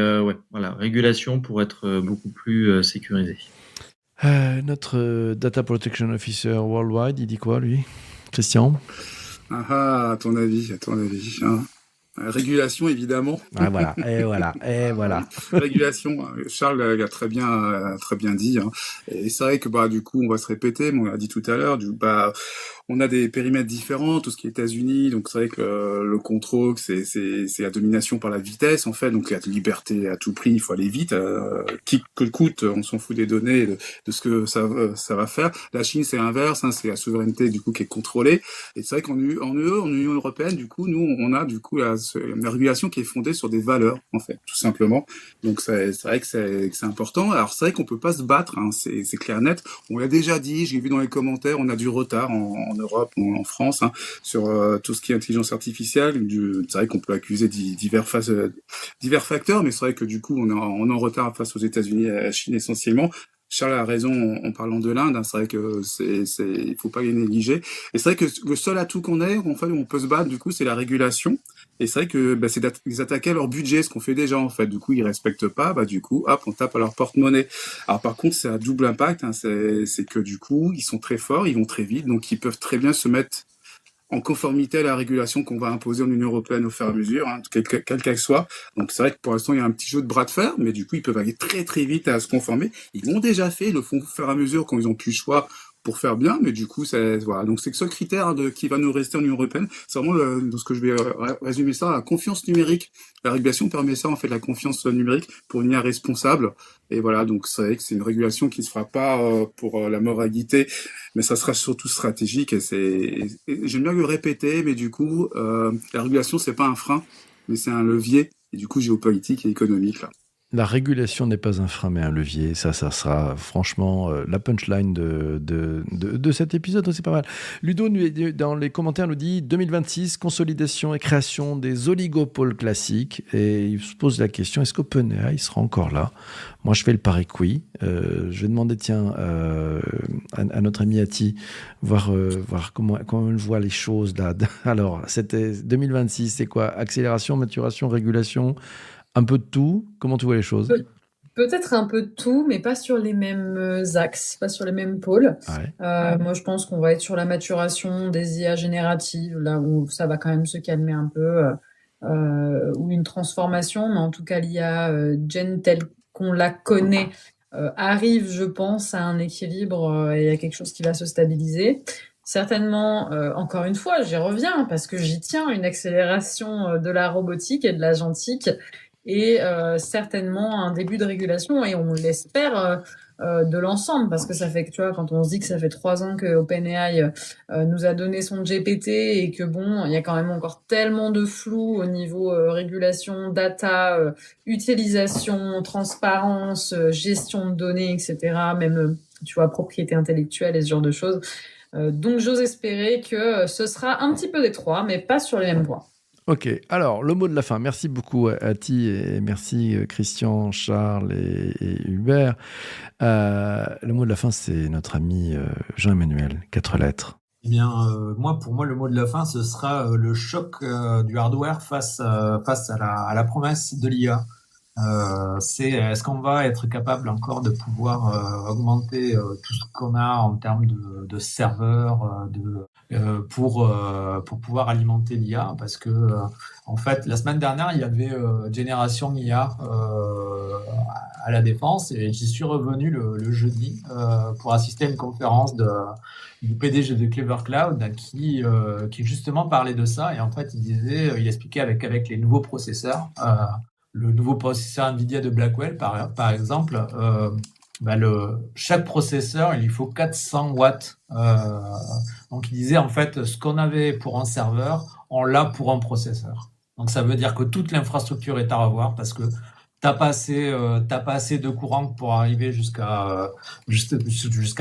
voilà, régulation pour être beaucoup plus sécurisé. Notre Data Protection Officer Worldwide, il dit quoi, lui? Christian? À ton avis, hein. Régulation, évidemment. Ah, voilà, et voilà. Régulation, Charles l'a très bien dit, hein. Et c'est vrai que du coup, on va se répéter, mais on l'a dit tout à l'heure, on a des périmètres différents, tout ce qui est États-Unis, donc c'est vrai que le contrôle, c'est la domination par la vitesse, en fait, donc la liberté à tout prix, il faut aller vite, qui que le coûte, on s'en fout des données, de ce que ça va faire. La Chine, c'est l'inverse, hein, c'est la souveraineté, du coup, qui est contrôlée. Et c'est vrai qu'en Union européenne, du coup, nous, on a, du coup, la régulation qui est fondée sur des valeurs, en fait, tout simplement. Donc c'est vrai que c'est important. Alors c'est vrai qu'on peut pas se battre, hein, c'est clair net. On l'a déjà dit, j'ai vu dans les commentaires, on a du retard en Europe ou en France, hein, sur tout ce qui est intelligence artificielle. C'est vrai qu'on peut accuser divers facteurs, mais c'est vrai que du coup on est en retard face aux États-Unis et à la Chine essentiellement. Charles a raison en parlant de l'Inde, hein, c'est vrai que il faut pas les négliger. Et c'est vrai que le seul atout qu'on a, en fait, où on peut se battre, du coup, c'est la régulation. Et c'est vrai que c'est d'attaquer à leur budget, ce qu'on fait déjà, en fait. Du coup, ils respectent pas, du coup, hop, on tape à leur porte-monnaie. Alors par contre, c'est à double impact, hein, c'est que du coup, ils sont très forts, ils vont très vite, donc ils peuvent très bien se mettre en conformité à la régulation qu'on va imposer en Union européenne au fur et à mesure, hein, quelle qu'elle soit. Donc c'est vrai que pour l'instant il y a un petit jeu de bras de fer, mais du coup ils peuvent aller très très vite à se conformer. Ils l'ont déjà fait, ils le font au fur et à mesure quand ils ont plus le choix pour faire bien, mais du coup, voilà. Donc, c'est le seul critère qui va nous rester en Union européenne. C'est vraiment, dans ce que je vais résumer ça, la confiance numérique. La régulation permet ça, en fait, la confiance numérique pour une IA responsable. Et voilà, donc c'est vrai que c'est une régulation qui ne se fera pas pour la moralité, mais ça sera surtout stratégique. Et j'aime bien le répéter, mais du coup, la régulation, c'est pas un frein, mais c'est un levier, et du coup, géopolitique et économique, là. La régulation n'est pas un frein, mais un levier. Ça sera franchement la punchline de cet épisode. C'est pas mal. Ludo, dans les commentaires, nous dit 2026, consolidation et création des oligopoles classiques. Et il se pose la question, est-ce qu'OpenAI sera encore là ? Moi, je fais le pari que oui. Je vais demander, à notre ami Ati, voir comment elle voit les choses là. Alors, c'était 2026, c'est quoi ? Accélération, maturation, régulation ? Un peu de tout. Comment tu vois les choses ? Peut-être un peu de tout, mais pas sur les mêmes axes, pas sur les mêmes pôles. Ouais. Moi, je pense qu'on va être sur la maturation des IA génératives, là où ça va quand même se calmer un peu, ou une transformation, mais en tout cas, l'IA Gen telle qu'on la connaît arrive, je pense, à un équilibre et à quelque chose qui va se stabiliser. Certainement, encore une fois, j'y reviens parce que j'y tiens, une accélération de la robotique et de l'agentique, et certainement un début de régulation, et on l'espère de l'ensemble, parce que ça fait que, tu vois, quand on se dit que ça fait 3 ans que OpenAI nous a donné son GPT, et que bon, il y a quand même encore tellement de flou au niveau régulation, data, utilisation, transparence, gestion de données, etc., même, tu vois, propriété intellectuelle et ce genre de choses. Donc j'ose espérer que ce sera un petit peu des trois, mais pas sur les mêmes points. Ok, alors le mot de la fin. Merci beaucoup Ati et merci Christian, Charles et Hubert. Le mot de la fin, c'est notre ami Jean-Emmanuel, 4 lettres. Eh bien, pour moi, le mot de la fin, ce sera le choc du hardware face à la promesse de l'IA. Est-ce qu'on va être capable encore de pouvoir augmenter tout ce qu'on a en termes de serveurs pour pouvoir alimenter l'IA, parce que en fait la semaine dernière il y avait Génération IA à la Défense, et j'y suis revenu le jeudi pour assister à une conférence du PDG de Clever Cloud qui justement parlait de ça, et en fait il expliquait avec les nouveaux processeurs, le nouveau processeur NVIDIA de Blackwell, par exemple, chaque processeur, il lui faut 400 watts. Donc, il disait, en fait, ce qu'on avait pour un serveur, on l'a pour un processeur. Donc, ça veut dire que toute l'infrastructure est à revoir, parce que t'as pas assez de courant pour arriver jusqu'à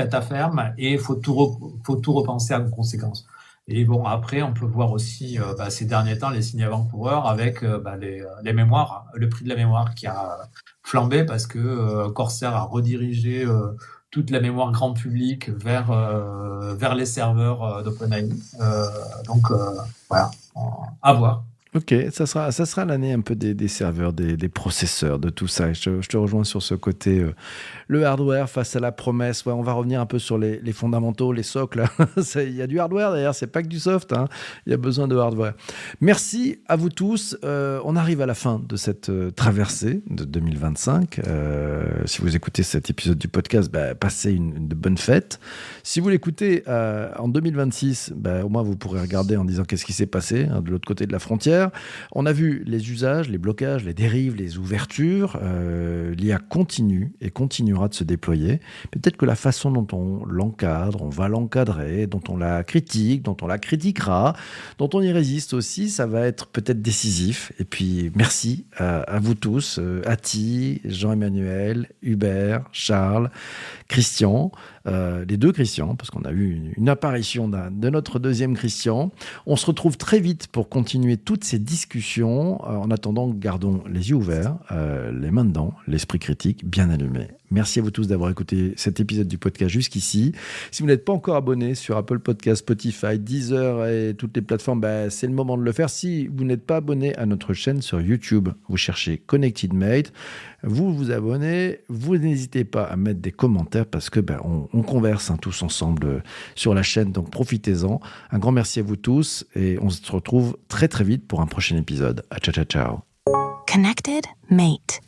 ta ferme, et il faut tout repenser en conséquence. Et bon, après, on peut voir aussi ces derniers temps les signes avant-coureurs avec les mémoires, le prix de la mémoire qui a flambé, parce que Corsair a redirigé toute la mémoire grand public vers les serveurs d'OpenAI. Donc voilà, à voir. Ok, ça sera l'année un peu des serveurs, des processeurs, de tout ça. Je te rejoins sur ce côté. Le hardware face à la promesse. Ouais, on va revenir un peu sur les fondamentaux, les socles. Il y a du hardware d'ailleurs, c'est pas que du soft. Hein. Il y a besoin de hardware. Merci à vous tous. On arrive à la fin de cette traversée de 2025. Si vous écoutez cet épisode du podcast, passez une bonne fête. Si vous l'écoutez en 2026, au moins vous pourrez regarder en disant qu'est-ce qui s'est passé de l'autre côté de la frontière. On a vu les usages, les blocages, les dérives, les ouvertures. L'IA continue et continuera de se déployer. Peut-être que la façon dont on l'encadre, on va l'encadrer, dont on la critique, dont on la critiquera, dont on y résiste aussi, ça va être peut-être décisif. Et puis, merci à vous tous, Ati, Jean-Emmanuel, Hubert, Charles, Christian, les deux Christian, parce qu'on a eu une apparition de notre deuxième Christian. On se retrouve très vite pour continuer toutes ces discussions. En attendant, gardons les yeux ouverts, les mains dedans, l'esprit critique bien allumé. Merci à vous tous d'avoir écouté cet épisode du podcast jusqu'ici. Si vous n'êtes pas encore abonné sur Apple Podcasts, Spotify, Deezer et toutes les plateformes, c'est le moment de le faire. Si vous n'êtes pas abonné à notre chaîne sur YouTube, vous cherchez Connected Mate, vous vous abonnez, vous n'hésitez pas à mettre des commentaires parce que on converse tous ensemble sur la chaîne, donc profitez-en. Un grand merci à vous tous et on se retrouve très très vite pour un prochain épisode. Ciao, ciao, ciao. Connected Mate.